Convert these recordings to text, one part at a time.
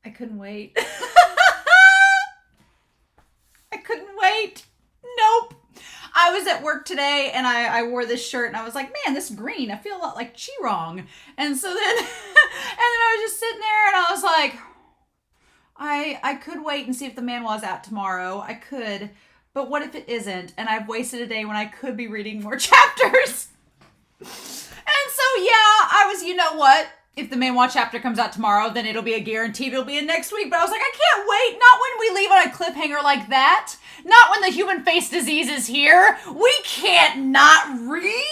I couldn't wait. I couldn't wait. Nope. I was at work today and I wore this shirt and I was like, man, this green, I feel a lot like Qirong. And so then, I was just sitting there and I was like, I could wait and see if the manhwa's out tomorrow. I could, but what if it isn't? And I've wasted a day when I could be reading more chapters. And so, yeah, I was, you know what? If the manhwa chapter comes out tomorrow, then it'll be a guaranteed it'll be in next week. But I was like, I can't wait. Not when we leave on a cliffhanger like that. Not when the human face disease is here. We can't not read.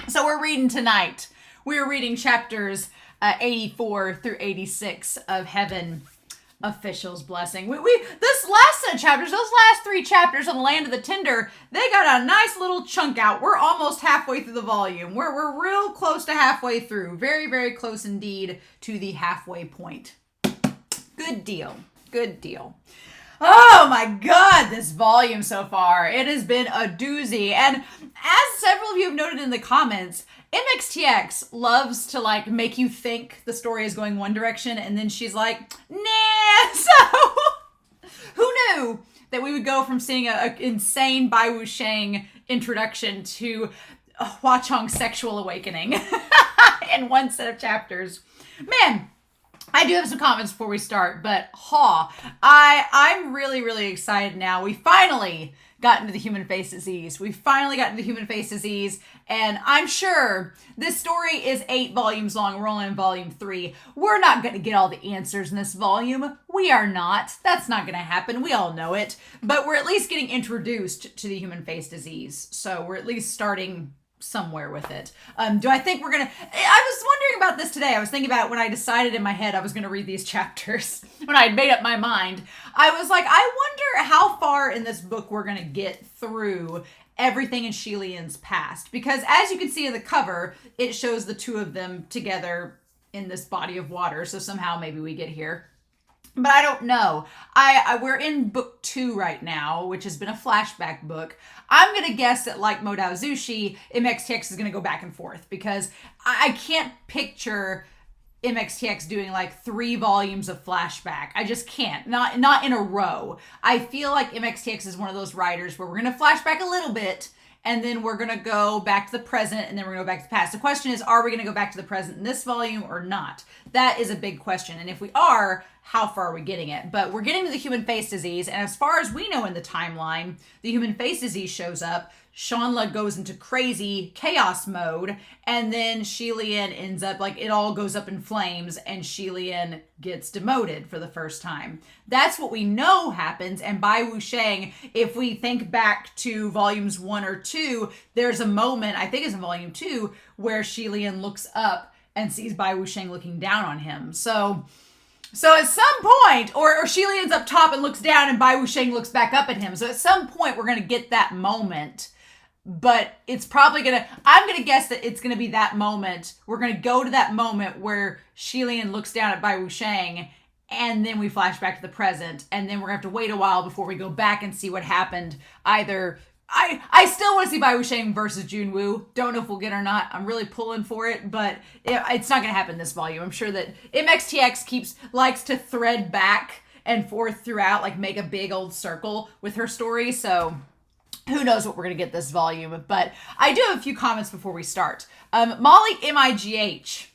So we're reading tonight. We're reading chapters 84 through 86 of Heaven Official's Blessing. This last set of chapters, those last 3 chapters on the Land of the Tender, they got a nice little chunk out. We're almost halfway through the volume. We're real close to halfway through. Very, very close indeed to the halfway point. Good deal. Good deal. Oh my God, this volume so far. It has been a doozy. And as several of you have noted in the comments, MXTX loves to like make you think the story is going one direction and then she's like, nah. So who knew that we would go from seeing an insane Bai Wuxiang introduction to Hua Chong's sexual awakening in one set of chapters. Man, I do have some comments before we start, but I'm really, really excited now. We finally got into the human face disease. And I'm sure this story is 8 volumes long. We're only in volume 3. We're not going to get all the answers in this volume. We are not. That's not going to happen. We all know it. But we're at least getting introduced to the human face disease. So we're at least starting somewhere with it. Do I think we're gonna... I was wondering about this today. I was thinking about it when I decided in my head I was going to read these chapters. When I had made up my mind. I was like, I wonder how far in this book we're going to get through everything in Lian's past. Because as you can see in the cover, it shows the 2 of them together in this body of water. So somehow maybe we get here. But I don't know. We're in book 2 right now, which has been a flashback book. I'm going to guess that like Modao Zushi, MXTX is going to go back and forth because I can't picture MXTX doing like 3 volumes of flashback. I just can't. Not in a row. I feel like MXTX is one of those writers where we're going to flashback a little bit and then we're going to go back to the present, and then we're going to go back to the past. The question is, are we going to go back to the present in this volume or not? That is a big question. And if we are, how far are we getting it? But we're getting to the human face disease, and as far as we know in the timeline, the human face disease shows up, Shanla goes into crazy chaos mode, and then Lian ends up, like, it all goes up in flames, and Lian gets demoted for the first time. That's what we know happens, and Bai Wuxiang, if we think back to volumes 1 or 2, there's a moment, I think it's in volume 2, where Lian looks up and sees Bai Wuxiang looking down on him. So at some point, or Lian's up top and looks down and Bai Wuxiang looks back up at him. So at some point, we're going to get that moment. But it's probably I'm going to guess that it's going to be that moment. We're going to go to that moment where Lian looks down at Bai Wuxiang, and then we flash back to the present. And then we're going to have to wait a while before we go back and see what happened. Either, I still want to see Bai Wuxiang versus Junwoo. Don't know if we'll get it or not. I'm really pulling for it, but it's not going to happen this volume. I'm sure that MXTX likes to thread back and forth throughout, like make a big old circle with her story. So who knows what we're going to get this volume. But I do have a few comments before we start. Molly MIGH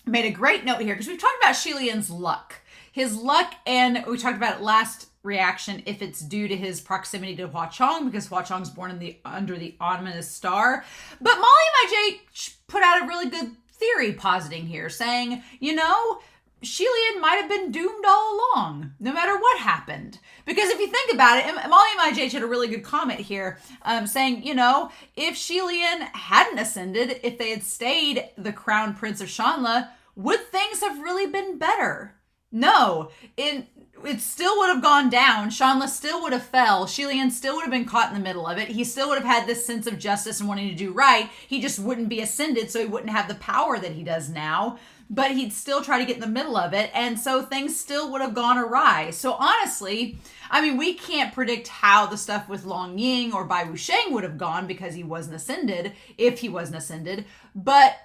made a great note here because we've talked about Lian's luck. His luck, and we talked about it last reaction, if it's due to his proximity to Hua Chong, because Hua Chong's born under the ominous star. But Molly MIGH put out a really good theory positing here, saying, Lian might have been doomed all along, no matter what happened. Because if you think about it, Molly MIGH had a really good comment here, saying, if Lian hadn't ascended, if they had stayed the crown prince of Shanla, would things have really been better? No, it still would have gone down. Shanla still would have fell. Lian still would have been caught in the middle of it. He still would have had this sense of justice and wanting to do right. He just wouldn't be ascended, so he wouldn't have the power that he does now. But he'd still try to get in the middle of it, and so things still would have gone awry. So honestly, we can't predict how the stuff with Lang Ying or Bai Wuxiang would have gone because he wasn't ascended, if he wasn't ascended. But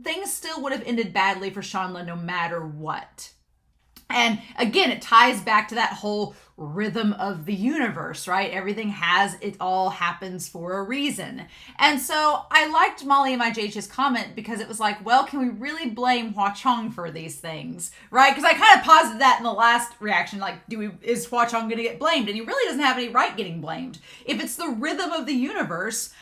things still would have ended badly for Shanla no matter what. And again, it ties back to that whole rhythm of the universe, right? It all happens for a reason. And so I liked Molly and my JH's comment because it was like, well, can we really blame Hua Chong for these things, right? Because I kind of posited that in the last reaction, like, is Hua Chong going to get blamed? And he really doesn't have any right getting blamed. If it's the rhythm of the universe,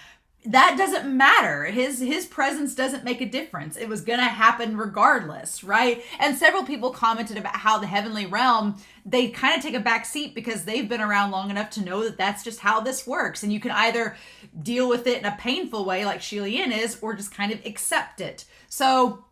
that doesn't matter. His presence doesn't make a difference. It was going to happen regardless, right? And several people commented about how the heavenly realm, they kind of take a back seat because they've been around long enough to know that that's just how this works. And you can either deal with it in a painful way like Lian is, or just kind of accept it. So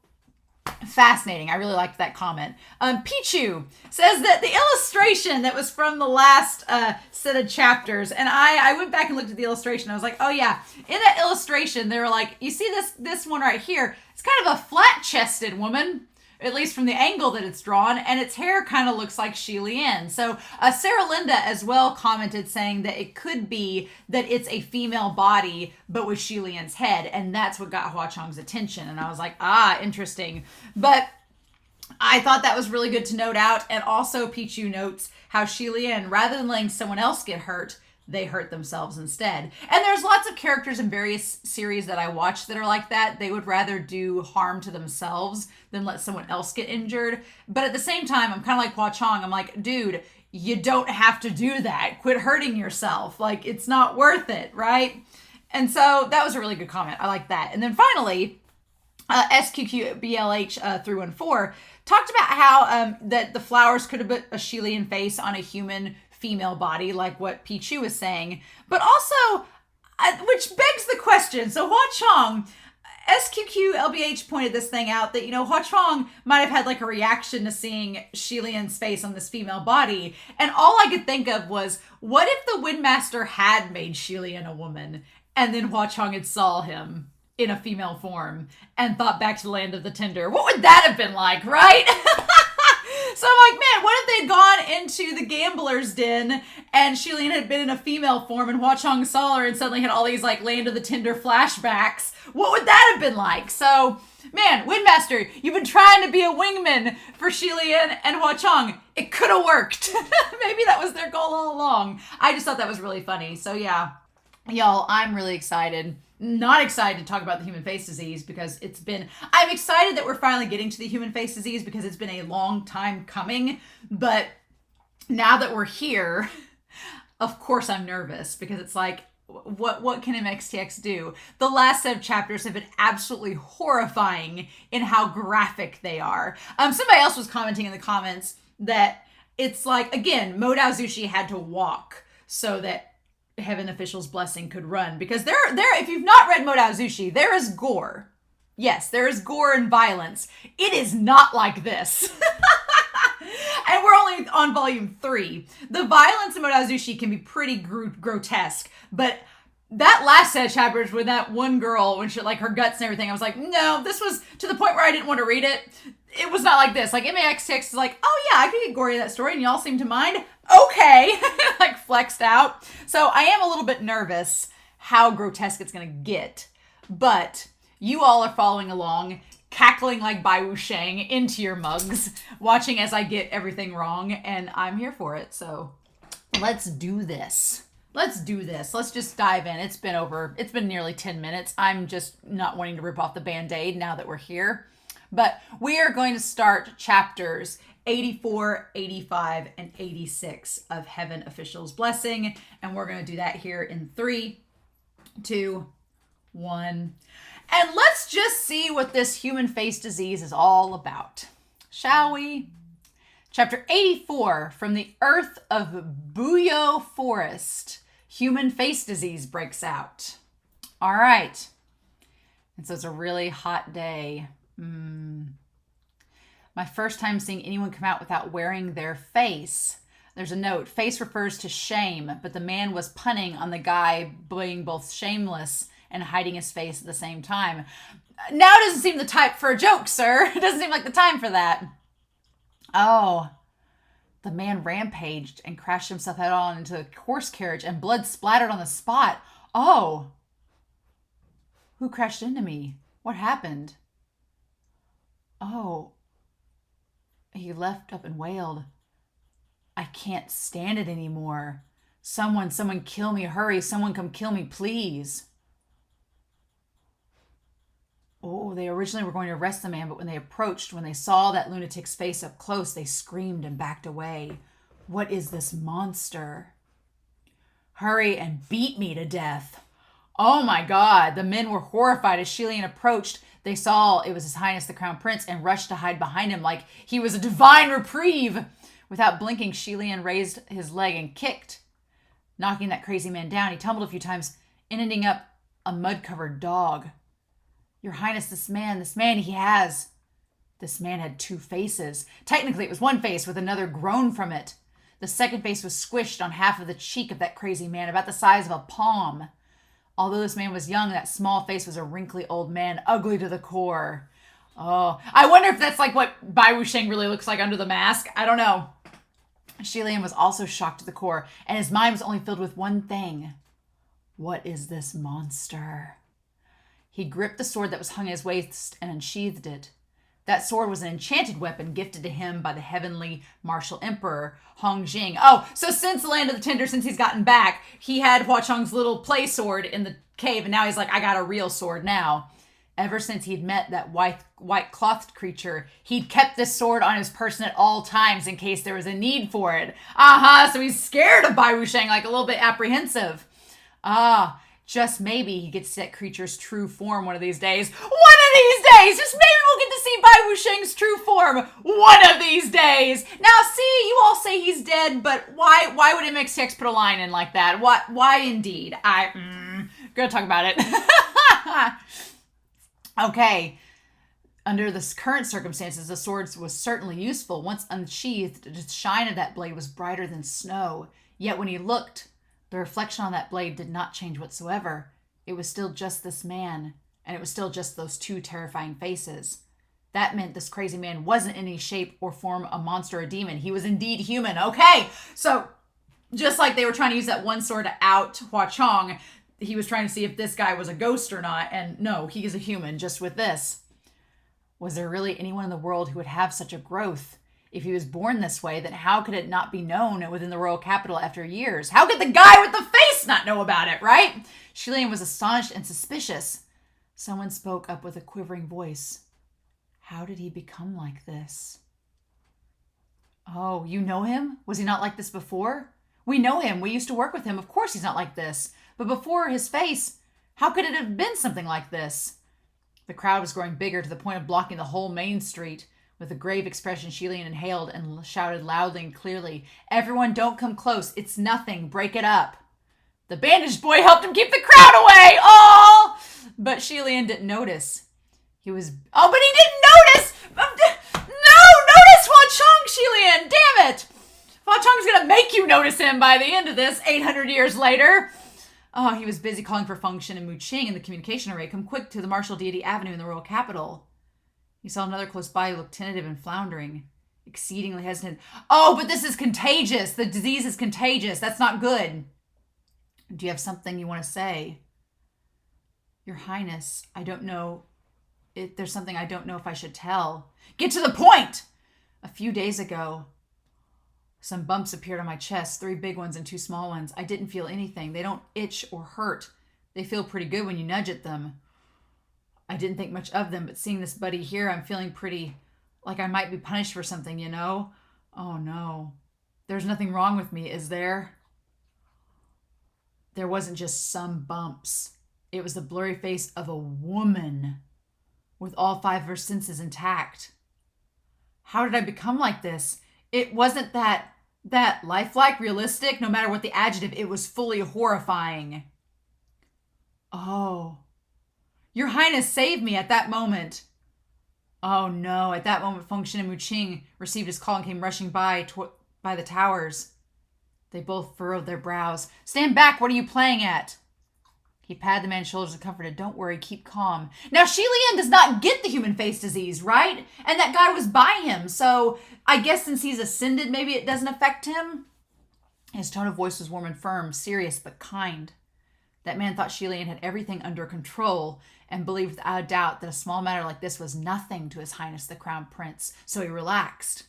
fascinating. I really liked that comment. Pichu says that the illustration that was from the last set of chapters, and I went back and looked at the illustration. I was like, oh yeah, in that illustration, they were like, you see this one right here? It's kind of a flat-chested woman, at least from the angle that it's drawn, and its hair kind of looks like Lian. So Sarah Linda as well commented saying that it could be that it's a female body, but with Lian's head, and that's what got Hua Chong's attention. And I was like, interesting. But I thought that was really good to note out. And also Pichu notes how Lian, rather than letting someone else get hurt, they hurt themselves instead. And there's lots of characters in various series that I watch that are like that. They would rather do harm to themselves than let someone else get injured. But at the same time, I'm kind of like Hua Chong. I'm like, dude, you don't have to do that. Quit hurting yourself. Like, it's not worth it, right? And so that was a really good comment. I like that. And then finally, SQQBLH 314 talked about how that the flowers could have put a Lian face on a human female body, like what Pichu was saying, but also, which begs the question, so Hua Chong, SQQLBH pointed this thing out that, Hua Chong might have had like a reaction to seeing Lian's face on this female body, and all I could think of was, what if the Windmaster had made Lian a woman, and then Hua Chong had saw him in a female form, and thought back to the land of the Tinder? What would that have been like, right? So I'm like, man, what if they'd gone into the gambler's den and Lian had been in a female form and Hua Chong saw her and suddenly had all these like Land of the Tinder flashbacks? What would that have been like? So, man, Windmaster, you've been trying to be a wingman for Lian and Hua Chong. It could have worked. Maybe that was their goal all along. I just thought that was really funny. So yeah, y'all, I'm really excited. Not excited to talk about the human face disease because I'm excited that we're finally getting to the human face disease because it's been a long time coming. But now that we're here, of course I'm nervous because it's like, what can MXTX do? The last set of chapters have been absolutely horrifying in how graphic they are. Somebody else was commenting in the comments that it's like, again, Modao Zushi had to walk so that Heaven Official's blessing could run, because there if you've not read Modao Zushi, there is gore. Yes, there is gore and violence. It is not like this. And we're only on volume 3. The violence in Modao Zushi can be pretty grotesque, but that last set of chapters with that one girl, when she, like, her guts and everything, I was like, no, this was to the point where I didn't want to read it. It was not like this. Like, MXTX is like, oh yeah, I could get gory in that story and y'all seem to mind. Okay. Like, flexed out. So I am a little bit nervous how grotesque it's going to get. But you all are following along, cackling like Bai Wu Shang into your mugs, watching as I get everything wrong, and I'm here for it. So let's do this. Let's do this. Let's just dive in. It's been nearly 10 minutes. I'm just not wanting to rip off the Band-Aid now that we're here. But we are going to start chapters 84, 85, and 86 of Heaven Official's Blessing. And we're going to do that here in 3, 2, 1. And let's just see what this human face disease is all about. Shall we? Chapter 84, from the earth of Buyo Forest, human face disease breaks out. All right. And so it's a really hot day. My first time seeing anyone come out without wearing their face. There's a note. Face refers to shame, but the man was punning on the guy being both shameless and hiding his face at the same time. Now doesn't seem the type for a joke, sir. It doesn't seem like the time for that. Oh, the man rampaged and crashed himself head on into a horse carriage and blood splattered on the spot. Oh, who crashed into me? What happened? Oh, he leapt up and wailed. I can't stand it anymore. Someone kill me. Hurry, someone come kill me, please. Oh, they originally were going to arrest the man, but when they saw that lunatic's face up close, they screamed and backed away. What is this monster? Hurry and beat me to death. Oh my God. The men were horrified as Lian approached. They saw it was His Highness the Crown Prince and rushed to hide behind him like he was a divine reprieve. Without blinking, Lian raised his leg and kicked, knocking that crazy man down. He tumbled a few times, ending up a mud-covered dog. Your Highness, this man had two faces. Technically, it was one face with another grown from it. The second face was squished on half of the cheek of that crazy man, about the size of a palm. Although this man was young, that small face was a wrinkly old man, ugly to the core. Oh, I wonder if that's like what Bai Wuxiang really looks like under the mask. I don't know. Lian was also shocked to the core, and his mind was only filled with one thing. What is this monster? He gripped the sword that was hung at his waist and unsheathed it. That sword was an enchanted weapon gifted to him by the heavenly martial emperor, Hong Jing. Oh, so since the Land of the Tender, since he's gotten back, he had Hua Chong's little play sword in the cave, and now he's like, I got a real sword now. Ever since he'd met that white-clothed creature, he'd kept this sword on his person at all times in case there was a need for it. So he's scared of Bai Wuxiang, like a little bit apprehensive. Just maybe he gets to see that creature's true form one of these days. One of these days! Just maybe we'll get to see Bai Wuxiang's true form one of these days! Now, see, you all say he's dead, but why would MXTX put a line in like that? Why indeed? Gonna talk about it. Okay. Under the current circumstances, the sword was certainly useful. Once unsheathed, the shine of that blade was brighter than snow. Yet when he looked, the reflection on that blade did not change whatsoever. It was still just this man, and it was still just those two terrifying faces. That meant this crazy man wasn't in any shape or form a monster or a demon. He was indeed human. Okay, so just like they were trying to use that one sword to out Hua Chong, he was trying to see if this guy was a ghost or not, and no, he is a human just with this. Was there really anyone in the world who would have such a growth? If he was born this way, then how could it not be known within the royal capital after years? How could the guy with the face not know about it, right? Lian was astonished and suspicious. Someone spoke up with a quivering voice. How did he become like this? Oh, you know him? Was he not like this before? We know him. We used to work with him. Of course he's not like this. But before his face, how could it have been something like this? The crowd was growing bigger to the point of blocking the whole main street. With a grave expression, Lian inhaled and shouted loudly and clearly, Everyone don't come close. It's nothing. Break it up. The bandaged boy helped him keep the crowd away. Oh! But Lian didn't notice. But he didn't notice! No! Notice Hua Chong, Lian! Damn it! Hua Chong's gonna make you notice him by the end of this, 800 years later. Oh, he was busy calling for Feng Shen and Mu Qing in the communication array. Come quick to the Martial Deity Avenue in the royal capital. He saw another close by who looked tentative and floundering, exceedingly hesitant. Oh, but this is contagious. The disease is contagious. That's not good. Do you have something you want to say? Your Highness, I don't know. There's something I don't know if I should tell. Get to the point! A few days ago, some bumps appeared on my chest, 3 big ones and 2 small ones. I didn't feel anything. They don't itch or hurt. They feel pretty good when you nudge at them. I didn't think much of them, but seeing this buddy here, I'm feeling pretty like I might be punished for something, you know? Oh no. There's nothing wrong with me, is there? There wasn't just some bumps. It was the blurry face of a woman with all 5 of her senses intact. How did I become like this? It wasn't that lifelike, realistic, no matter what the adjective, it was fully horrifying. Oh. Your Highness saved me at that moment. Oh no, at that moment Feng Shen and Mu Qing received his call and came rushing by the towers. They both furrowed their brows. Stand back, what are you playing at? He patted the man's shoulders and comforted. Don't worry, keep calm. Now, Lian does not get the human face disease, right? And that guy was by him, so I guess since he's ascended, maybe it doesn't affect him. His tone of voice was warm and firm, serious but kind. That man thought Lian had everything under control and believed without a doubt that a small matter like this was nothing to His Highness the Crown Prince, so he relaxed.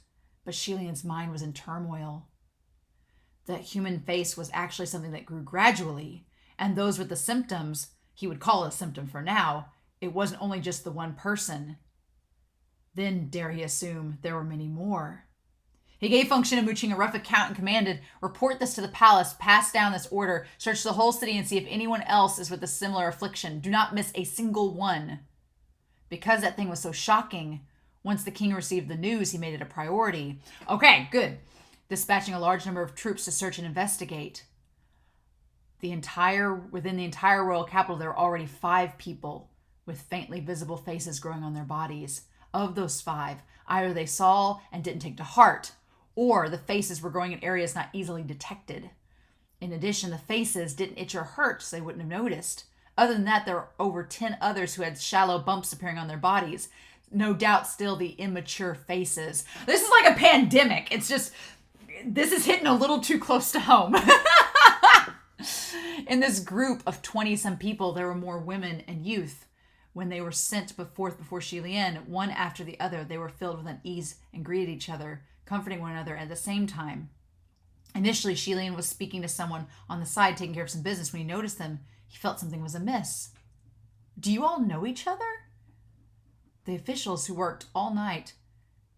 But Lian's mind was in turmoil. The human face was actually something that grew gradually, and those with the symptoms, he would call it a symptom for now, it wasn't only just the one person. Then, dare he assume, there were many more. He gave Function and Muqing a rough account and commanded, report this to the palace, pass down this order, search the whole city and see if anyone else is with a similar affliction. Do not miss a single one. Because that thing was so shocking, once the king received the news, he made it a priority. Okay, good. Dispatching a large number of troops to search and investigate. Within the entire royal capital, there were already 5 people with faintly visible faces growing on their bodies. Of those 5, either they saw and didn't take to heart, or the faces were growing in areas not easily detected. In addition, the faces didn't itch or hurt, so they wouldn't have noticed. Other than that, there were over 10 others who had shallow bumps appearing on their bodies. No doubt still the immature faces. This is like a pandemic. It's just, this is hitting a little too close to home. In this group of 20-some people, there were more women and youth. When they were sent forth before Lian, one after the other, they were filled with unease and greeted each other, comforting one another at the same time. Initially, Lian was speaking to someone on the side, taking care of some business. When he noticed them, he felt something was amiss. Do you all know each other? The officials who worked all night.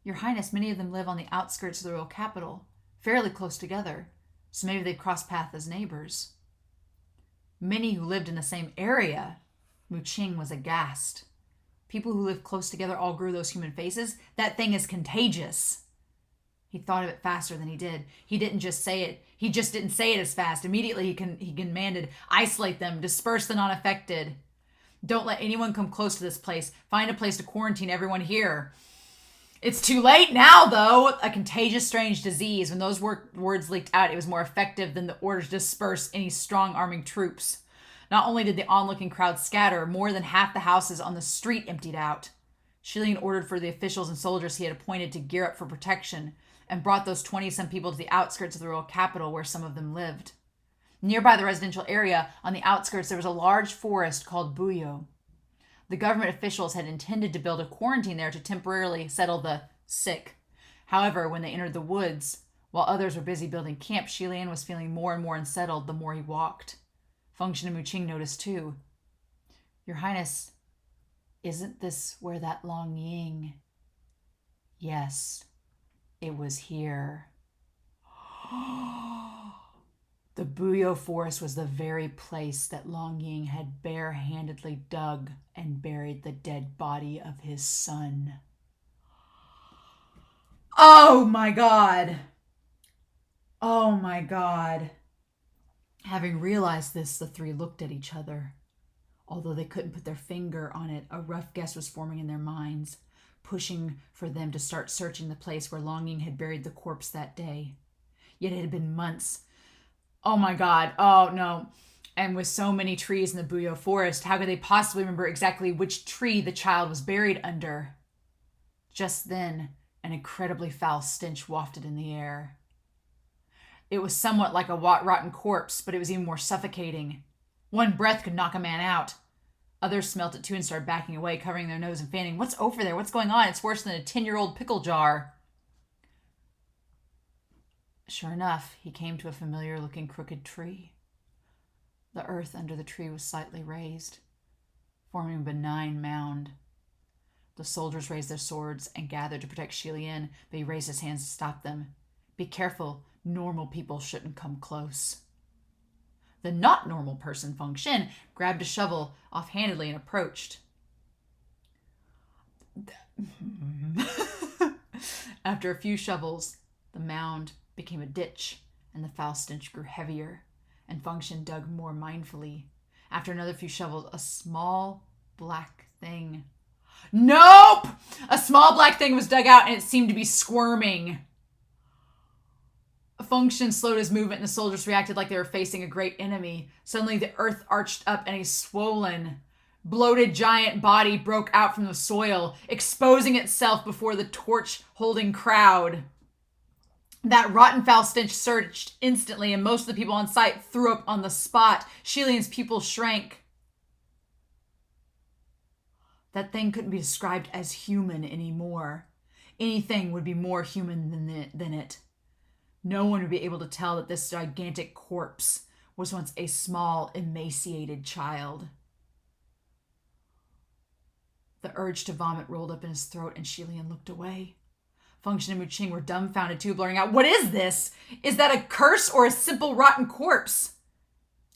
Your Highness, many of them live on the outskirts of the royal capital, fairly close together, so maybe they've crossed paths as neighbors. Many who lived in the same area. Muqing was aghast. People who lived close together all grew those human faces? That thing is contagious. He thought of it faster than he did. He didn't just say it. He just didn't say it as fast. Immediately he commanded, isolate them, disperse the non-affected. Don't let anyone come close to this place. Find a place to quarantine everyone here. It's too late now, though. A contagious, strange disease. When those words leaked out, it was more effective than the order to disperse any strong arming troops. Not only did the onlooking crowd scatter, more than half the houses on the street emptied out. Lian ordered for the officials and soldiers he had appointed to gear up for protection, and brought those 20-some people to the outskirts of the royal capital where some of them lived. Nearby the residential area, on the outskirts, there was a large forest called Buyo. The government officials had intended to build a quarantine there to temporarily settle the sick. However, when they entered the woods, while others were busy building camp, Lian was feeling more and more unsettled the more he walked. Function and Muqing noticed too. Your Highness, isn't this where that Lang Ying? Yes, it was here. The Buyo forest was the very place that Lang Ying had bare-handedly dug and buried the dead body of his son. Oh my God. Oh my God. Having realized this, the 3 looked at each other. Although they couldn't put their finger on it, a rough guess was forming in their minds, pushing for them to start searching the place where Lang Ying had buried the corpse that day. Yet it had been months. Oh my God. Oh no. And with so many trees in the Buyo forest, how could they possibly remember exactly which tree the child was buried under? Just then, an incredibly foul stench wafted in the air. It was somewhat like a rotten corpse, but it was even more suffocating. One breath could knock a man out. Others smelt it too and started backing away, covering their nose and fanning. What's over there? What's going on? It's worse than a 10-year-old pickle jar. Sure enough, he came to a familiar-looking crooked tree. The earth under the tree was slightly raised, forming a benign mound. The soldiers raised their swords and gathered to protect Lian, but he raised his hands to stop them. Be careful. Normal people shouldn't come close. The not normal person, Function, grabbed a shovel offhandedly and approached. After a few shovels, the mound became a ditch, and the foul stench grew heavier, and Function dug more mindfully. After another few shovels, a small black thing. Nope! A small black thing was dug out, and it seemed to be squirming. Function slowed his movement, and the soldiers reacted like they were facing a great enemy. Suddenly, the earth arched up, and a swollen, bloated giant body broke out from the soil, exposing itself before the torch-holding crowd. That rotten foul stench surged instantly, and most of the people on site threw up on the spot. Shilian's pupils shrank. That thing couldn't be described as human anymore. Anything would be more human than it. No one would be able to tell that this gigantic corpse was once a small, emaciated child. The urge to vomit rolled up in his throat, and Shilian looked away. Function and Muqing were dumbfounded too, blurring out, "What is this? Is that a curse or a simple rotten corpse?"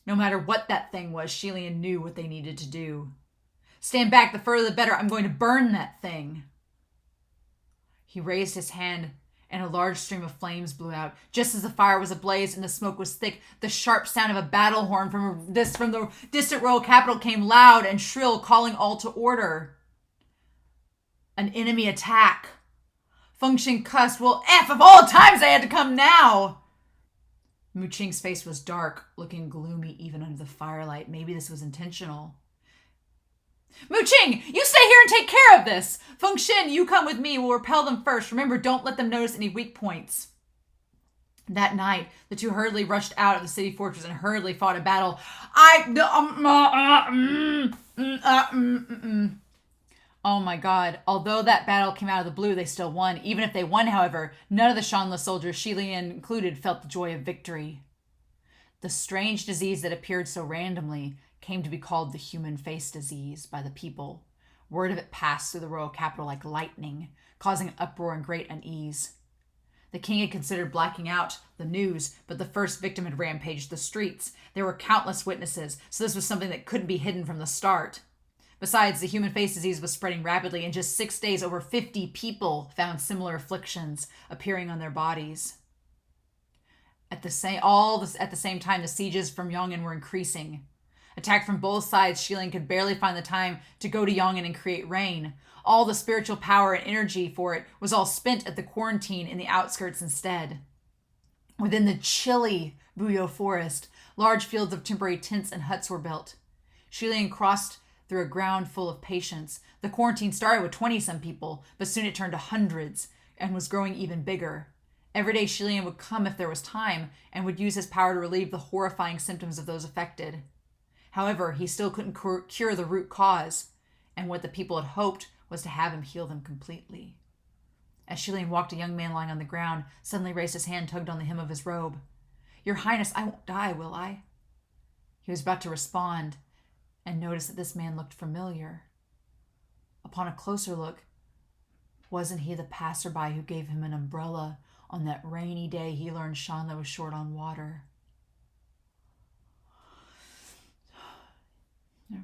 No matter what that thing was, Shilian knew what they needed to do. "Stand back, the further the better. I'm going to burn that thing." He raised his hand, and a large stream of flames blew out. Just as the fire was ablaze and the smoke was thick, the sharp sound of a battle horn from the distant royal capital came loud and shrill, calling all to order. An enemy attack. Function cussed. "Well, F of all times I had to come now." Muqing's face was dark, looking gloomy even under the firelight. Maybe this was intentional. "Muqing, you stay here and take care of this. Function, you come with me. We'll repel them first. Remember, don't let them notice any weak points." That night, the two hurriedly rushed out of the city fortress and hurriedly fought a battle. Oh my god. Although that battle came out of the blue, they still won. Even if they won, however, none of the Shanla soldiers, Lian included, felt the joy of victory. The strange disease that appeared so randomly came to be called the human face disease by the people. Word of it passed through the royal capital like lightning, causing an uproar and great unease. The king had considered blacking out the news, but the first victim had rampaged the streets. There were countless witnesses, so this was something that couldn't be hidden from the start. Besides, the human face disease was spreading rapidly. In just 6 days, over 50 people found similar afflictions appearing on their bodies. At the same time, the sieges from Yong'an were increasing. Attacked from both sides, Shilian could barely find the time to go to Yong'an and create rain. All the spiritual power and energy for it was all spent at the quarantine in the outskirts instead. Within the chilly Buyo forest, large fields of temporary tents and huts were built. Shilian crossed through a ground full of patients. The quarantine started with 20-some people, but soon it turned to hundreds and was growing even bigger. Every day Shilian would come if there was time and would use his power to relieve the horrifying symptoms of those affected. However, he still couldn't cure the root cause, and what the people had hoped was to have him heal them completely. As Shilian walked, a young man lying on the ground suddenly raised his hand, tugged on the hem of his robe. "Your Highness, I won't die, will I?" He was about to respond and noticed that this man looked familiar. Upon a closer look, wasn't he the passerby who gave him an umbrella on that rainy day he learned Shanla was short on water?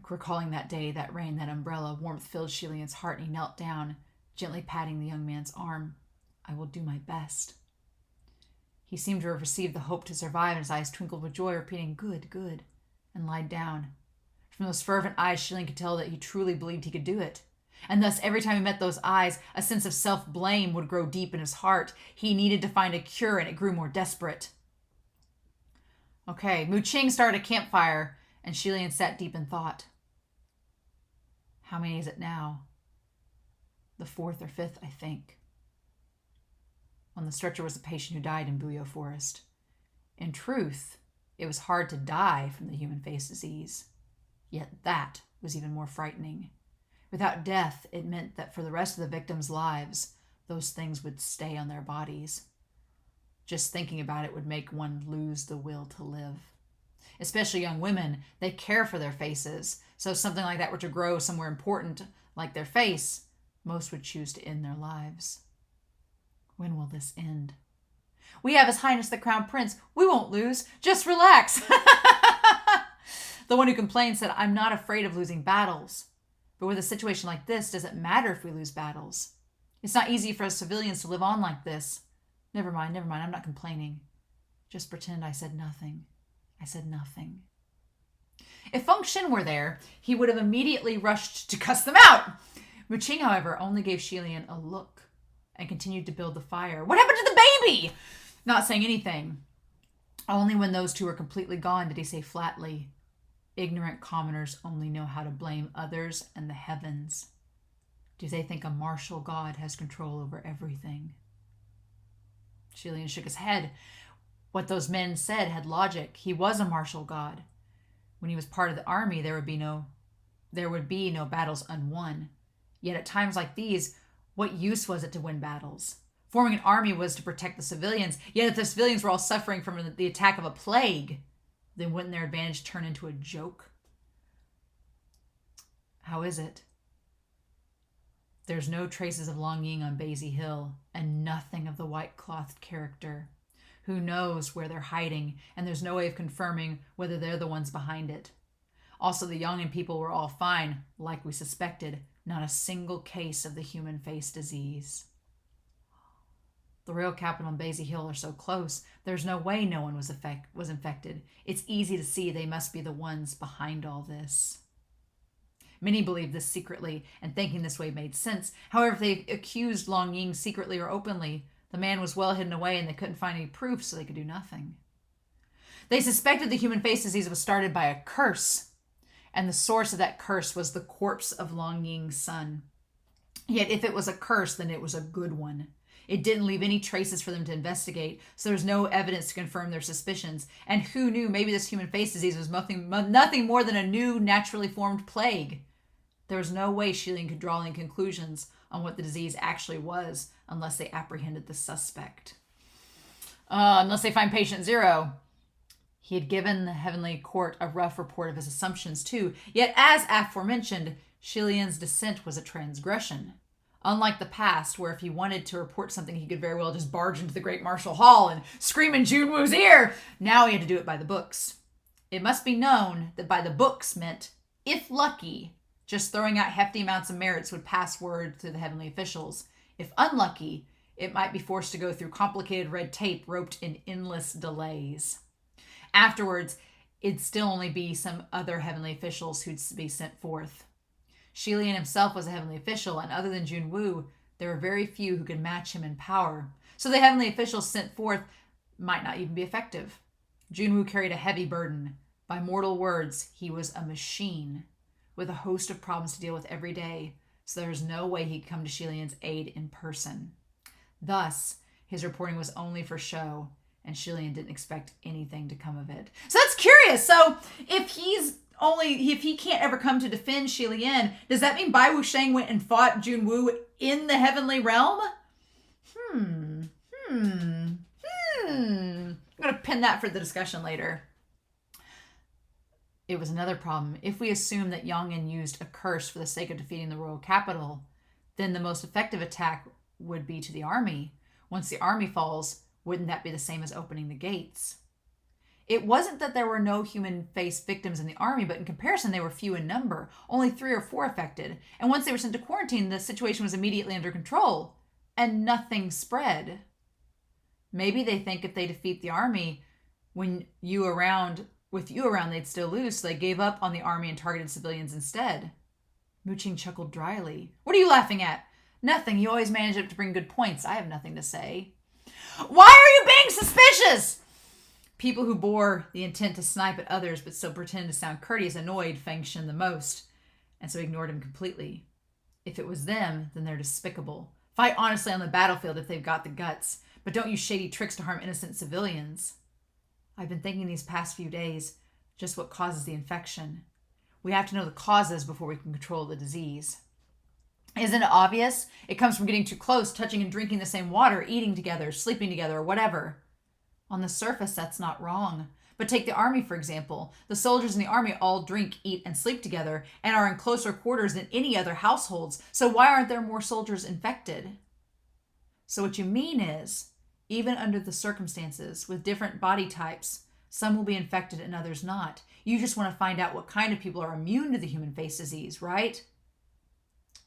Recalling that day, that rain, that umbrella, warmth filled Shilian's heart, and he knelt down, gently patting the young man's arm. "I will do my best." He seemed to have received the hope to survive, and his eyes twinkled with joy, repeating, "Good, good," and lied down. From those fervent eyes, Shilian could tell that he truly believed he could do it. And thus, every time he met those eyes, a sense of self-blame would grow deep in his heart. He needed to find a cure, and it grew more desperate. Okay, Muqing started a campfire, and Shilian sat deep in thought. How many is it now? The 4th or 5th, I think. On the stretcher was a patient who died in Buyo Forest. In truth, it was hard to die from the human face disease. Yet that was even more frightening. Without death, it meant that for the rest of the victims' lives, those things would stay on their bodies. Just thinking about it would make one lose the will to live. Especially young women, they care for their faces, so if something like that were to grow somewhere important, like their face, most would choose to end their lives. When will this end? "We have His Highness the Crown Prince. We won't lose. Just relax." The one who complained said, "I'm not afraid of losing battles. But with a situation like this, does it matter if we lose battles? It's not easy for us civilians to live on like this. Never mind, I'm not complaining. Just pretend I said nothing. I said nothing." If Function were there, he would have immediately rushed to cuss them out. Muqing, however, only gave Shilian a look and continued to build the fire. "What happened to the baby?" Not saying anything. Only when those two were completely gone did he say flatly, "Ignorant commoners only know how to blame others and the heavens. Do they think a martial god has control over everything?" Lian shook his head. What those men said had logic. He was a martial god. When he was part of the army, there would be no battles unwon. Yet at times like these, what use was it to win battles? Forming an army was to protect the civilians. Yet if the civilians were all suffering from the attack of a plague, then wouldn't their advantage turn into a joke? How is it? There's no traces of Lang Ying on Basie Hill, and nothing of the white-clothed character. Who knows where they're hiding, and there's no way of confirming whether they're the ones behind it. Also, the Yang'an people were all fine, like we suspected. Not a single case of the human face disease. The royal capital and Basie Hill are so close, there's no way no one was infected. It's easy to see they must be the ones behind all this. Many believed this secretly, and thinking this way made sense. However, if they accused Lang Ying secretly or openly, the man was well hidden away and they couldn't find any proof, so they could do nothing. They suspected the human face disease was started by a curse, and the source of that curse was the corpse of Lang Ying's son. Yet if it was a curse, then it was a good one. It didn't leave any traces for them to investigate, so there was no evidence to confirm their suspicions. And who knew, maybe this human face disease was nothing more than a new, naturally formed plague. There was no way Lian could draw any conclusions on what the disease actually was unless they apprehended the suspect. Unless they find patient 0. He had given the heavenly court a rough report of his assumptions too, yet as aforementioned, Lian's dissent was a transgression. Unlike the past, where if he wanted to report something, he could very well just barge into the great martial hall and scream in Junwoo's ear. Now he had to do it by the books. It must be known that by the books meant, if lucky, just throwing out hefty amounts of merits would pass word to the heavenly officials. If unlucky, it might be forced to go through complicated red tape roped in endless delays. Afterwards, it'd still only be some other heavenly officials who'd be sent forth. Lian himself was a heavenly official, and other than Junwoo, there were very few who could match him in power. So the heavenly officials sent forth might not even be effective. Junwoo carried a heavy burden. By mortal words, he was a machine with a host of problems to deal with every day, so there was no way he'd come to Lian's aid in person. Thus, his reporting was only for show, and Lian didn't expect anything to come of it. So that's curious. So if he can't ever come to defend Lian, does that mean Bai Wuxiang went and fought Junwoo in the heavenly realm? I'm going to pin that for the discussion later. It was another problem. If we assume that Yang'an used a curse for the sake of defeating the royal capital, then the most effective attack would be to the army. Once the army falls, wouldn't that be the same as opening the gates? It wasn't that there were no human face victims in the army, but in comparison, they were few in number, only 3 or 4 affected. And once they were sent to quarantine, the situation was immediately under control, and nothing spread. Maybe they think if they defeat the army, with you around, they'd still lose, so they gave up on the army and targeted civilians instead. Mooching chuckled dryly. What are you laughing at? Nothing. You always manage to bring good points. I have nothing to say. Why are you being suspicious? People who bore the intent to snipe at others but still pretend to sound courteous annoyed Feng Shen the most, and so ignored him completely. If it was them, then they're despicable. Fight honestly on the battlefield if they've got the guts, but don't use shady tricks to harm innocent civilians. I've been thinking these past few days just what causes the infection. We have to know the causes before we can control the disease. Isn't it obvious? It comes from getting too close, touching and drinking the same water, eating together, sleeping together, or whatever. On the surface, that's not wrong. But take the army, for example. The soldiers in the army all drink, eat, and sleep together and are in closer quarters than any other households. So why aren't there more soldiers infected? So what you mean is, even under the circumstances, with different body types, some will be infected and others not. You just want to find out what kind of people are immune to the human face disease, right?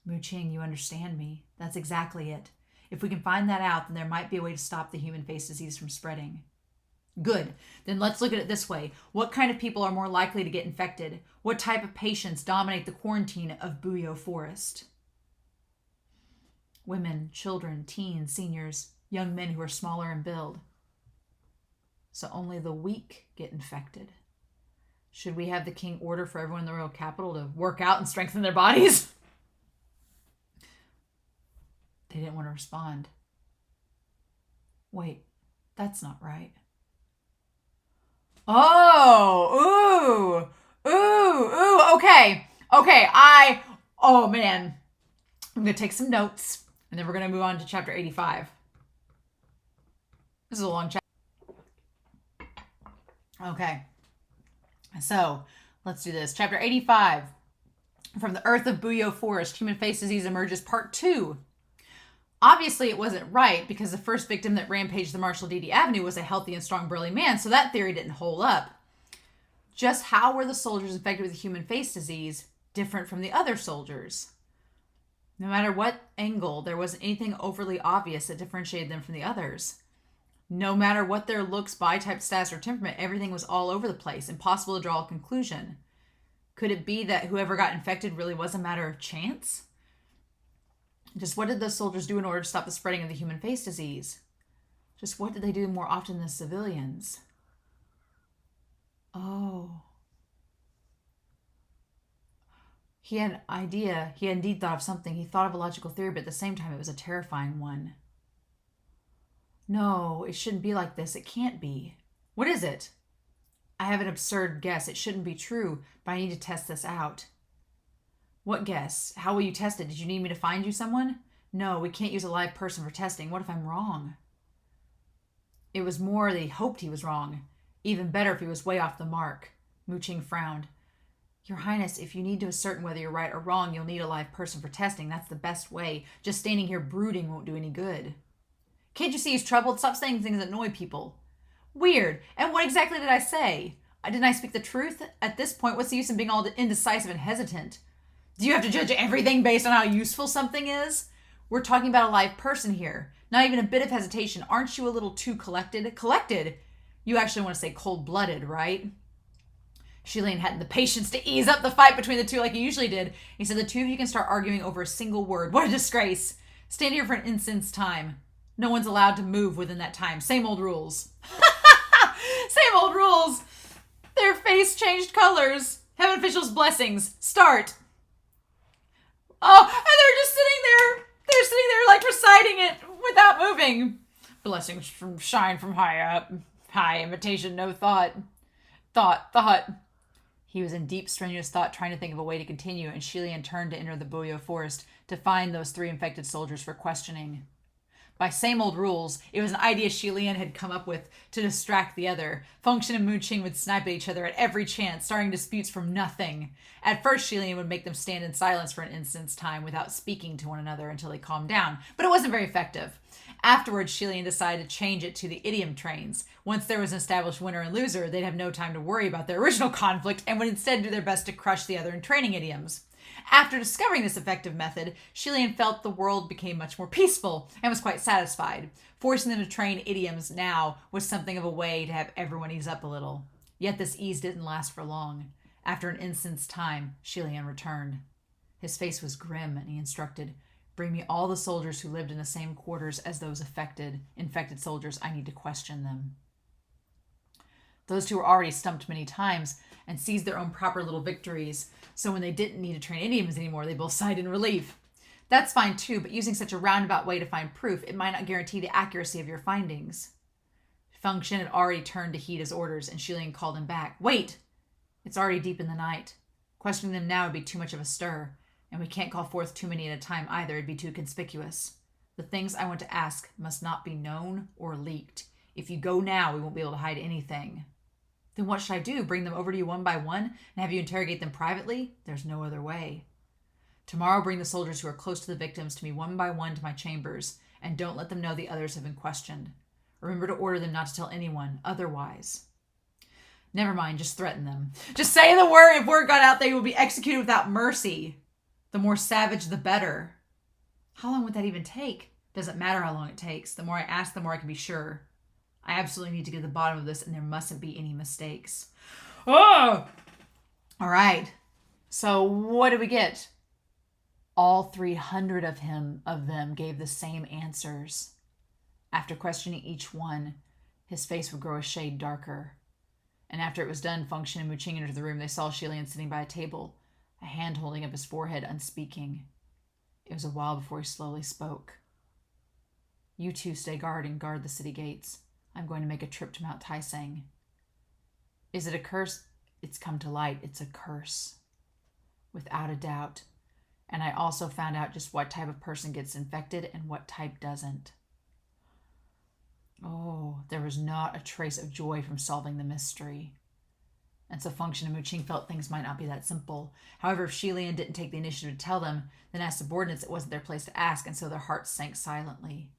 Mooching, you understand me. That's exactly it. If we can find that out, then there might be a way to stop the human face disease from spreading. Good. Then let's look at it this way. What kind of people are more likely to get infected? What type of patients dominate the quarantine of Buyo Forest? Women, children, teens, seniors, young men who are smaller in build. So only the weak get infected. Should we have the king order for everyone in the royal capital to work out and strengthen their bodies? They didn't want to respond. Wait, That's not right. Oh, ooh, okay. Oh man. I'm going to take some notes, and then we're going to move on to chapter 85. This is a long chapter. Okay. So, let's do this. Chapter 85. From the Earth of Buyo Forest, Human Face Disease emerges, part 2. Obviously, it wasn't right because the first victim that rampaged the Marshall Deedy Avenue was a healthy and strong burly man, so that theory didn't hold up. Just how were the soldiers infected with human face disease different from the other soldiers? No matter what angle, there wasn't anything overly obvious that differentiated them from the others. No matter what their looks, body type, status, or temperament, everything was all over the place, impossible to draw a conclusion. Could it be that whoever got infected really was a matter of chance? Just what did those soldiers do in order to stop the spreading of the human face disease? Just what did they do more often than civilians? Oh. He had an idea. He had indeed thought of something. He thought of a logical theory, but at the same time, it was a terrifying one. No, it shouldn't be like this. It can't be. What is it? I have an absurd guess. It shouldn't be true, but I need to test this out. What guess? How will you test it? Did you need me to find you someone? No, we can't use a live person for testing. What if I'm wrong? It was more they hoped he was wrong. Even better if he was way off the mark. Mu Qing frowned. Your Highness, if you need to ascertain whether you're right or wrong, you'll need a live person for testing. That's the best way. Just standing here brooding won't do any good. Can't you see he's troubled? Stop saying things that annoy people. Weird. And what exactly did I say? Didn't I speak the truth? At this point, what's the use in being all indecisive and hesitant? Do you have to judge everything based on how useful something is? We're talking about a live person here. Not even a bit of hesitation. Aren't you a little too collected? Collected? You actually want to say cold-blooded, right? Lian hadn't the patience to ease up the fight between the two like he usually did. He said, the two of you can start arguing over a single word. What a disgrace. Stand here for an instant's time. No one's allowed to move within that time. Same old rules. Same old rules. Their face changed colors. Heaven officials' blessings. Start. Oh, and they're just sitting there. They're sitting there like reciting it without moving. Blessings from shine from high up. High imitation, no thought. Thought. He was in deep, strenuous thought, trying to think of a way to continue, and Lian turned to enter the Buyo forest to find those 3 infected soldiers for questioning. By same old rules, it was an idea Lian had come up with to distract the other. Function and Mu Qing would snipe at each other at every chance, starting disputes from nothing. At first, Lian would make them stand in silence for an instant's time without speaking to one another until they calmed down, but it wasn't very effective. Afterwards, Lian decided to change it to the idiom trains. Once there was an established winner and loser, they'd have no time to worry about their original conflict and would instead do their best to crush the other in training idioms. After discovering this effective method, Lian felt the world became much more peaceful and was quite satisfied. Forcing them to train idioms now was something of a way to have everyone ease up a little. Yet this ease didn't last for long. After an instant's time, Lian returned. His face was grim, and he instructed, bring me all the soldiers who lived in the same quarters as those infected soldiers. I need to question them. Those two were already stumped many times and seized their own proper little victories, so when they didn't need to train idioms anymore, they both sighed in relief. That's fine too, but using such a roundabout way to find proof, it might not guarantee the accuracy of your findings. Feng Shen had already turned to heed his orders, and Lian called him back. Wait! It's already deep in the night. Questioning them now would be too much of a stir, and we can't call forth too many at a time either. It'd be too conspicuous. The things I want to ask must not be known or leaked. If you go now, we won't be able to hide anything. Then what should I do? Bring them over to you one by one and have you interrogate them privately? There's no other way. Tomorrow bring the soldiers who are close to the victims to me one by one to my chambers, and don't let them know the others have been questioned. Remember to order them not to tell anyone, otherwise. Never mind, just threaten them. Just say the word. If word got out, they will be executed without mercy. The more savage, the better. How long would that even take? Doesn't matter how long it takes. The more I ask, the more I can be sure. I absolutely need to get to the bottom of this, and there mustn't be any mistakes. Oh! All right. So what did we get? All 300 of them gave the same answers. After questioning each one, his face would grow a shade darker. And after it was done, Feng Shen and Mu Qing entered the room. They saw Lian sitting by a table, a hand holding up his forehead, unspeaking. It was a while before he slowly spoke. You two stay guard and guard the city gates. I'm going to make a trip to Mount Taisang. Is it a curse? It's come to light. It's a curse. Without a doubt. And I also found out just what type of person gets infected and what type doesn't. Oh, there was not a trace of joy from solving the mystery. And so Function and Muqing felt things might not be that simple. However, if Lian didn't take the initiative to tell them, then as subordinates it wasn't their place to ask, and so their hearts sank silently.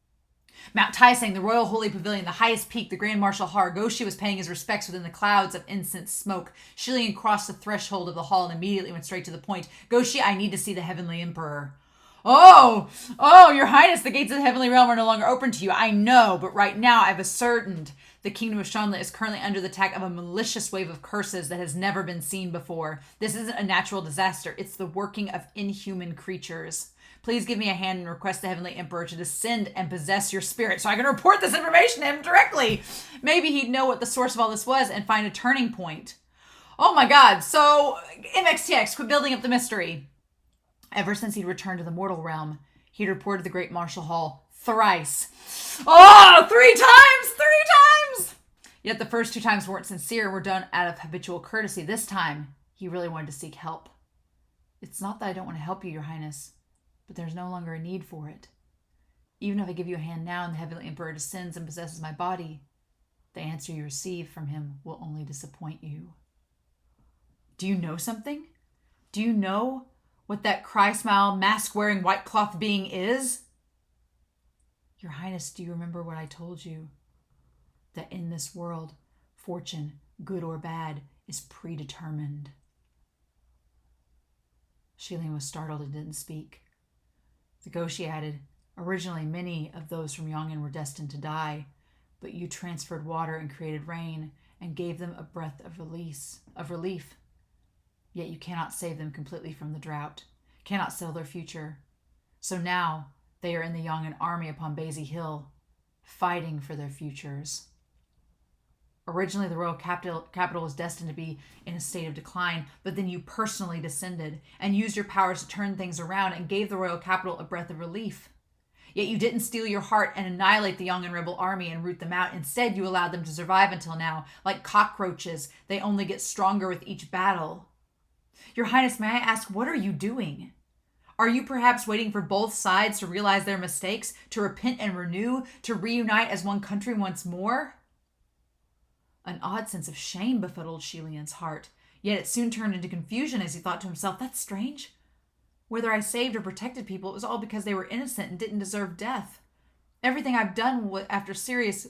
Mount Taisang, the royal holy pavilion, the highest peak, the Grand Marshal Har, Goshi was paying his respects within the clouds of incense smoke. Lian crossed the threshold of the hall and immediately went straight to the point. Goshi, I need to see the Heavenly Emperor. Oh, your highness, the gates of the heavenly realm are no longer open to you. I know, but right now I've ascertained the kingdom of Shanla is currently under the attack of a malicious wave of curses that has never been seen before. This isn't a natural disaster. It's the working of inhuman creatures. Please give me a hand and request the Heavenly Emperor to descend and possess your spirit so I can report this information to him directly. Maybe he'd know what the source of all this was and find a turning point. Oh my god, so MXTX, quit building up the mystery. Ever since he'd returned to the mortal realm, he'd reported the Great Marshal Hall thrice. Oh, 3 times! 3 times! Yet the first 2 times weren't sincere and were done out of habitual courtesy. This time, he really wanted to seek help. It's not that I don't want to help you, Your Highness, but there's no longer a need for it. Even if I give you a hand now and the Heavenly Emperor descends and possesses my body, the answer you receive from him will only disappoint you. Do you know something? Do you know what that cry-smile, mask-wearing, white-cloth being is? Your Highness, do you remember what I told you? That in this world, fortune, good or bad, is predetermined. Lian was startled and didn't speak. The Goshi added, originally many of those from Xiang were destined to die, but you transferred water and created rain and gave them a breath of relief. Yet you cannot save them completely from the drought, cannot sell their future. So now they are in the Xiang army upon Baisi Hill, fighting for their futures. Originally, the royal capital was destined to be in a state of decline, but then you personally descended and used your powers to turn things around and gave the royal capital a breath of relief. Yet you didn't steal your heart and annihilate the Xiang rebel army and root them out. Instead, you allowed them to survive until now. Like cockroaches, they only get stronger with each battle. Your Highness, may I ask, what are you doing? Are you perhaps waiting for both sides to realize their mistakes, to repent and renew, to reunite as one country once more? An odd sense of shame befuddled Lian's heart, yet it soon turned into confusion as he thought to himself, that's strange. Whether I saved or protected people, it was all because they were innocent and didn't deserve death. Everything I've done was after serious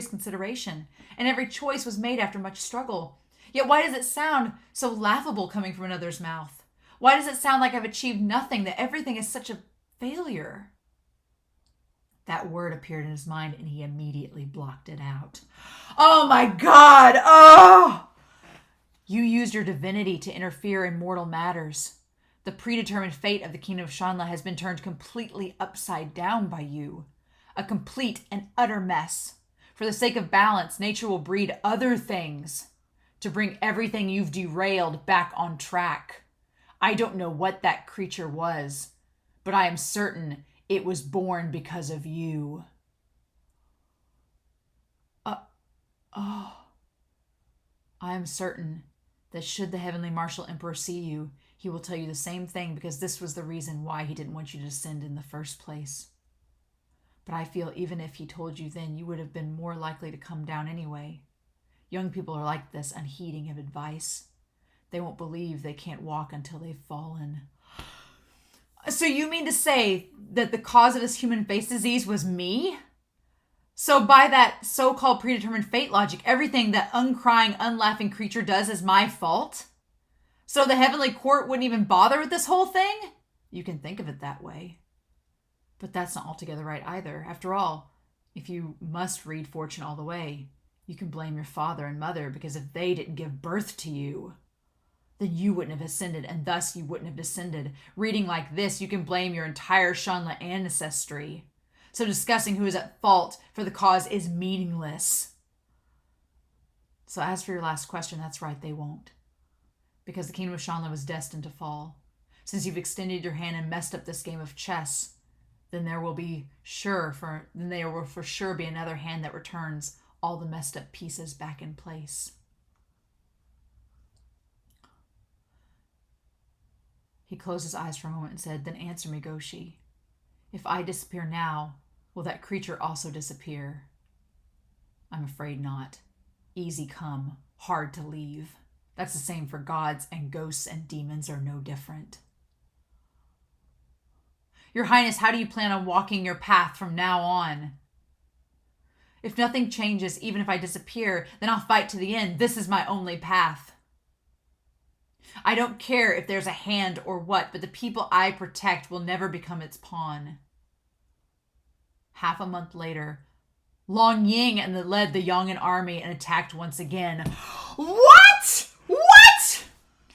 consideration, and every choice was made after much struggle. Yet why does it sound so laughable coming from another's mouth? Why does it sound like I've achieved nothing, that everything is such a failure? That word appeared in his mind and he immediately blocked it out. Oh my God! Oh! You used your divinity to interfere in mortal matters. The predetermined fate of the kingdom of Shanla has been turned completely upside down by you. A complete and utter mess. For the sake of balance, nature will breed other things to bring everything you've derailed back on track. I don't know what that creature was, but I am certain it was born because of you. I am certain that should the Heavenly Marshal Emperor see you, he will tell you the same thing, because this was the reason why he didn't want you to descend in the first place. But I feel even if he told you then, you would have been more likely to come down anyway. Young people are like this, unheeding of advice. They won't believe they can't walk until they've fallen. So you mean to say that the cause of this human face disease was me? So by that so-called predetermined fate logic, everything that uncrying, unlaughing creature does is my fault? So the heavenly court wouldn't even bother with this whole thing? You can think of it that way. But that's not altogether right either. After all, if you must read fortune all the way, you can blame your father and mother, because if they didn't give birth to you, then you wouldn't have ascended, and thus you wouldn't have descended. Reading like this, you can blame your entire Shanla ancestry. So discussing who is at fault for the cause is meaningless. So as for your last question, that's right, they won't. Because the kingdom of Shanla was destined to fall. Since you've extended your hand and messed up this game of chess, then there will for sure be another hand that returns, all the messed up pieces back in place. He closed his eyes for a moment and said, "Then answer me, Goshi. If I disappear now, will that creature also disappear?" "I'm afraid not. Easy come, hard to leave. That's the same for gods, and ghosts and demons are no different." "Your Highness, how do you plan on walking your path from now on?" "If nothing changes, even if I disappear, then I'll fight to the end. This is my only path. I don't care if there's a hand or what, but the people I protect will never become its pawn." Half a month later, Lang Ying led the Yongin army and attacked once again. What?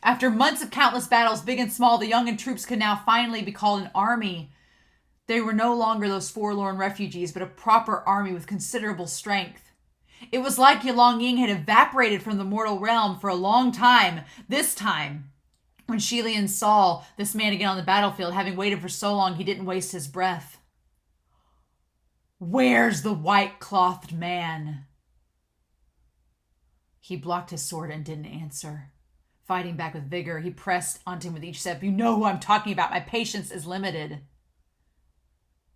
After months of countless battles, big and small, the Yongin troops could now finally be called an army. They were no longer those forlorn refugees, but a proper army with considerable strength. It was like Lang Ying had evaporated from the mortal realm for a long time. This time, when Lian saw this man again on the battlefield, having waited for so long, he didn't waste his breath. "Where's the white-clothed man?" He blocked his sword and didn't answer. Fighting back with vigor, he pressed onto him with each step. "You know who I'm talking about. My patience is limited."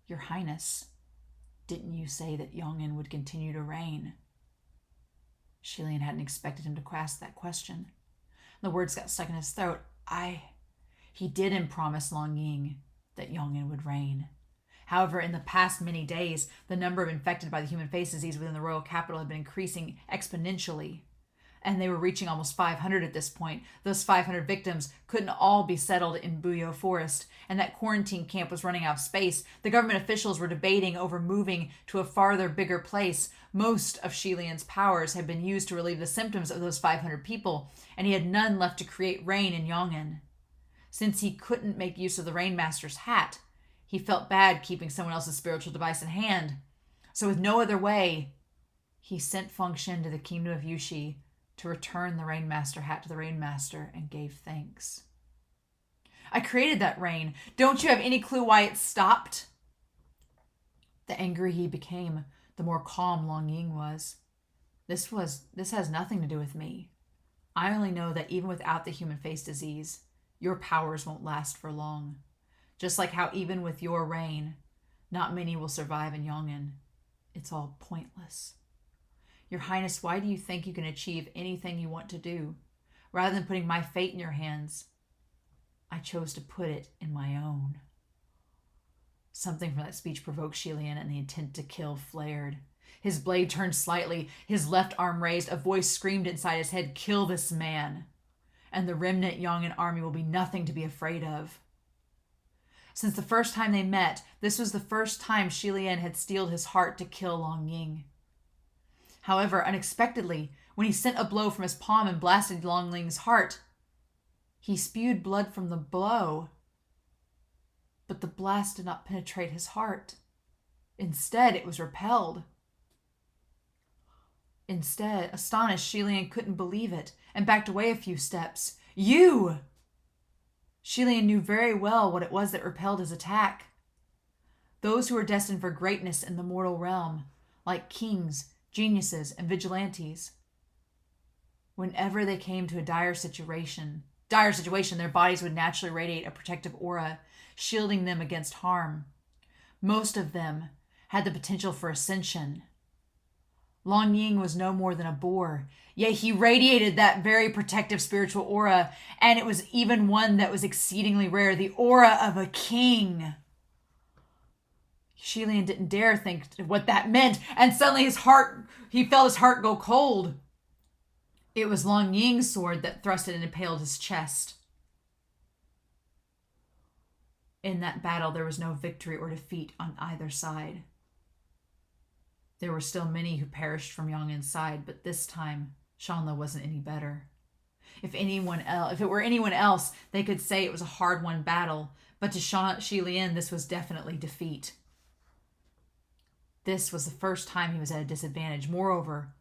"Your Highness, didn't you say that Yongin would continue to reign?" Lian hadn't expected him to ask that question. The words got stuck in his throat. He didn't promise Lang Ying that Yongin would reign. However, in the past many days, the number of infected by the human face disease within the royal capital had been increasing exponentially. And they were reaching almost 500 at this point. Those 500 victims couldn't all be settled in Buyo Forest, and that quarantine camp was running out of space. The government officials were debating over moving to a farther, bigger place. Most of Lian's powers had been used to relieve the symptoms of those 500 people, and he had none left to create rain in Yongin. Since he couldn't make use of the Rainmaster's hat, he felt bad keeping someone else's spiritual device in hand. So with no other way, he sent Feng Shen to the kingdom of Yushi to return the Rainmaster hat to the Rainmaster and gave thanks. "I created that rain. Don't you have any clue why it stopped?" The angrier he became, the more calm Lang Ying was. This has nothing to do with me. I only know that even without the human face disease, your powers won't last for long. Just like how even with your reign, not many will survive in Yongin. It's all pointless. Your Highness, why do you think you can achieve anything you want to do? Rather than putting my fate in your hands, I chose to put it in my own." Something from that speech provoked Lian, and the intent to kill flared. His blade turned slightly, his left arm raised. A voice screamed inside his head, "Kill this man, and the remnant Yongin army will be nothing to be afraid of." Since the first time they met, this was the first time Lian had steeled his heart to kill Lang Ying. However, unexpectedly, when he sent a blow from his palm and blasted Lang Ying's heart, he spewed blood from the blow. But the blast did not penetrate his heart. Instead, it was repelled. Astonished, Lian couldn't believe it and backed away a few steps. "You!" Lian knew very well what it was that repelled his attack. Those who were destined for greatness in the mortal realm, like kings, geniuses, and vigilantes. Whenever they came to a dire situation, their bodies would naturally radiate a protective aura, shielding them against harm. Most of them had the potential for ascension. Lang Ying was no more than a boar, yet he radiated that very protective spiritual aura, and it was even one that was exceedingly rare, the aura of a king. Lian didn't dare think what that meant, and suddenly he felt his heart go cold. It was Lang Ying's sword that thrusted and impaled his chest. In that battle, there was no victory or defeat on either side. There were still many who perished from Yongin's side, but this time, Shanla wasn't any better. If it were anyone else, they could say it was a hard-won battle, but to Lian, this was definitely defeat. This was the first time he was at a disadvantage. Moreover,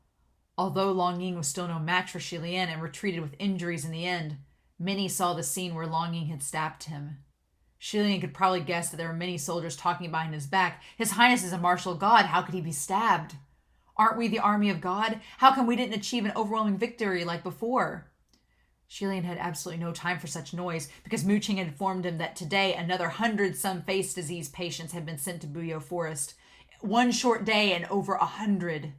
although Lang Ying was still no match for Lian and retreated with injuries in the end, many saw the scene where Lang Ying had stabbed him. Lian could probably guess that there were many soldiers talking behind his back. His Highness is a martial god. How could he be stabbed? Aren't we the army of God? How come we didn't achieve an overwhelming victory like before? Lian had absolutely no time for such noise because Muqing had informed him that today another 100-some face disease patients had been sent to Buyo Forest. One short day and over 100.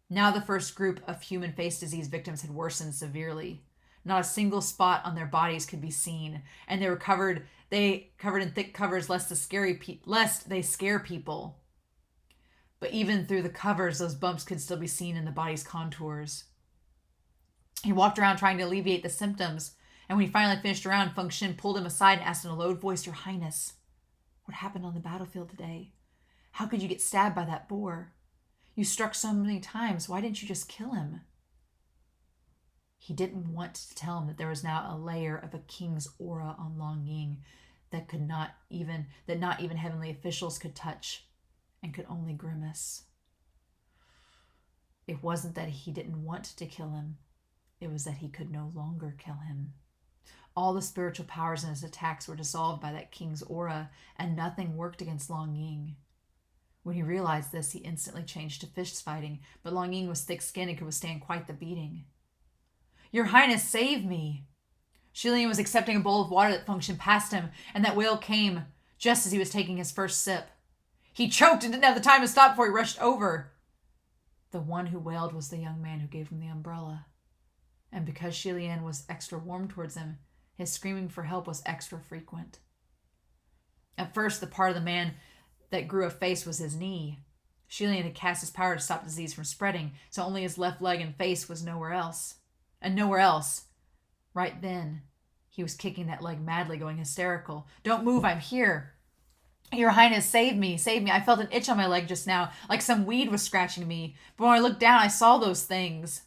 Now the first group of human face disease victims had worsened severely. Not a single spot on their bodies could be seen, and they were covered in thick covers lest they scare people. But even through the covers, those bumps could still be seen in the body's contours. He walked around trying to alleviate the symptoms, and when he finally finished around, Feng Xin pulled him aside and asked in a low voice, "Your Highness, what happened on the battlefield today? How could you get stabbed by that boar? You struck so many times. Why didn't you just kill him?" He didn't want to tell him that there was now a layer of a king's aura on Lang Ying that not even heavenly officials could touch and could only grimace. It wasn't that he didn't want to kill him. It was that he could no longer kill him. All the spiritual powers in his attacks were dissolved by that king's aura, and nothing worked against Lang Ying. When he realized this, he instantly changed to fist fighting, but Lang Ying was thick-skinned and could withstand quite the beating. "Your Highness, save me!" Lian was accepting a bowl of water that Feng Xin passed him, and that wail came just as he was taking his first sip. He choked and didn't have the time to stop before he rushed over. The one who wailed was the young man who gave him the umbrella. And because Lian was extra warm towards him, his screaming for help was extra frequent. At first, the part of the man that grew a face was his knee. Lian had cast his power to stop disease from spreading, so only his left leg and face was nowhere else. And nowhere else. Right then, he was kicking that leg madly, going hysterical. "Don't move, I'm here. Your Highness, save me, save me. I felt an itch on my leg just now, like some weed was scratching me. But when I looked down, I saw those things.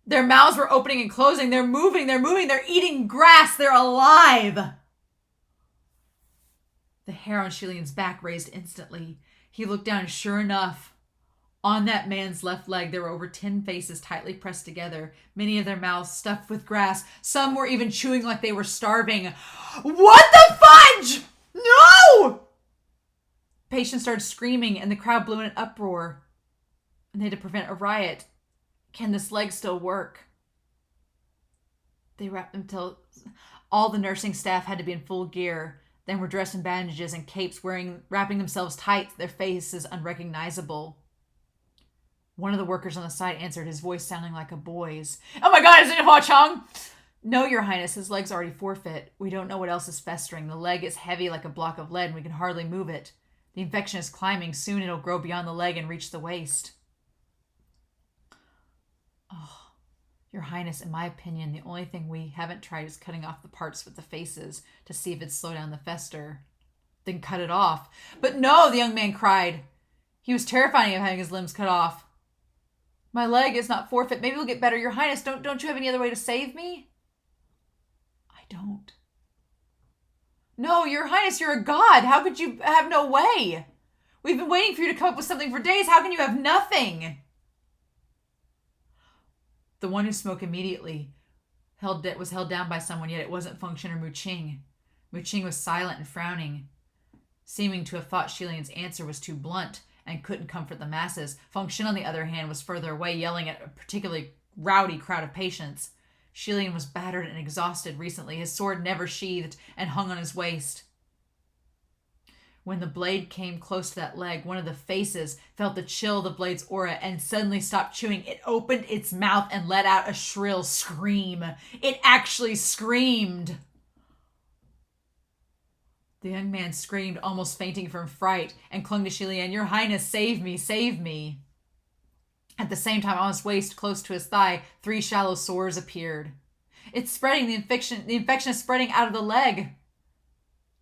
Their mouths were opening and closing. They're moving, they're eating grass, they're alive." The hair on Lian's back raised instantly. He looked down and sure enough, on that man's left leg, there were over 10 faces tightly pressed together, many of their mouths stuffed with grass. Some were even chewing like they were starving. "What the fudge? No!" Patients started screaming, and the crowd blew in an uproar. And they had to prevent a riot. Can this leg still work? They wrapped them till all the nursing staff had to be in full gear, then were dressed in bandages and capes, wrapping themselves tight, their faces unrecognizable. One of the workers on the side answered, his voice sounding like a boy's. "Oh my God, is it Hua Chang?" "No, Your Highness, his leg's already forfeit. We don't know what else is festering. The leg is heavy like a block of lead, and we can hardly move it. The infection is climbing. Soon it'll grow beyond the leg and reach the waist." "Oh, Your Highness, in my opinion, the only thing we haven't tried is cutting off the parts with the faces to see if it'd slow down the fester." "Then cut it off." "But no," the young man cried. He was terrified of having his limbs cut off. "My leg is not forfeit. Maybe it'll get better. Your Highness, don't you have any other way to save me?" "I don't." "No, Your Highness, you're a god. How could you have no way? We've been waiting for you to come up with something for days. How can you have nothing?" The one who spoke immediately was held down by someone, yet it wasn't Feng Xin or Muqing. Muqing was silent and frowning, seeming to have thought Lian's answer was too blunt and couldn't comfort the masses. Feng Xin, on the other hand, was further away, yelling at a particularly rowdy crowd of patients. Lian was battered and exhausted recently, his sword never sheathed and hung on his waist. When the blade came close to that leg, one of the faces felt the chill of the blade's aura and suddenly stopped chewing. It opened its mouth and let out a shrill scream. It actually screamed. The young man screamed, almost fainting from fright, and clung to Lian. "Your Highness, save me, save me." At the same time, on his waist, close to his thigh, 3 shallow sores appeared. "It's spreading. The infection is spreading out of the leg."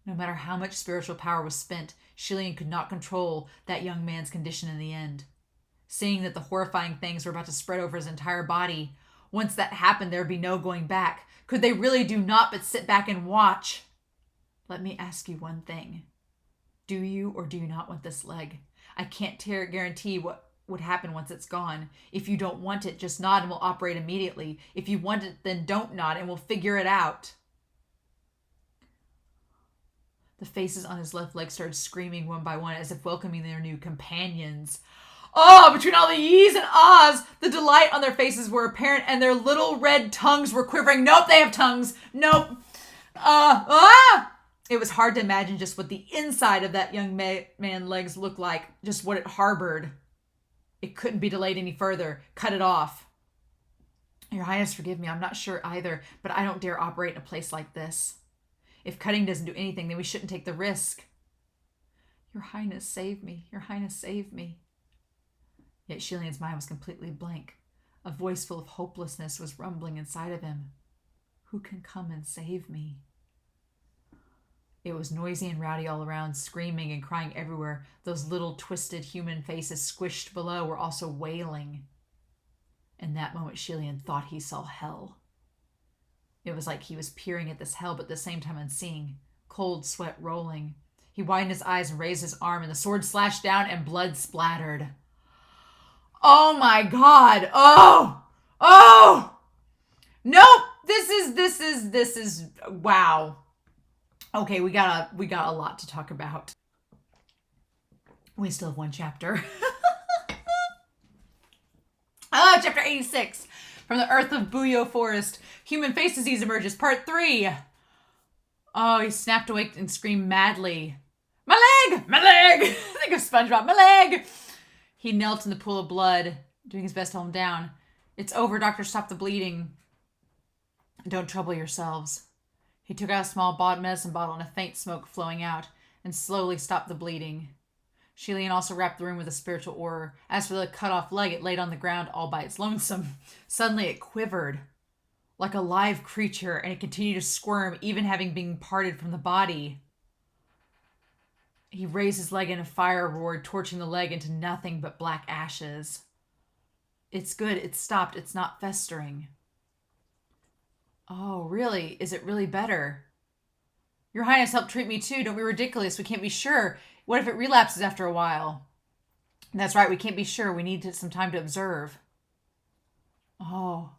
No matter how much spiritual power was spent, Lian could not control that young man's condition in the end. Seeing that the horrifying things were about to spread over his entire body, once that happened, there would be no going back. Could they really do naught but sit back and watch? "Let me ask you one thing. Do you or do you not want this leg? I can't guarantee what would happen once it's gone. If you don't want it, just nod and we'll operate immediately. If you want it, then don't nod and we'll figure it out." The faces on his left leg started screaming one by one as if welcoming their new companions. Oh, between all the yees and ahs, the delight on their faces were apparent and their little red tongues were quivering. Nope, they have tongues. Nope. It was hard to imagine just what the inside of that young man's legs looked like, just what it harbored. It couldn't be delayed any further. Cut it off. Your Highness, forgive me. I'm not sure either, but I don't dare operate in a place like this. If cutting doesn't do anything, then we shouldn't take the risk. Your Highness, save me. Your Highness, save me. Yet Xilian's mind was completely blank. A voice full of hopelessness was rumbling inside of him. Who can come and save me? It was noisy and rowdy all around, screaming and crying everywhere. Those little twisted human faces squished below were also wailing. In that moment, Xilian thought he saw hell. It was like he was peering at this hell, but at the same time unseeing. Cold sweat rolling. He widened his eyes and raised his arm, and the sword slashed down and blood splattered. Oh my God. Oh. Nope. This is, wow. Okay, we got a lot to talk about. We still have one chapter. Chapter 86. From the Earth of Buyo Forest, human face disease emerges, part 3. Oh, he snapped awake and screamed madly. My leg! My leg! Think of SpongeBob. My leg! He knelt in the pool of blood, doing his best to hold him down. It's over, doctor. Stop the bleeding. Don't trouble yourselves. He took out a small medicine bottle and a faint smoke flowing out, and slowly stopped the bleeding. Lian also wrapped the room with a spiritual aura. As for the cut-off leg, it laid on the ground all by its lonesome. Suddenly it quivered, like a live creature, and it continued to squirm, even having been parted from the body. He raised his leg and a fire roared, torching the leg into nothing but black ashes. It's good. It's stopped. It's not festering. Oh, really? Is it really better? Your Highness, help treat me too. Don't be ridiculous. We can't be sure. What if it relapses after a while? That's right. We can't be sure. We need some time to observe. Oh.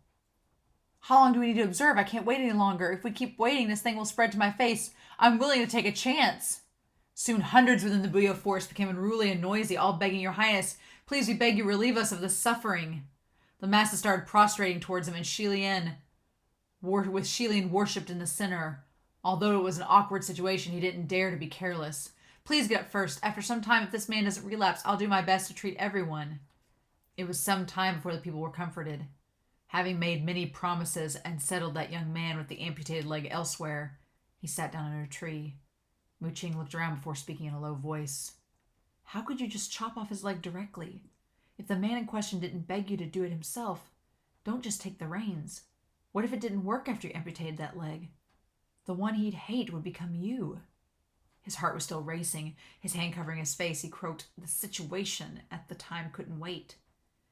How long do we need to observe? I can't wait any longer. If we keep waiting, this thing will spread to my face. I'm willing to take a chance. Soon hundreds within the Buyo forest became unruly and noisy, all begging, Your Highness, please, we beg you, relieve us of this suffering. The masses started prostrating towards him, and Lian worshipped in the center. Although it was an awkward situation, he didn't dare to be careless. Please get up first. After some time, if this man doesn't relapse, I'll do my best to treat everyone. It was some time before the people were comforted. Having made many promises and settled that young man with the amputated leg elsewhere, he sat down under a tree. Muqing looked around before speaking in a low voice. How could you just chop off his leg directly? If the man in question didn't beg you to do it himself, don't just take the reins. What if it didn't work after you amputated that leg? The one he'd hate would become you. His heart was still racing, his hand covering his face. He croaked, the situation at the time couldn't wait.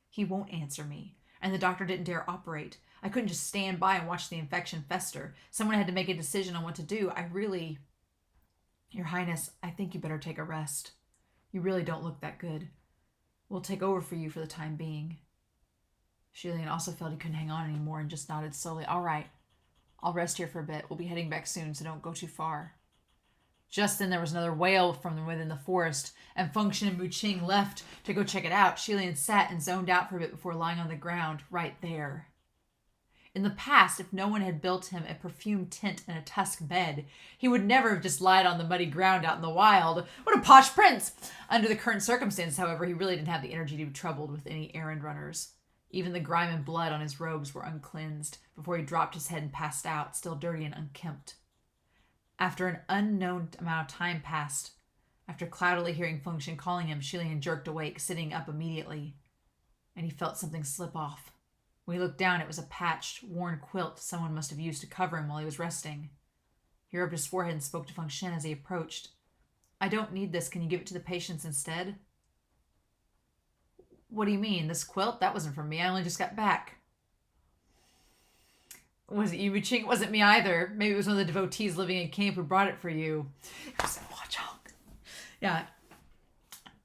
He won't answer me, and the doctor didn't dare operate. I couldn't just stand by and watch the infection fester. Someone had to make a decision on what to do. Your Highness, I think you better take a rest. You really don't look that good. We'll take over for you for the time being. Lian also felt he couldn't hang on anymore and just nodded slowly. All right, I'll rest here for a bit. We'll be heading back soon, so don't go too far. Just then there was another wail from within the forest, and Fengxian and Muqing left to go check it out. Lian sat and zoned out for a bit before lying on the ground right there. In the past, if no one had built him a perfumed tent and a tusk bed, he would never have just lied on the muddy ground out in the wild. What a posh prince! Under the current circumstances, however, he really didn't have the energy to be troubled with any errand runners. Even the grime and blood on his robes were uncleansed before he dropped his head and passed out, still dirty and unkempt. After an unknown amount of time passed, after cloudily hearing Fengxian calling him, Lian jerked awake, sitting up immediately, and he felt something slip off. When he looked down, it was a patched, worn quilt someone must have used to cover him while he was resting. He rubbed his forehead and spoke to Fengxian as he approached. I don't need this. Can you give it to the patients instead? What do you mean? This quilt? That wasn't for me. I only just got back. Was it you, Muqing? It wasn't me either. Maybe it was one of the devotees living in camp who brought it for you. It was Wachong. Yeah.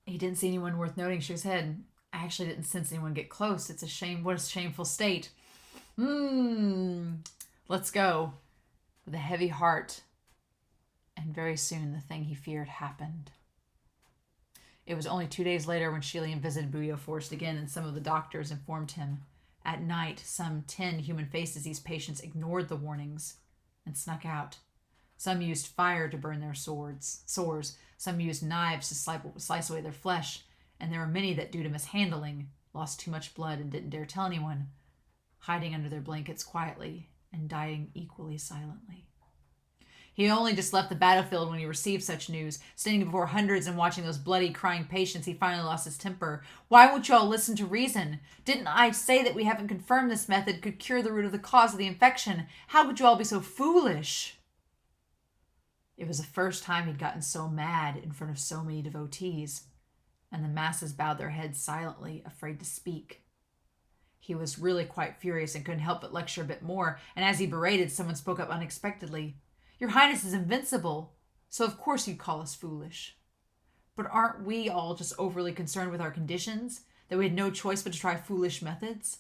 He didn't see anyone worth noting. Shook his head. I actually didn't sense anyone get close. It's a shame. What a shameful state. Let's go. With a heavy heart. And very soon the thing he feared happened. It was only 2 days later when Lian visited Buyo Forest again, and some of the doctors informed him. At night, some 10 human face disease patients ignored the warnings and snuck out. Some used fire to burn their sores. Some used knives to slice away their flesh, and there were many that, due to mishandling, lost too much blood and didn't dare tell anyone, hiding under their blankets quietly and dying equally silently. He only just left the battlefield when he received such news. Standing before hundreds and watching those bloody, crying patients, he finally lost his temper. Why won't you all listen to reason? Didn't I say that we haven't confirmed this method could cure the root of the cause of the infection? How could you all be so foolish? It was the first time he'd gotten so mad in front of so many devotees, and the masses bowed their heads silently, afraid to speak. He was really quite furious and couldn't help but lecture a bit more, and as he berated, someone spoke up unexpectedly. Your Highness is invincible, so of course you'd call us foolish. But aren't we all just overly concerned with our conditions, that we had no choice but to try foolish methods?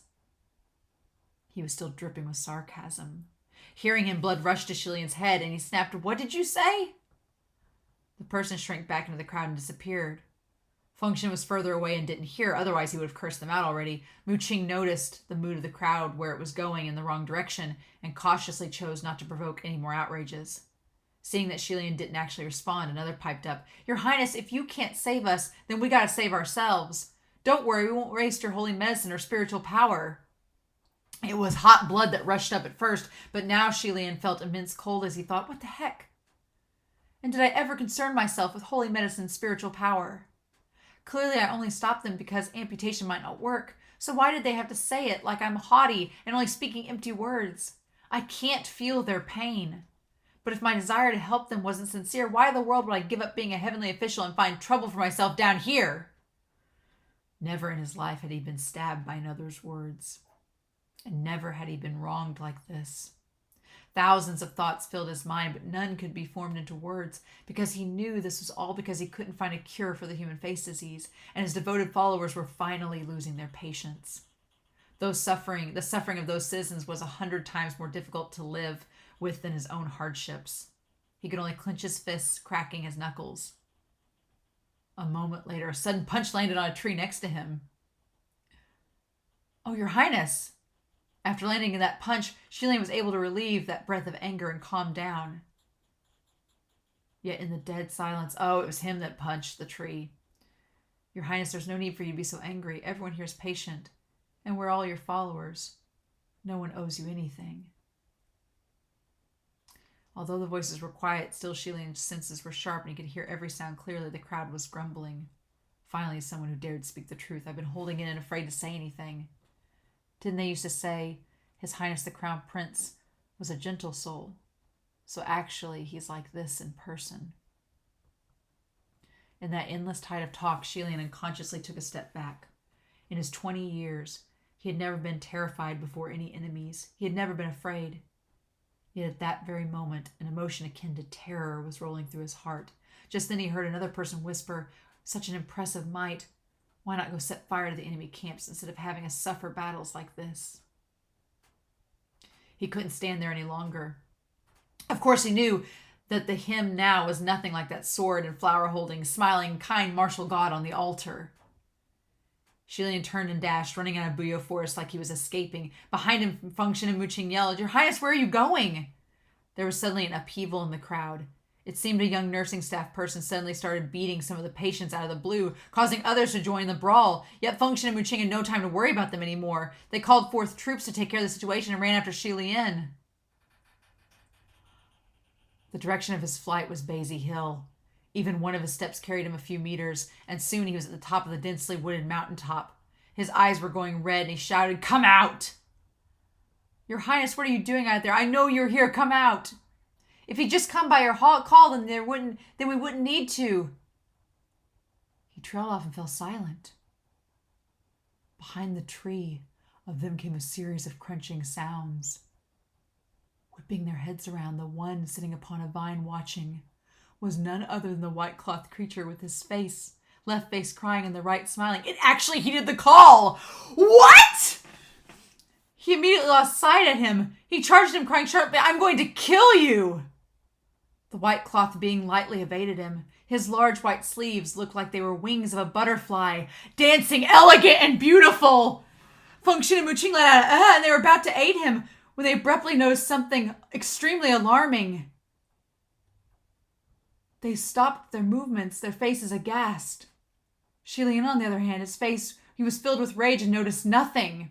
He was still dripping with sarcasm. Hearing him, blood rushed to Lian's head, and he snapped, "What did you say?" The person shrank back into the crowd and disappeared. Function was further away and didn't hear, otherwise he would have cursed them out already. Qing noticed the mood of the crowd, where it was going in the wrong direction, and cautiously chose not to provoke any more outrages. Seeing that Lian didn't actually respond, another piped up, "Your Highness, if you can't save us, then we gotta save ourselves. Don't worry, we won't waste your holy medicine or spiritual power." It was hot blood that rushed up at first, but now Lian felt immense cold as he thought, what the heck? And did I ever concern myself with holy medicine and spiritual power? Clearly I only stopped them because amputation might not work, so why did they have to say it like I'm haughty and only speaking empty words? I can't feel their pain. But if my desire to help them wasn't sincere, why in the world would I give up being a heavenly official and find trouble for myself down here? Never in his life had he been stabbed by another's words. And never had he been wronged like this. Thousands of thoughts filled his mind, but none could be formed into words, because he knew this was all because he couldn't find a cure for the human face disease, and his devoted followers were finally losing their patience. The suffering of those citizens was 100 times more difficult to live with than his own hardships. He could only clench his fists, cracking his knuckles. A moment later, a sudden punch landed on a tree next to him. "Oh, Your Highness!" After landing in that punch, Lian was able to relieve that breath of anger and calm down. Yet in the dead silence, it was him that punched the tree. "Your Highness, there's no need for you to be so angry. Everyone here is patient, and we're all your followers. No one owes you anything." Although the voices were quiet, still Lian's senses were sharp, and he could hear every sound clearly. The crowd was grumbling. Finally, someone who dared speak the truth. "I've been holding in and afraid to say anything. Didn't they used to say His Highness the Crown Prince was a gentle soul? So actually, he's like this in person." In that endless tide of talk, Lian unconsciously took a step back. In his 20 years, he had never been terrified before any enemies. He had never been afraid. Yet at that very moment, an emotion akin to terror was rolling through his heart. Just then he heard another person whisper, "Such an impressive might. Why not go set fire to the enemy camps instead of having us suffer battles like this?" He couldn't stand there any longer. Of course he knew that the him now was nothing like that sword and flower-holding, smiling, kind martial god on the altar. Lian turned and dashed, running out of Buyo Forest like he was escaping. Behind him, Function and Qing yelled, "Your Highness, where are you going?" There was suddenly an upheaval in the crowd. It seemed a young nursing staff person suddenly started beating some of the patients out of the blue, causing others to join the brawl. Yet Function and Qing had no time to worry about them anymore. They called forth troops to take care of the situation and ran after Lian. The direction of his flight was Basie Hill. Even one of his steps carried him a few meters, and soon he was at the top of the densely wooded mountaintop. His eyes were going red, and he shouted, "Come out!" "Your Highness, what are you doing out there? I know you're here. Come out!" "If he'd just come by your call, then we wouldn't need to." He trailed off and fell silent. Behind the tree, of them came a series of crunching sounds. Whipping their heads around, the one sitting upon a vine watching was none other than the white-clothed creature with his left face crying and the right smiling. It actually heeded the call! What? He immediately lost sight of him. He charged him, crying sharply, "I'm going to kill you!" The white cloth being lightly evaded him. His large white sleeves looked like they were wings of a butterfly, dancing elegant and beautiful. Feng Xin and Mu Qing let out and they were about to aid him when they abruptly noticed something extremely alarming. They stopped their movements, their faces aghast. Lian, on the other hand, his face, he was filled with rage and noticed nothing.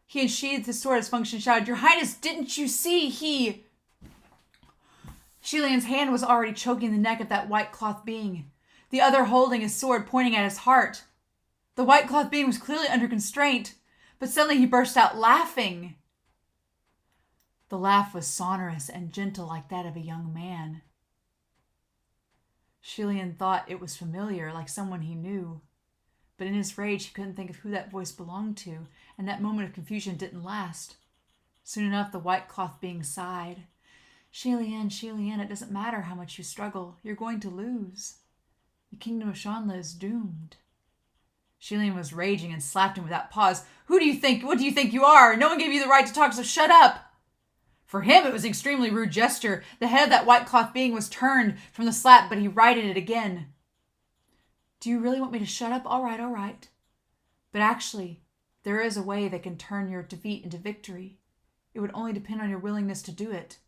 He unsheathed his sword as Feng Xin shouted, "Your Highness, didn't you see Lian's hand was already choking the neck of that white cloth being, the other holding his sword pointing at his heart. The white cloth being was clearly under constraint, but suddenly he burst out laughing. The laugh was sonorous and gentle like that of a young man. Lian thought it was familiar, like someone he knew. But in his rage, he couldn't think of who that voice belonged to, and that moment of confusion didn't last. Soon enough, the white cloth being sighed. Lian, it doesn't matter how much you struggle. You're going to lose. The kingdom of Shanla is doomed. Lian was raging and slapped him without pause. What do you think you are? No one gave you the right to talk, so shut up. For him, it was an extremely rude gesture. The head of that white cloth being was turned from the slap, but he righted it again. Do you really want me to shut up? All right. But actually, there is a way that can turn your defeat into victory. It would only depend on your willingness to do it.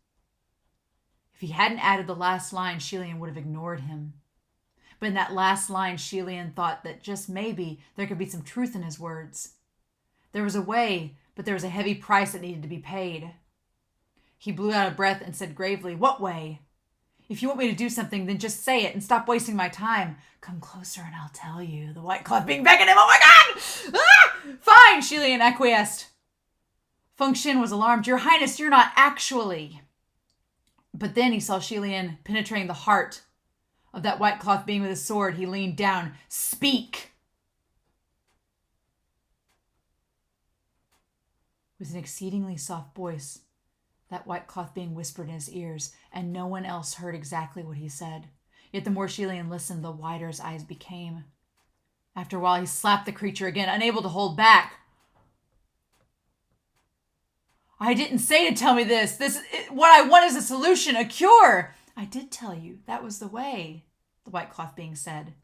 If he hadn't added the last line, Lian would have ignored him. But in that last line, Lian thought that just maybe there could be some truth in his words. There was a way, but there was a heavy price that needed to be paid. He blew out a breath and said gravely, "What way? If you want me to do something, then just say it and stop wasting my time. Come closer and I'll tell you." The white cloth being beckoned him. Oh my God! Ah! Fine, Lian acquiesced. Feng Xin was alarmed. Your Highness, you're not actually. But then he saw Lian penetrating the heart of that white cloth being with his sword. He leaned down. Speak! With an exceedingly soft voice, that white cloth being whispered in his ears, and no one else heard exactly what he said. Yet the more Lian listened, the wider his eyes became. After a while, he slapped the creature again, unable to hold back. I didn't say to tell me this. What I want is a solution, a cure. I did tell you. That was the way, the white cloth being said.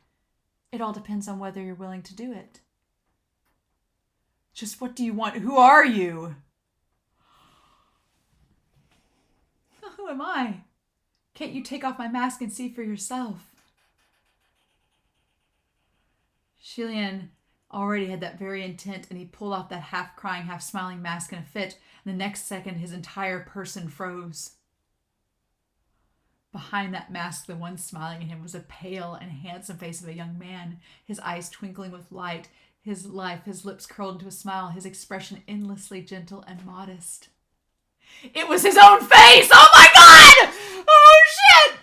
It all depends on whether you're willing to do it. Just what do you want? Who are you? Who am I? Can't you take off my mask and see for yourself? Lian already had that very intent, and he pulled off that half-crying, half-smiling mask in a fit, and the next second his entire person froze. Behind that mask, the one smiling at him was a pale and handsome face of a young man, his eyes twinkling with light, his lips curled into a smile, his expression endlessly gentle and modest. It was his own face! Oh my God! Oh shit!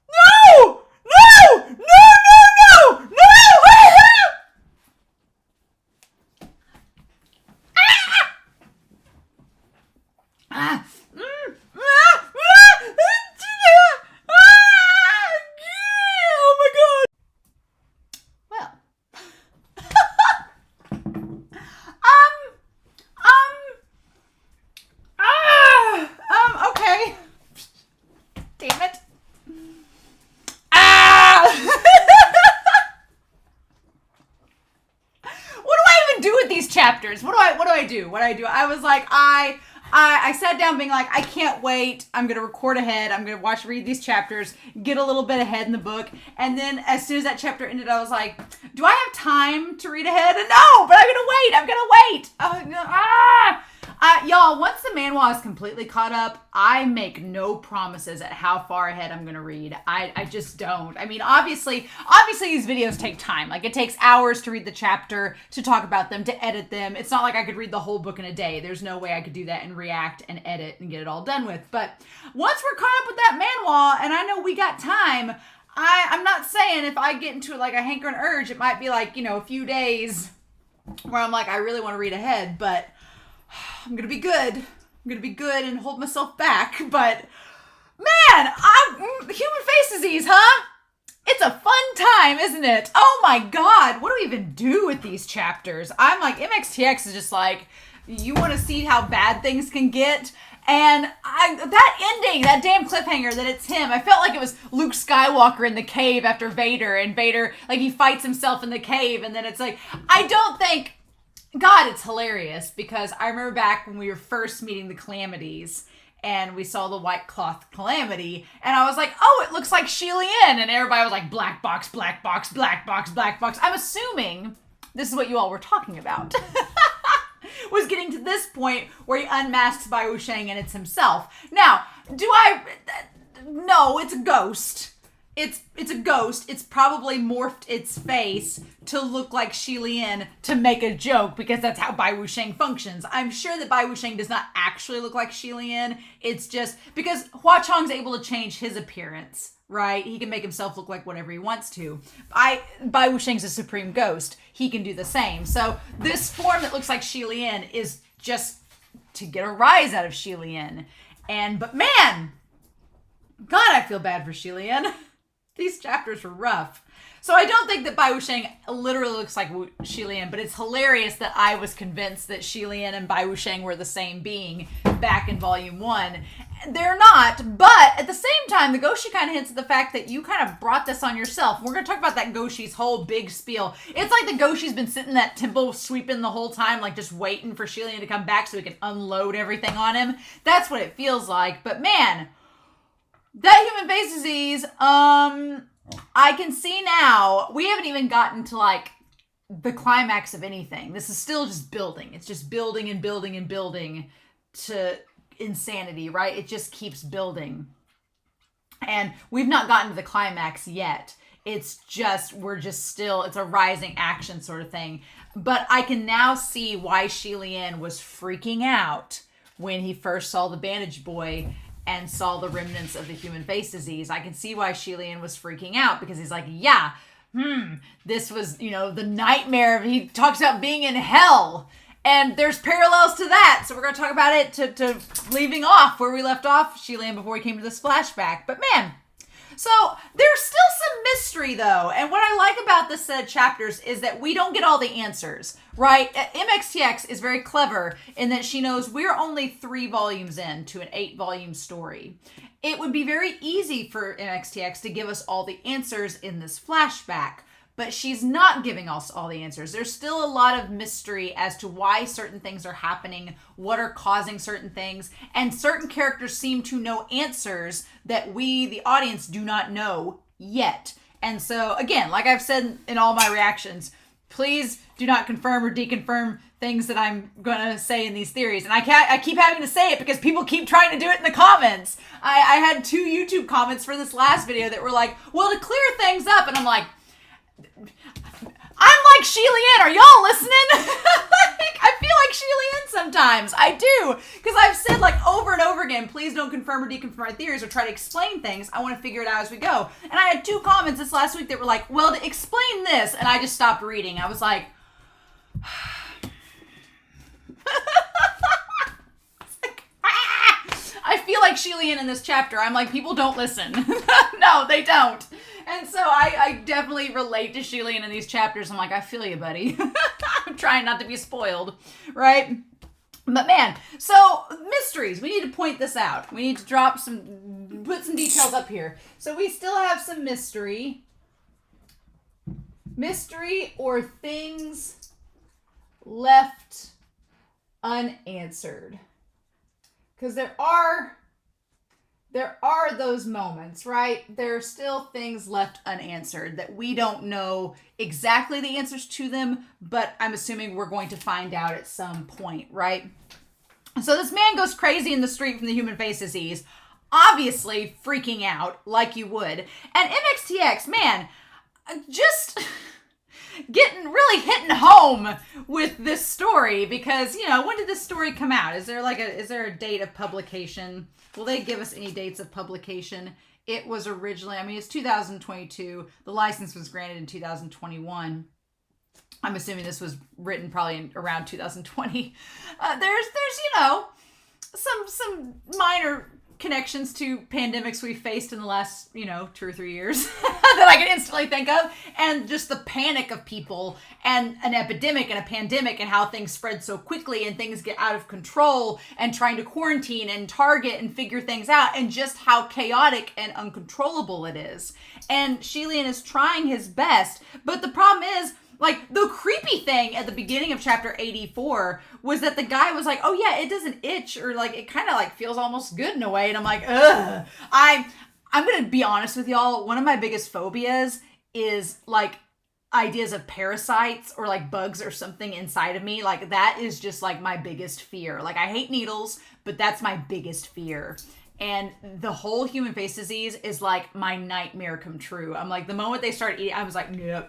No! No! No! No! No! No! Oh my God! Well. Okay. Damn it. What do I even do with these chapters? What do I do? I was like, I sat down being like, I can't wait. I'm going to record ahead. I'm going to read these chapters, get a little bit ahead in the book. And then as soon as that chapter ended, I was like, do I have time to read ahead? And no, but I'm going to wait. Y'all, once the manhwa is completely caught up, I make no promises at how far ahead I'm going to read. I just don't. I mean, obviously these videos take time. Like, it takes hours to read the chapter, to talk about them, to edit them. It's not like I could read the whole book in a day. There's no way I could do that and react and edit and get it all done with. But once we're caught up with that manhwa, and I know we got time, I'm not saying if I get into it like a hankering urge, it might be like, a few days where I'm like, I really want to read ahead, but I'm going to be good. I'm going to be good and hold myself back. But, man, human face disease, huh? It's a fun time, isn't it? Oh my God. What do we even do with these chapters? I'm like, MXTX is just like, you want to see how bad things can get? And that ending, that damn cliffhanger that it's him, I felt like it was Luke Skywalker in the cave after Vader, and Vader, like, he fights himself in the cave, and then it's like, I don't think, God, it's hilarious, because I remember back when we were first meeting the Calamities, and we saw the white cloth Calamity, and I was like, oh, it looks like Lian, and everybody was like, black box, black box, black box, black box. I'm assuming this is what you all were talking about. Was getting to this point where he unmasks Bai Wuxiang and it's himself. Now, no, it's a ghost. It's a ghost. It's probably morphed its face to look like Lian to make a joke, because that's how Bai Wuxiang functions. I'm sure that Bai Wuxiang does not actually look like Lian. It's just because Hua Chong's able to change his appearance, right? He can make himself look like whatever he wants to. Bai Wuxiang's a supreme ghost. He can do the same. So this form that looks like Lian is just to get a rise out of Lian. But man, God, I feel bad for Lian. These chapters were rough. So I don't think that Bai Wuxiang literally looks like Lian, but it's hilarious that I was convinced that Lian and Bai Wuxiang were the same being back in Volume 1. They're not, but at the same time, the Goshi kind of hints at the fact that you kind of brought this on yourself. We're going to talk about that Goshi's whole big spiel. It's like the Goshi's been sitting in that temple sweeping the whole time, like just waiting for Lian to come back so he can unload everything on him. That's what it feels like. But man, that human face disease, I can see now, we haven't even gotten to like the climax of anything. This is still just building. It's just building and building and building to insanity, right? It just keeps building. And we've not gotten to the climax yet. It's just, it's a rising action sort of thing. But I can now see why Lian was freaking out when he first saw the bandage boy and saw the remnants of the human face disease. I can see why Lian was freaking out, because he's like, yeah, this was, the nightmare. He talks about being in hell. And there's parallels to that. So we're going to talk about it to leaving off where we left off Lian before we came to this flashback. But man, so there's still some mystery though. And what I like about this set of chapters is that we don't get all the answers, right? MXTX is very clever in that she knows we're only 3 volumes into an 8-volume story. It would be very easy for MXTX to give us all the answers in this flashback. But she's not giving us all the answers. There's still a lot of mystery as to why certain things are happening, what are causing certain things, and certain characters seem to know answers that we, the audience, do not know yet. And so, again, like I've said in all my reactions, please do not confirm or deconfirm things that I'm going to say in these theories. And I keep having to say it because people keep trying to do it in the comments. I had 2 YouTube comments for this last video that were like, well, to clear things up, and I'm like, I'm like Lian, are y'all listening? I feel like Lian sometimes. I do. Because I've said like over and over again, please don't confirm or deconfirm my theories or try to explain things. I want to figure it out as we go. And I had 2 comments this last week that were like, well, to explain this. And I just stopped reading. I was like, I feel like Lian in this chapter. I'm like, people don't listen. No, they don't. And so I definitely relate to Lian in these chapters. I'm like, I feel you, buddy. I'm trying not to be spoiled, right? But man, so mysteries. We need to point this out. We need to put some details up here. So we still have some mystery. Mystery or things left unanswered. Because there are those moments, right? There are still things left unanswered that we don't know exactly the answers to them, but I'm assuming we're going to find out at some point, right? So this man goes crazy in the street from the human face disease, obviously freaking out like you would. And MXTX, man, just really hitting home with this story because, when did this story come out? Is there a date of publication? Will they give us any dates of publication? It was originally, it's 2022. The license was granted in 2021. I'm assuming this was written probably around 2020. There's some minor connections to pandemics we faced in the last, 2 or 3 years that I can instantly think of. And just the panic of people and an epidemic and a pandemic and how things spread so quickly and things get out of control and trying to quarantine and target and figure things out and just how chaotic and uncontrollable it is. And Lian is trying his best, but the problem is, like, the creepy thing at the beginning of chapter 84 was that the guy was like, oh yeah, it doesn't itch, or like, it kind of like feels almost good in a way. And I'm like, ugh. I'm going to be honest with y'all. One of my biggest phobias is like ideas of parasites or like bugs or something inside of me. Like, that is just like my biggest fear. Like, I hate needles, but that's my biggest fear. And the whole human face disease is like my nightmare come true. I'm like, the moment they start eating, I was like, nope.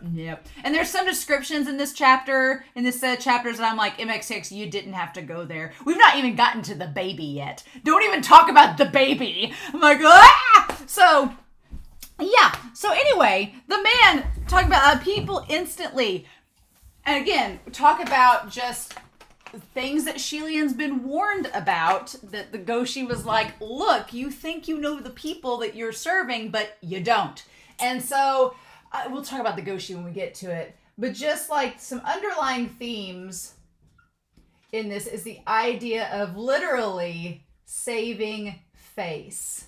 And there's some descriptions in this chapter, in this set of chapters, that I'm like, MXTX, you didn't have to go there. We've not even gotten to the baby yet. Don't even talk about the baby. I'm like, ah! So, yeah. So anyway, the man talking about people instantly. And again, talk about just things that Lian's been warned about, that the Goshi was like, look, you think you know the people that you're serving, but you don't. And so we'll talk about the Goshi when we get to it, but just like some underlying themes in this is the idea of literally saving face.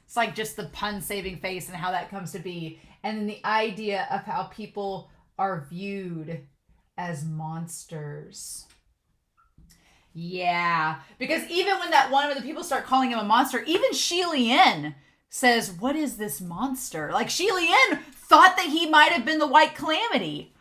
It's like just the pun saving face and how that comes to be. And then the idea of how people are viewed as monsters. Yeah, because even when that one of the people start calling him a monster, even Lian says, what is this monster? Like, Lian thought that he might have been the White Calamity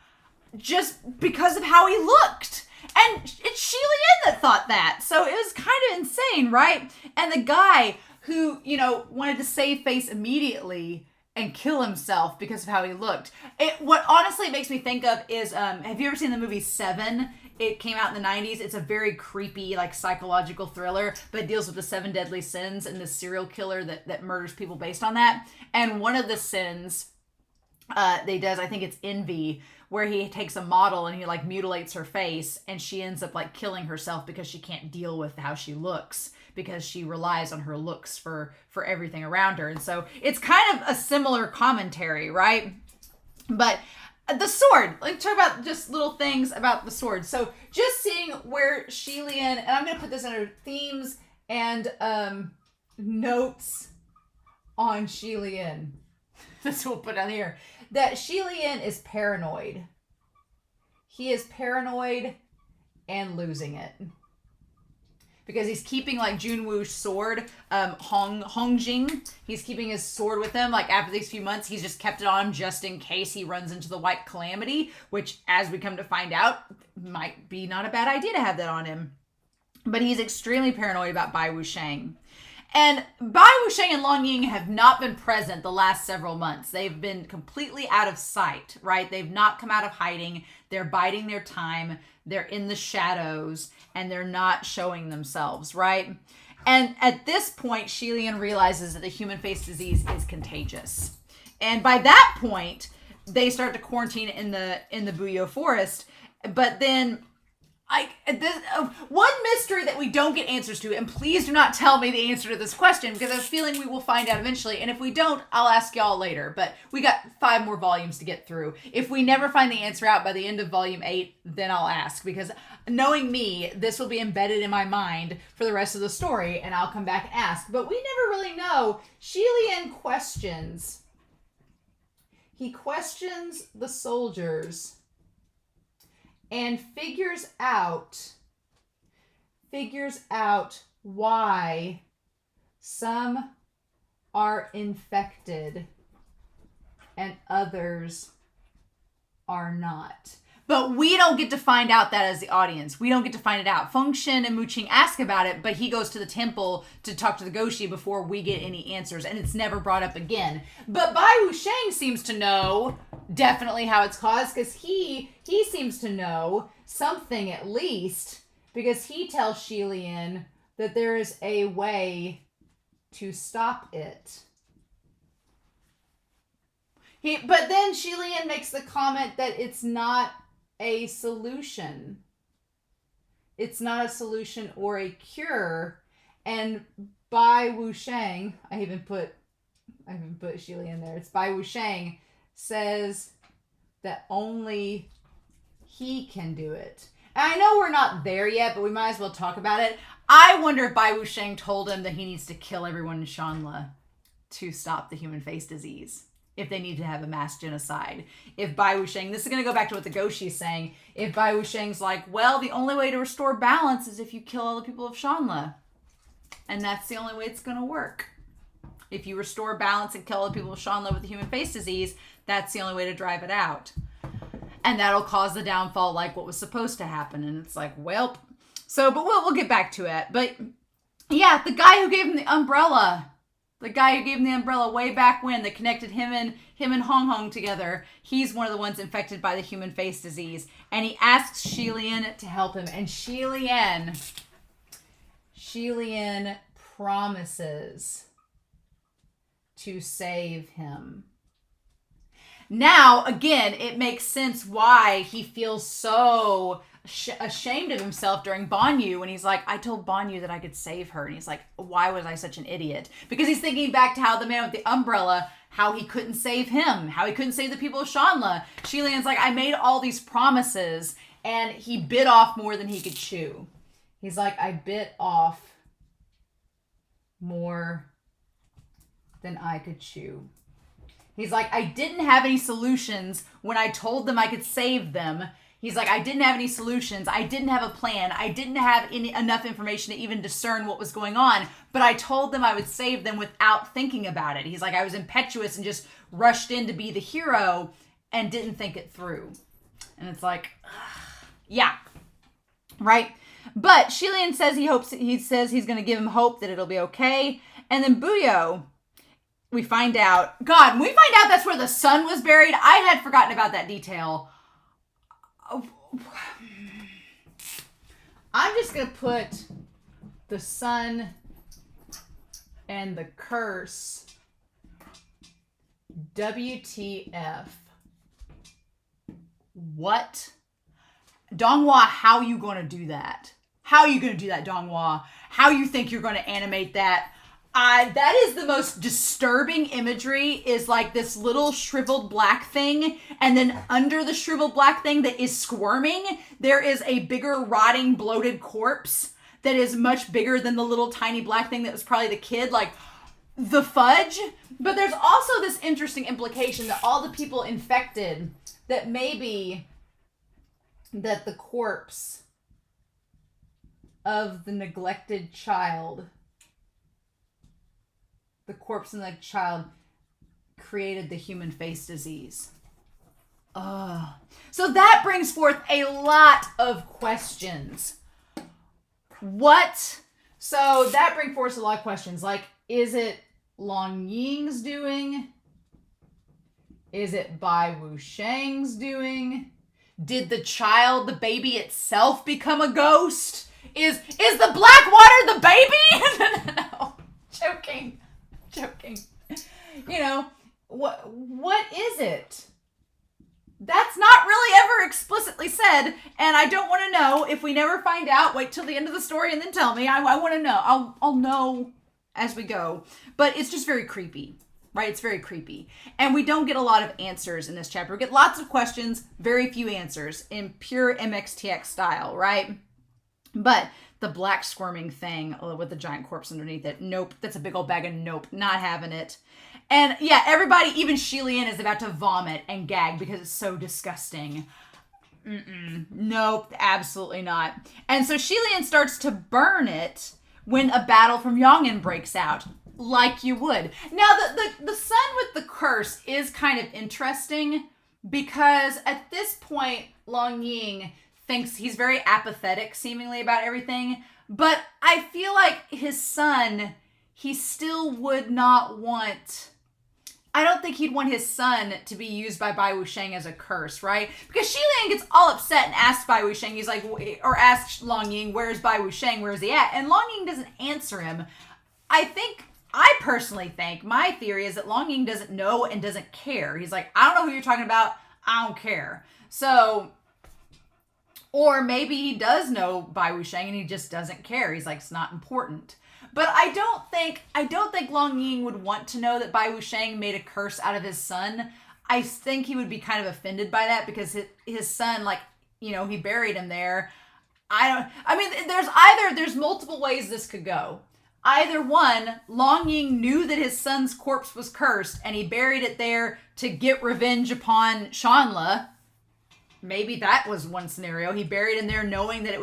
just because of how he looked. And it's Lian that thought that. So it was kind of insane, right? And the guy who, wanted to save face immediately and kill himself because of how he looked. What honestly it makes me think of is, have you ever seen the movie Seven? It came out in the 90s. It's a very creepy, like, psychological thriller, but it deals with the 7 deadly sins and the serial killer that murders people based on that. And one of the sins they does, I think it's envy, where he takes a model and he, like, mutilates her face, and she ends up, like, killing herself because she can't deal with how she looks, because she relies on her looks for everything around her. And so it's kind of a similar commentary, right? But the sword, like, talk about just little things about the sword. So just seeing where Lian, and I'm going to put this under themes and notes on Lian. This we'll put down here. That Lian is paranoid. He is paranoid and losing it. Because he's keeping, like, Junwoo's sword, Hongjing. He's keeping his sword with him. Like, after these few months, he's just kept it on him just in case he runs into the White Calamity, which, as we come to find out, might be not a bad idea to have that on him. But he's extremely paranoid about Bai Wuxiang. And Bai Wuxiang and Lang Ying have not been present the last several months. They've been completely out of sight, right? They've not come out of hiding. They're biding their time. They're in the shadows, and they're not showing themselves, right? And at this point, Lian realizes that the human face disease is contagious. And by that point, they start to quarantine in the Buyo forest. But then, one mystery that we don't get answers to, and please do not tell me the answer to this question, because I have a feeling we will find out eventually, and if we don't, I'll ask y'all later. But we got 5 more volumes to get through. If we never find the answer out by the end of volume 8, then I'll ask, because knowing me, this will be embedded in my mind for the rest of the story, and I'll come back and ask. But we never really know. Lian questions. He questions the soldiers and figures out why some are infected and others are not. But we don't get to find out that as the audience. We don't get to find it out. Feng Shen and Mu Qing ask about it, but he goes to the temple to talk to the Goshi before we get any answers, and it's never brought up again. But Bai Wuxiang seems to know definitely how it's caused, because he seems to know something at least, because he tells Lian that there is a way to stop it. But then Lian makes the comment that it's not a solution. It's not a solution or a cure. And Bai Wusheng, I even put Shili in there. It's Bai Wusheng says that only he can do it. And I know we're not there yet, but we might as well talk about it. I wonder if Bai Wusheng told him that he needs to kill everyone in Shanla to stop the human face disease. If they need to have a mass genocide. If Bai Wusheng, this is going to go back to what the Goshi is saying. If Bai Wusheng's like, well, the only way to restore balance is if you kill all the people of Shanla. And that's the only way it's going to work. If you restore balance and kill all the people of Shanla with the human face disease, that's the only way to drive it out. And that'll cause the downfall like what was supposed to happen. And it's like, well, so, but we'll get back to it. But yeah, the guy who gave him the umbrella way back when, that connected him and Hong Hong together, he's one of the ones infected by the human face disease. And he asks Lian to help him. And Lian promises to save him. Now, again, it makes sense why he feels so ashamed of himself during Banyu when he's like, I told Banyu that I could save her. And he's like, why was I such an idiot? Because he's thinking back to how the man with the umbrella, how he couldn't save him, how he couldn't save the people of Shanla. Lian's like, I made all these promises and he bit off more than he could chew. He's like, I bit off more than I could chew. He's like, I didn't have any solutions when I told them I could save them. He's like, I didn't have any solutions. I didn't have a plan. I didn't have enough information to even discern what was going on. But I told them I would save them without thinking about it. He's like, I was impetuous and just rushed in to be the hero and didn't think it through. And it's like, yeah, right? But Lian says he says he's going to give him hope that it'll be okay. And then Buyo, we find out that's where the sun was buried. I had forgotten about that detail. I'm just going to put the sun and the curse WTF. What? Donghua, how you going to do that? How are you going to do that, Donghua? How you think you're going to animate that? That is the most disturbing imagery, is like this little shriveled black thing, and then under the shriveled black thing that is squirming, there is a bigger rotting bloated corpse that is much bigger than the little tiny black thing that was probably the kid. Like, the fudge. But there's also this interesting implication that all the people infected, that maybe that the corpse of the neglected child, created the human face disease. So that brings forth a lot of questions. So that brings forth a lot of questions. Like, is it Lang Ying's doing? Is it Bai Wusheng's doing? Did the baby itself, become a ghost? Is the black water the baby? No. Joking. You know, what is it? That's not really ever explicitly said, and I don't want to know. If we never find out, wait till the end of the story and then tell me. I want to know. I'll know as we go. But it's just very creepy, right? It's very creepy. And we don't get a lot of answers in this chapter. We get lots of questions, very few answers in pure MXTX style, right? But the black squirming thing with the giant corpse underneath it, nope. That's a big old bag of nope. Not having it. And yeah, everybody, even Lian, is about to vomit and gag because it's so disgusting. Nope, absolutely not. And so Lian starts to burn it when a battle from Yongin breaks out, like you would. Now, the son with the curse is kind of interesting because at this point, Lang Ying thinks he's very apathetic, seemingly, about everything. But I feel like his son, he still would not want... I don't think he'd want his son to be used by Bai Wusheng as a curse, right? Because Lian gets all upset and asks Bai Wusheng, he's like, or asks Lang Ying, where's Bai Wusheng, where's he at? And Lang Ying doesn't answer him. I personally think, my theory is that Lang Ying doesn't know and doesn't care. He's like, I don't know who you're talking about, I don't care. So, or maybe he does know Bai Wusheng and he just doesn't care. He's like, it's not important. But I don't think Lang Ying would want to know that Bai Wuxiang made a curse out of his son. I think he would be kind of offended by that because his son, like, you know, he buried him there. There's multiple ways this could go. Either one, Lang Ying knew that his son's corpse was cursed and he buried it there to get revenge upon Shanla. Maybe that was one scenario. He buried him there knowing that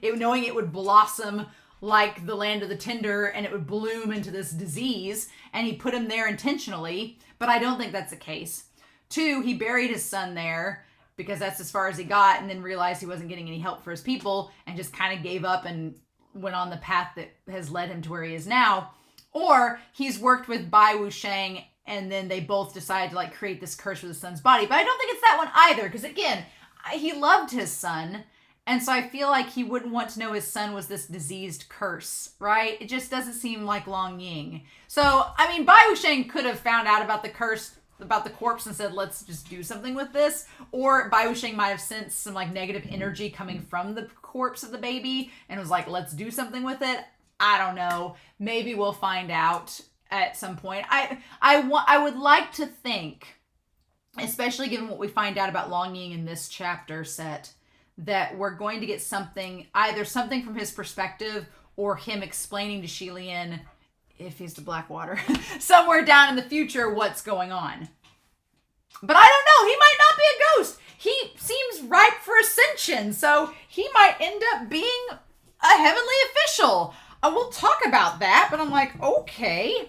knowing it would blossom like the land of the tinder and it would bloom into this disease, and he put him there intentionally, but I don't think that's the case. 2, he buried his son there because that's as far as he got, and then realized he wasn't getting any help for his people and just kind of gave up and went on the path that has led him to where he is now. Or he's worked with Bai Wuxiang and then they both decided to like create this curse with his son's body. But I don't think it's that one either, because again, he loved his son. And so I feel like he wouldn't want to know his son was this diseased curse, right? It just doesn't seem like Lang Ying. So, I mean, Bai Wuxiang could have found out about the curse, about the corpse, and said, let's just do something with this. Or Bai Wuxiang might have sensed some like negative energy coming from the corpse of the baby and was like, let's do something with it. I don't know. Maybe we'll find out at some point. I would like to think, especially given what we find out about Lang Ying in this chapter set, that we're going to get something, either something from his perspective or him explaining to Lian, if he's the Blackwater, somewhere down in the future what's going on. But I don't know. He might not be a ghost. He seems ripe for ascension, so he might end up being a heavenly official. We'll talk about that, but I'm like, okay,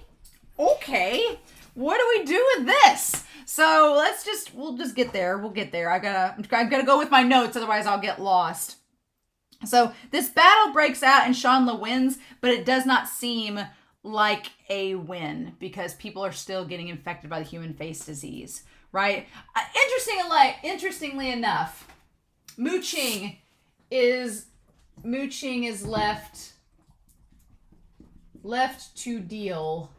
what do we do with this? So we'll just get there. We'll get there. I've gotta go with my notes, otherwise I'll get lost. So this battle breaks out and Shanla wins, but it does not seem like a win because people are still getting infected by the human face disease, right? Interestingly enough, Mu Qing is left to deal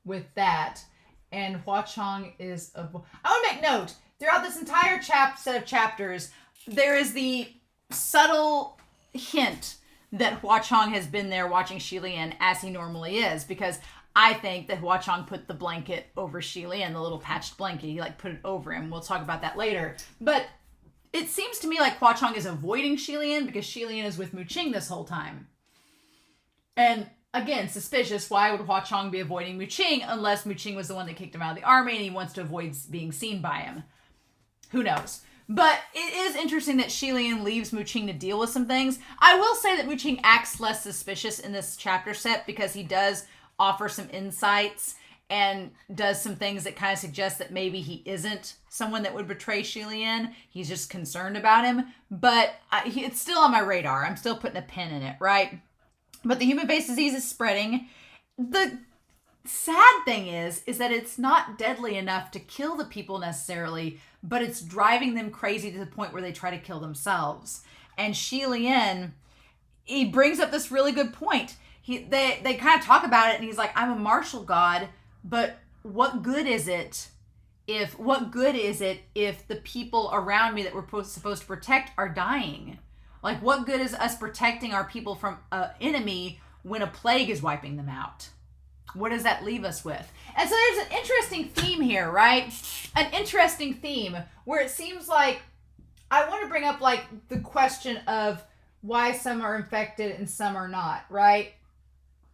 with that. And Huachang is I want to make note, throughout this entire set of chapters, there is the subtle hint that Huachang has been there watching Lian as he normally is, because I think that Huachang put the blanket over Lian, the little patched blanket. He like put it over him. We'll talk about that later. But it seems to me like Huachang is avoiding Lian because Lian is with Mu Qing this whole time. And again, suspicious. Why would Huachang be avoiding Mu Qing unless Mu Qing was the one that kicked him out of the army and he wants to avoid being seen by him? Who knows? But it is interesting that Lian leaves Mu Qing to deal with some things. I will say that Mu Qing acts less suspicious in this chapter set because he does offer some insights and does some things that kind of suggest that maybe he isn't someone that would betray Lian. He's just concerned about him. But it's still on my radar. I'm still putting a pin in it, right? But the human face disease is spreading. The sad thing is that it's not deadly enough to kill the people necessarily, but it's driving them crazy to the point where they try to kill themselves. And Lian, he brings up this really good point. They kind of talk about it, and he's like, I'm a martial god, but what good is it if the people around me that we're supposed to protect are dying? Like, what good is us protecting our people from an enemy when a plague is wiping them out? What does that leave us with? And so there's an interesting theme here, right? An interesting theme where it seems like I want to bring up like the question of why some are infected and some are not, right?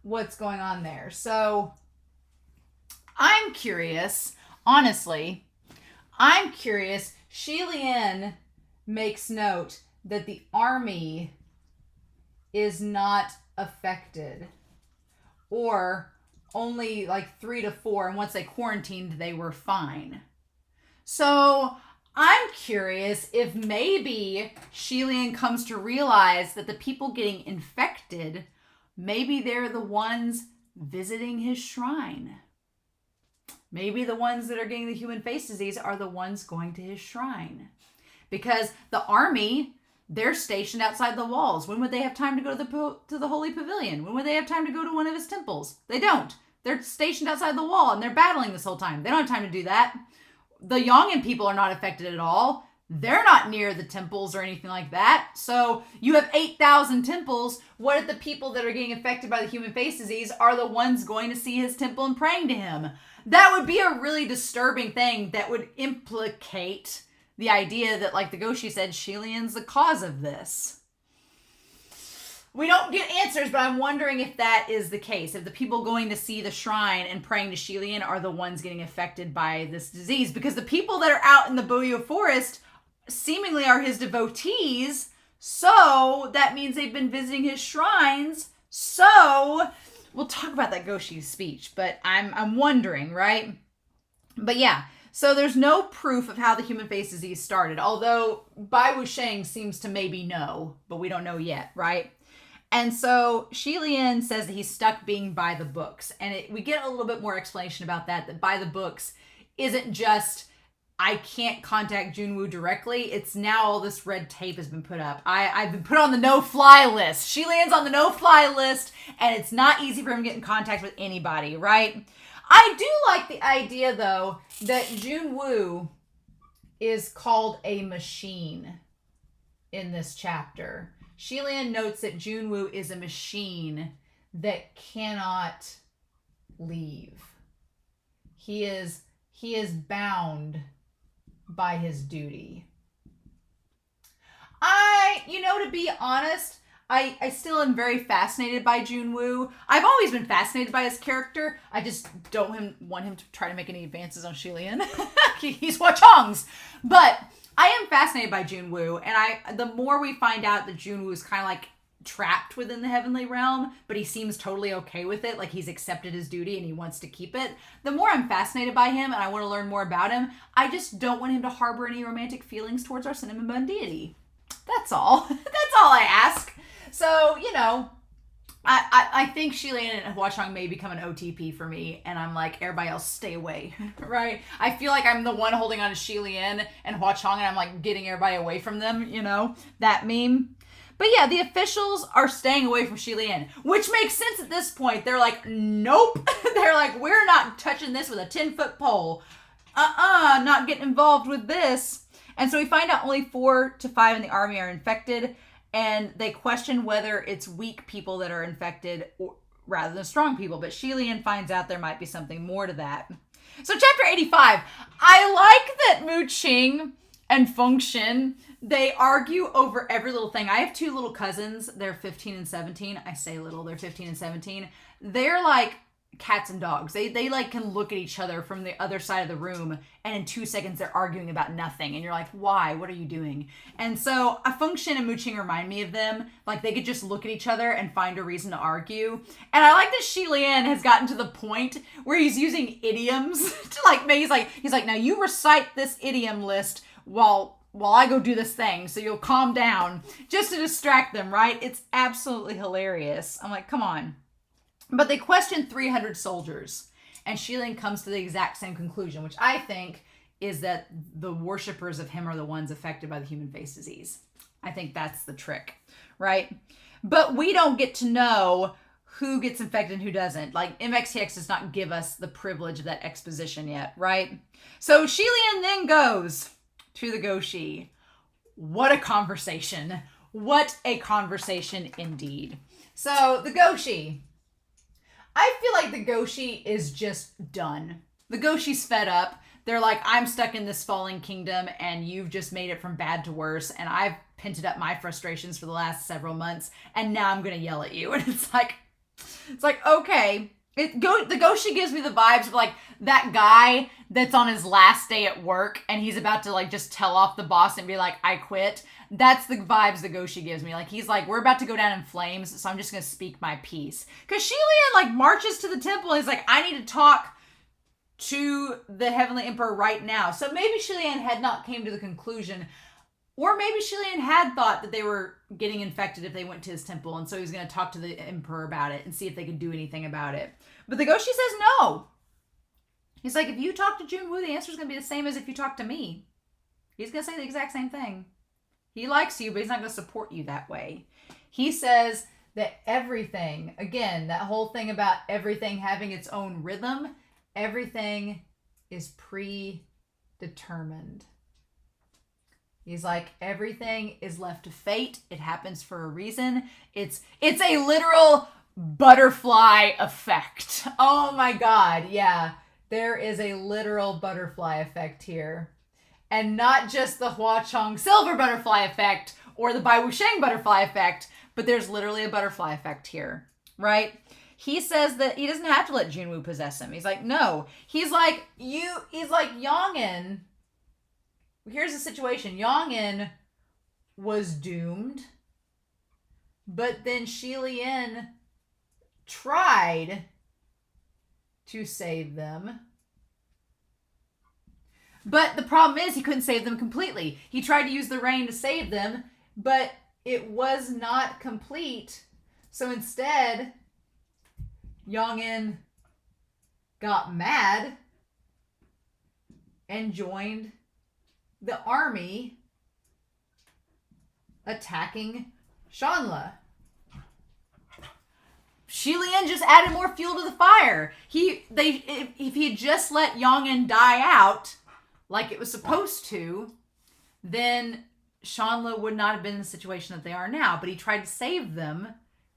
What's going on there? So I'm curious, honestly, Lian makes note that the army is not affected, or only like 3 to 4, and once they quarantined, they were fine. So I'm curious if maybe Lian comes to realize that the people getting infected, maybe they're the ones visiting his shrine. Maybe the ones that are getting the human face disease are the ones going to his shrine. Because the army, they're stationed outside the walls. When would they have time to go to the Holy Pavilion? When would they have time to go to one of his temples? They don't. They're stationed outside the wall and they're battling this whole time. They don't have time to do that. The Yongin people are not affected at all. They're not near the temples or anything like that. So you have 8,000 temples. What if the people that are getting affected by the human face disease are the ones going to see his temple and praying to him? That would be a really disturbing thing that would implicate the idea that, like the Goshi said, Lian's the cause of this. We don't get answers, but I'm wondering if that is the case. If the people going to see the shrine and praying to Lian are the ones getting affected by this disease. Because the people that are out in the Boyo forest seemingly are his devotees. So that means they've been visiting his shrines. So we'll talk about that Goshi speech, but I'm wondering, right? But yeah, so there's no proof of how the human face disease started. Although Bai Wusheng seems to maybe know, but we don't know yet, right? And so Lian says that he's stuck being by the books. And we get a little bit more explanation about that by the books isn't just, I can't contact Junwoo directly. It's now all this red tape has been put up. I've been put on the no-fly list. Lian's on the no-fly list, and it's not easy for him to get in contact with anybody, right? I do like the idea, though, that Junwoo is called a machine in this chapter. Lian notes that Junwoo is a machine that cannot leave. He is bound by his duty. To be honest, I still am very fascinated by Junwoo. I've always been fascinated by his character. I just don't want him to try to make any advances on Lian. He's Hwa-Chong's. But I am fascinated by Junwoo, and the more we find out that Junwoo is kind of like trapped within the heavenly realm, but he seems totally okay with it, like he's accepted his duty and he wants to keep it, the more I'm fascinated by him and I want to learn more about him. I just don't want him to harbor any romantic feelings towards our cinnamon bun deity. That's all. That's all I ask. So, I think Lian and Hwa-Chong may become an OTP for me, and I'm like, everybody else stay away, right? I feel like I'm the one holding on to Lian and Hwa-Chong, and I'm like getting everybody away from them, that meme. But yeah, the officials are staying away from Lian, which makes sense at this point. They're like, nope. They're like, we're not touching this with a 10-foot pole. Not getting involved with this. And so we find out only 4 to 5 in the army are infected, and they question whether it's weak people that are infected rather than strong people. But Lian finds out there might be something more to that. So chapter 85, I like that Mu Qing and Feng Xin, they argue over every little thing. I have 2 little cousins. They're 15 and 17. I say little, they're 15 and 17. They're like cats and dogs. They like can look at each other from the other side of the room, and in 2 seconds they're arguing about nothing, and you're like, why? What are you doing? And so Feng Xin and Mu Qing remind me of them. Like, they could just look at each other and find a reason to argue. And I like that Lian has gotten to the point where he's using idioms to like make, he's like, now you recite this idiom list while I go do this thing, so you'll calm down, just to distract them, right? It's absolutely hilarious. I'm like, come on. But they question 300 soldiers, and Lian comes to the exact same conclusion, which I think is that the worshippers of him are the ones affected by the human face disease. I think that's the trick, right? But we don't get to know who gets infected and who doesn't. Like, MXTX does not give us the privilege of that exposition yet, right? So Lian then goes to the Goshi. What a conversation. What a conversation indeed. So the Goshi. I feel like the Goshi is just done. The Goshi's fed up. They're like, I'm stuck in this fallen kingdom and you've just made it from bad to worse. And I've pinted up my frustrations for the last several months. And now I'm going to yell at you. And it's like, okay. The Goshi gives me the vibes of like that guy that's on his last day at work and he's about to like just tell off the boss and be like, I quit. That's the vibes the Goshi gives me. Like, he's like, we're about to go down in flames, so I'm just going to speak my piece. Because Lian like marches to the temple and he's like, I need to talk to the Heavenly Emperor right now. So maybe Lian had not came to the conclusion, or maybe Lian had thought that they were getting infected if they went to his temple, and so he was going to talk to the Emperor about it and see if they could do anything about it. But the Goshi says no. He's like, if you talk to Junwoo, the answer is going to be the same as if you talk to me. He's going to say the exact same thing. He likes you, but he's not going to support you that way. He says that everything, again, that whole thing about everything having its own rhythm, everything is predetermined. He's like, everything is left to fate. It happens for a reason. It's a literal butterfly effect. Oh my God. Yeah. There is a literal butterfly effect here. And not just the Hua Chong silver butterfly effect or the Bai Wusheng butterfly effect, but there's literally a butterfly effect here, right? He says that he doesn't have to let Junwoo possess him. He's like, no. He's like, Yongin. Here's the situation. Yongin was doomed, but then Lian tried to save them. But the problem is he couldn't save them completely. He tried to use the rain to save them, but it was not complete. So instead, Yongin got mad and joined the army attacking Shanla. Lian just added more fuel to the fire. If he had just let Yongin die out like it was supposed to, then Shanla would not have been in the situation that they are now. But he tried to save them,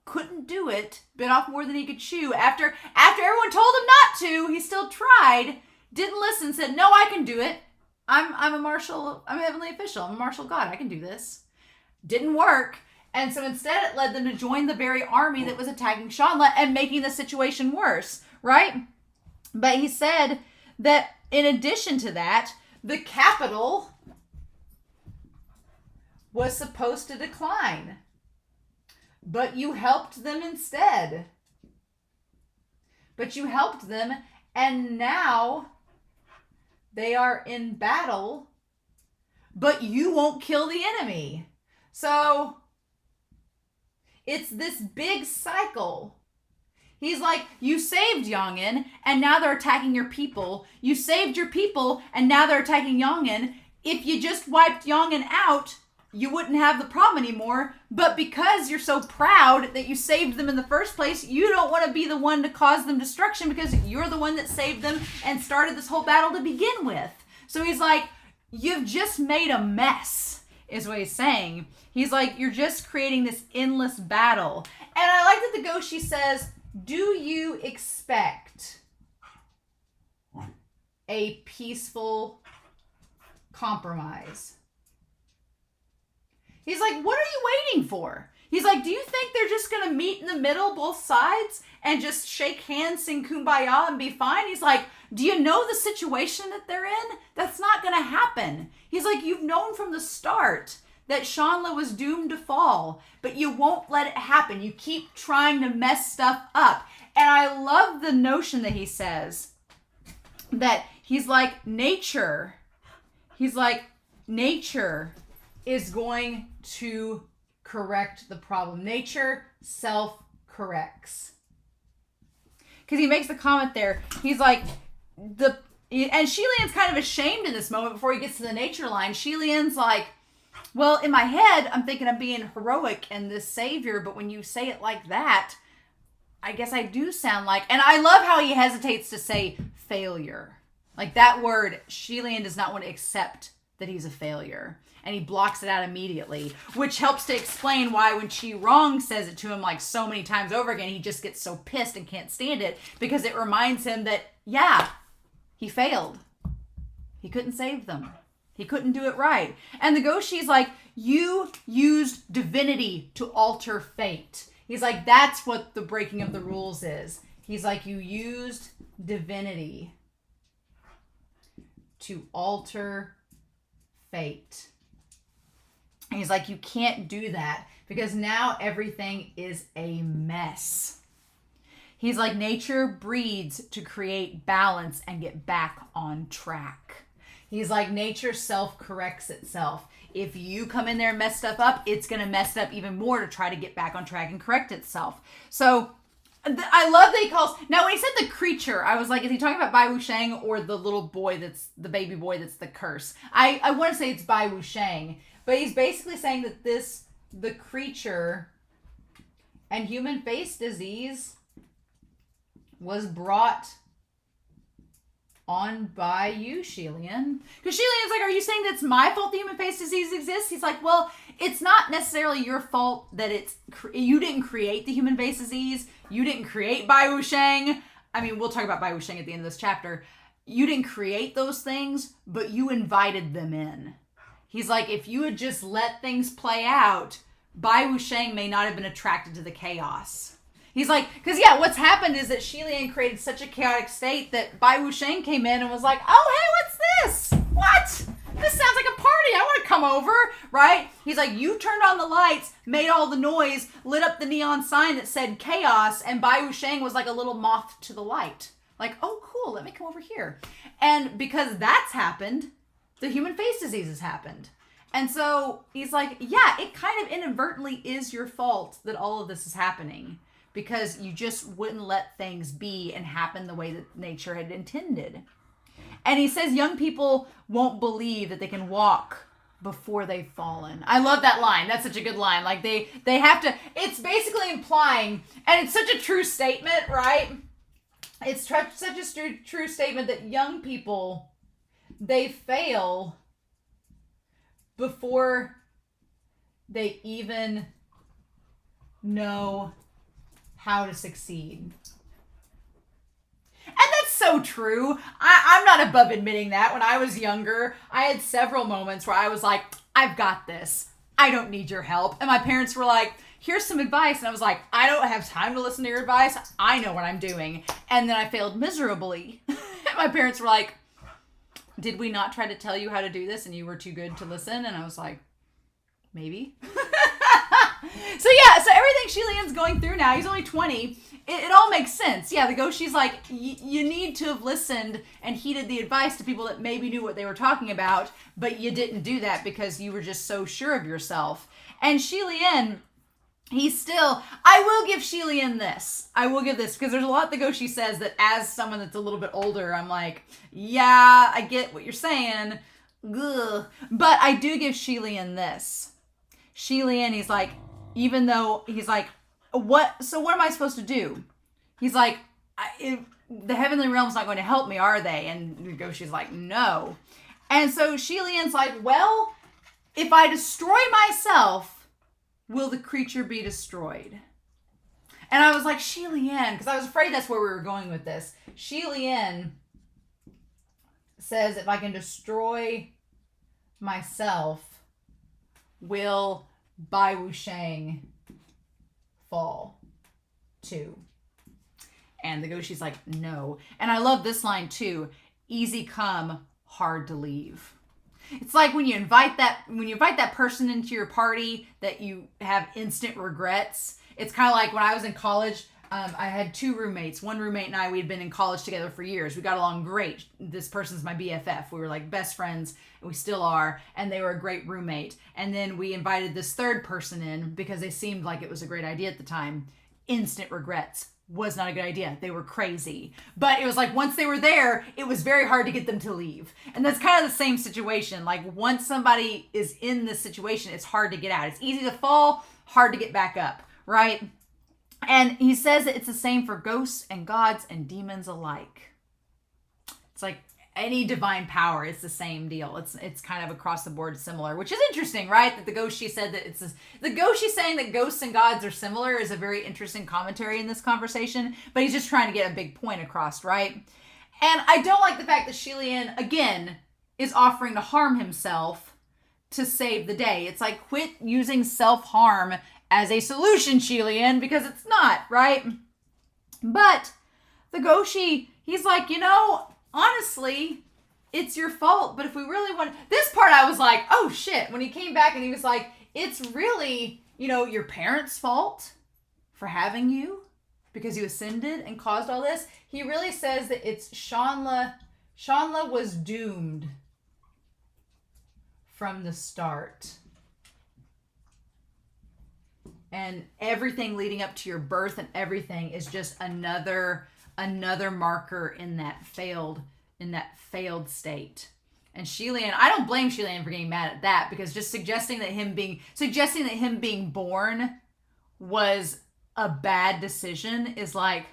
couldn't do it, bit off more than he could chew. After everyone told him not to, he still tried, didn't listen, said, no, I can do it. I'm a martial, I'm a heavenly official, I'm a martial god, I can do this. Didn't work. And so instead it led them to join the very army that was attacking Shanla and making the situation worse, right? But he said that in addition to that, the capital was supposed to decline. But you helped them instead. But you helped them, and now they are in battle, but you won't kill the enemy. So it's this big cycle. He's like, you saved Yongin, and now they're attacking your people. You saved your people, and now they're attacking Yongin. If you just wiped Yongin out, you wouldn't have the problem anymore. But because you're so proud that you saved them in the first place, you don't want to be the one to cause them destruction because you're the one that saved them and started this whole battle to begin with. So he's like, you've just made a mess, is what he's saying. He's like, you're just creating this endless battle. And I like that the Goshi says, do you expect a peaceful compromise? He's like, what are you waiting for? He's like, do you think they're just going to meet in the middle, both sides, and just shake hands, sing kumbaya, and be fine? He's like, do you know the situation that they're in? That's not going to happen. He's like, you've known from the start that Shanla was doomed to fall, but you won't let it happen. You keep trying to mess stuff up. And I love the notion that he says that he's like, nature is going to correct the problem. Nature self-corrects. Because he makes the comment there. He's like, and Lian's kind of ashamed in this moment before he gets to the nature line. Lian's like, well, in my head, I'm thinking I'm being heroic and this savior, but when you say it like that, I guess I do sound like, and I love how he hesitates to say failure. Like that word, Lian does not want to accept that he's a failure. And he blocks it out immediately, which helps to explain why when Wrong says it to him like so many times over again, he just gets so pissed and can't stand it because it reminds him that, yeah, he failed. He couldn't save them. He couldn't do it right. And the Goshi's like, you used divinity to alter fate. He's like, that's what the breaking of the rules is. He's like, you used divinity to alter fate. And he's like, you can't do that because now everything is a mess. He's like, nature breeds to create balance and get back on track. He's like, nature self-corrects itself. If you come in there and mess stuff up, it's going to mess it up even more to try to get back on track and correct itself. So I love that he calls... Now, when he said the creature, I was like, is he talking about Bai Wusheng or the little boy that's... the baby boy that's the curse? I want to say it's Bai Wusheng. But he's basically saying that the creature and human face disease was brought on by you, Lian. Because Lian's like, are you saying that it's my fault the human face disease exists? He's like, well, it's not necessarily your fault that you didn't create the human face disease. You didn't create Bai Wusheng. I mean, we'll talk about Bai Wusheng at the end of this chapter. You didn't create those things, but you invited them in. He's like, if you had just let things play out, Bai Wusheng may not have been attracted to the chaos. He's like, because what's happened is that Lian created such a chaotic state that Bai Wusheng came in and was like, oh, hey, what's this? What? This sounds like a party. I want to come over, right? He's like, you turned on the lights, made all the noise, lit up the neon sign that said chaos, and Bai Wusheng was like a little moth to the light. Like, oh, cool, let me come over here. And because that's happened, the human face disease has happened. And so he's like, yeah, it kind of inadvertently is your fault that all of this is happening, because you just wouldn't let things be and happen the way that nature had intended. And he says young people won't believe that they can walk before they've fallen. I love that line. That's such a good line. Like they have to, it's basically implying, and it's such a true statement, right? It's such a true statement that young people, they fail before they even know how to succeed. And that's so true. I'm not above admitting that. When I was younger, I had several moments where I was like, I've got this. I don't need your help. And my parents were like, here's some advice. And I was like, I don't have time to listen to your advice. I know what I'm doing. And then I failed miserably. And my parents were like, did we not try to tell you how to do this and you were too good to listen? And I was like, maybe. So everything Lian's going through now, he's only 20. It all makes sense. Yeah, the Goshi's like, you need to have listened and heeded the advice to people that maybe knew what they were talking about, but you didn't do that because you were just so sure of yourself. And Lian, he's still, I will give Lian this. I will give this, because there's a lot that Goshi says that as someone that's a little bit older, I'm like, yeah, I get what you're saying. Ugh. But I do give Lian this. Lian, he's like, even though he's like, what am I supposed to do? He's like, the heavenly realm's not going to help me, are they? And Goshi's like, no. And so Lian's like, well, if I destroy myself, will the creature be destroyed? And I was like, Lian, because I was afraid that's where we were going with this. Lian says, if I can destroy myself, will Bai Wusheng fall too? And the Goshi's like, no. And I love this line too. Easy come, hard to leave. It's like when you invite that person into your party that you have instant regrets. It's kind of like when I was in college, I had two roommates. One roommate and I, we had been in college together for years. We got along great. This person's my BFF. We were like best friends, and we still are, and they were a great roommate. And then we invited this third person in because they seemed like it was a great idea at the time. Instant regrets. Was not a good idea. They were crazy. But it was like once they were there, it was very hard to get them to leave. And that's kind of the same situation. Like once somebody is in this situation, it's hard to get out. It's easy to fall, hard to get back up, right? And he says that it's the same for ghosts and gods and demons alike. It's like any divine power, it's the same deal. It's kind of across the board similar, which is interesting, right? That the Goshi said that the Goshi saying that ghosts and gods are similar is a very interesting commentary in this conversation, but he's just trying to get a big point across, right? And I don't like the fact that Lian, again, is offering to harm himself to save the day. It's like, quit using self-harm as a solution, Lian, because it's not, right? But the Goshi, he's like, honestly, it's your fault, but if we really want... This part I was like, oh shit, when he came back and he was like, it's really, your parents' fault for having you because you ascended and caused all this. He really says that it's Shanla was doomed from the start. And everything leading up to your birth and everything is just another marker in that failed state. And Lian, I don't blame Lian for getting mad at that, because just suggesting that him being born was a bad decision is like,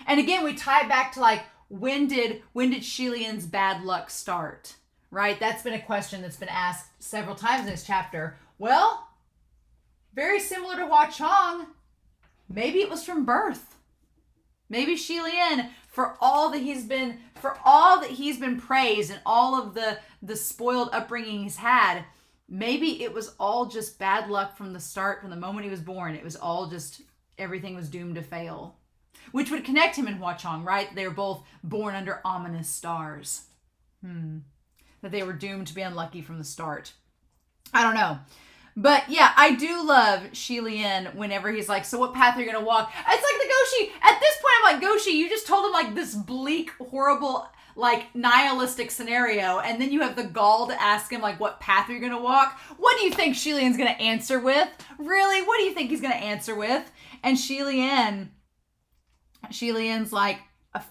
and again, we tie it back to like, when did Shi Lian's bad luck start? Right? That's been a question that's been asked several times in this chapter. Well, very similar to Hua Chong. Maybe it was from birth. Maybe Shi Lian, for all that he's been praised and all of the spoiled upbringing he's had, maybe it was all just bad luck from the start, from the moment he was born. It was all just, everything was doomed to fail. Which would connect him and Hua Chong, right? They were both born under ominous stars. That they were doomed to be unlucky from the start. I don't know. But yeah, I do love Shi Lian whenever he's like, so what path are you going to walk? It's like the Goshi. At this point, I'm like, Goshi, you just told him like this bleak, horrible, like nihilistic scenario. And then you have the gall to ask him like, what path are you going to walk? What do you think Shi Lian's going to answer with? Really? What do you think he's going to answer with? And Shi Lian's like,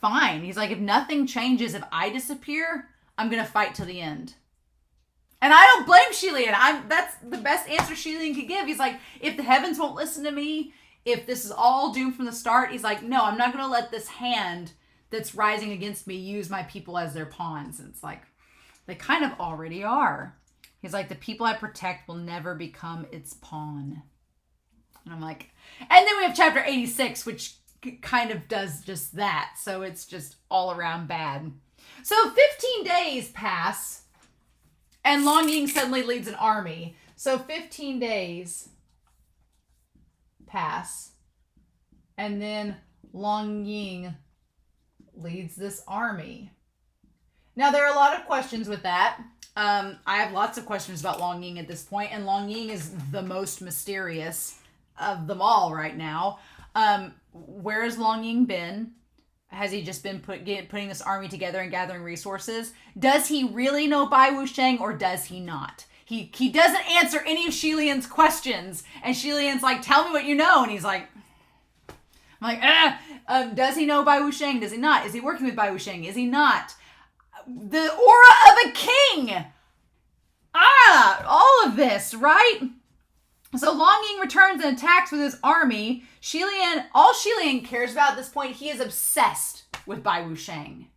fine. He's like, if nothing changes, if I disappear, I'm going to fight till the end. And I don't blame Shi Lian. That's the best answer Shi Lian could give. He's like, if the heavens won't listen to me, if this is all doomed from the start, he's like, no, I'm not going to let this hand that's rising against me use my people as their pawns. And it's like, they kind of already are. He's like, the people I protect will never become its pawn. And I'm like, and then we have chapter 86, which kind of does just that. So it's just all around bad. So 15 days pass. And Lang Ying suddenly leads an army. So 15 days pass. And then Lang Ying leads this army. Now, there are a lot of questions with that. I have lots of questions about Lang Ying at this point. And Lang Ying is the most mysterious of them all right now. Where has Lang Ying been? Has he just been putting this army together and gathering resources? Does he really know Bai Wusheng or does he not? He doesn't answer any of Shi Lian's questions. And Shi Lian's like, tell me what you know. And he's like, does he know Bai Wusheng? Does he not? Is he working with Bai Wusheng? Is he not? The aura of a king. All of this, right? So Lang Ying returns and attacks with his army. All Shi Lian cares about at this point, he is obsessed with Bai Wusheng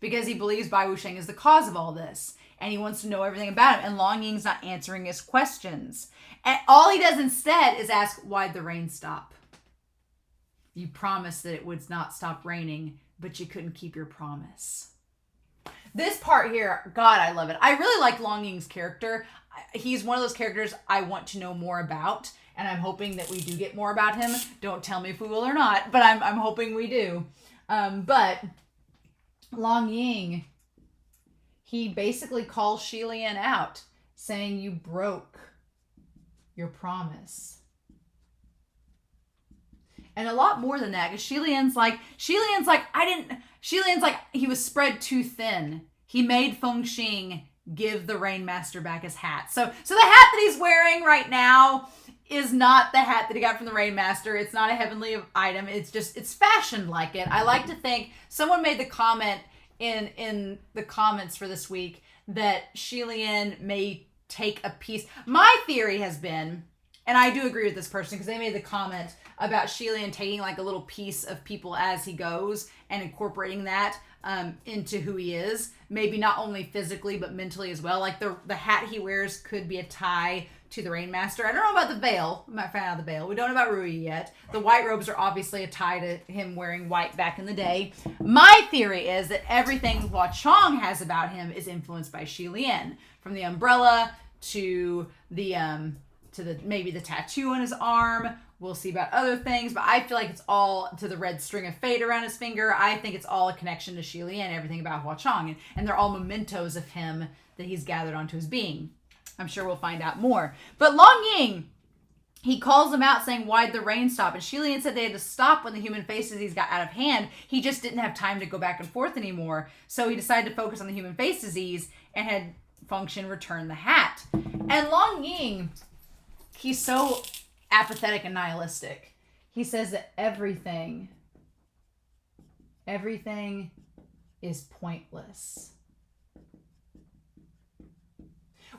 because he believes Bai Wusheng is the cause of all this. And he wants to know everything about him. And Lang Ying's not answering his questions. And all he does instead is ask, why'd the rain stop? You promised that it would not stop raining, but you couldn't keep your promise. This part here, God, I love it. I really like Lang Ying's character. He's one of those characters I want to know more about, and I'm hoping that we do get more about him. Don't tell me if we will or not, but I'm hoping we do. But Lang Ying, he basically calls Shi Lian out, saying you broke your promise. And a lot more than that, because Shi Lian's like, he was spread too thin. He made Feng Xing give the Rainmaster back his hat. So the hat that he's wearing right now is not the hat that he got from the Rainmaster. It's not a heavenly item. It's fashioned like it. I like to think someone made the comment in the comments for this week that Shi Lian may take a piece. My theory has been, and I do agree with this person because they made the comment about Shi Lian taking like a little piece of people as he goes and incorporating that into who he is. Maybe not only physically, but mentally as well. Like the hat he wears could be a tie to the Rainmaster. I don't know about the veil. We might find out the veil. We don't know about Rui yet. The white robes are obviously a tie to him wearing white back in the day. My theory is that everything Hua Chong has about him is influenced by Shi Lian. From the umbrella to the maybe the tattoo on his arm. We'll see about other things, but I feel like it's all to the red string of fate around his finger. I think it's all a connection to Shi Lian, everything about Hua Chong, and they're all mementos of him that he's gathered onto his being. I'm sure we'll find out more. But Lang Ying, he calls them out saying, why'd the rain stop? And Shi Lian said they had to stop when the human faces got out of hand. He just didn't have time to go back and forth anymore. So he decided to focus on the human face disease and had Feng Xing return the hat. And Lang Ying, he's so apathetic and nihilistic. He says that everything is pointless.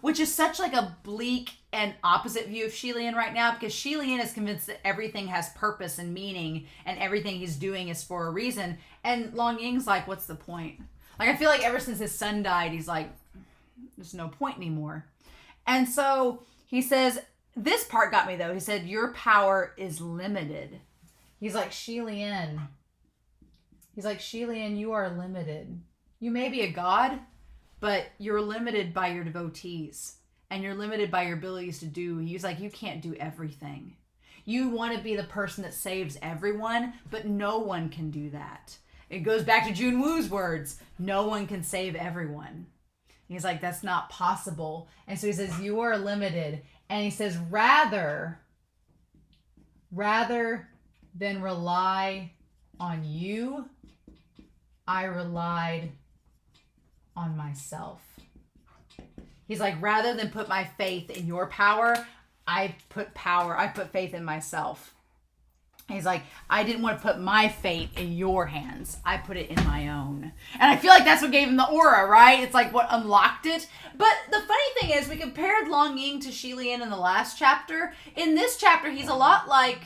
which is such like a bleak and opposite view of Lian right now, because Lian is convinced that everything has purpose and meaning and everything he's doing is for a reason. And Lang Ying's like, what's the point? Like, I feel like ever since his son died, he's like, there's no point anymore. And so he says, this part got me though. He said, your power is limited. He's like, Lian. He's like, Lian, you are limited. You may be a god, but you're limited by your devotees. And you're limited by your abilities to do. He's like, you can't do everything. You want to be the person that saves everyone, but no one can do that. It goes back to Jun Woo's words. No one can save everyone. He's like, that's not possible. And so he says, you are limited. And he says, rather than rely on you, I relied on myself. He's like, rather than put my faith in your power, I put faith in myself. He's like, I didn't want to put my fate in your hands. I put it in my own. And I feel like that's what gave him the aura, right? It's like what unlocked it. But the funny thing is, we compared Lang Ying to Lian in the last chapter. In this chapter, he's a lot like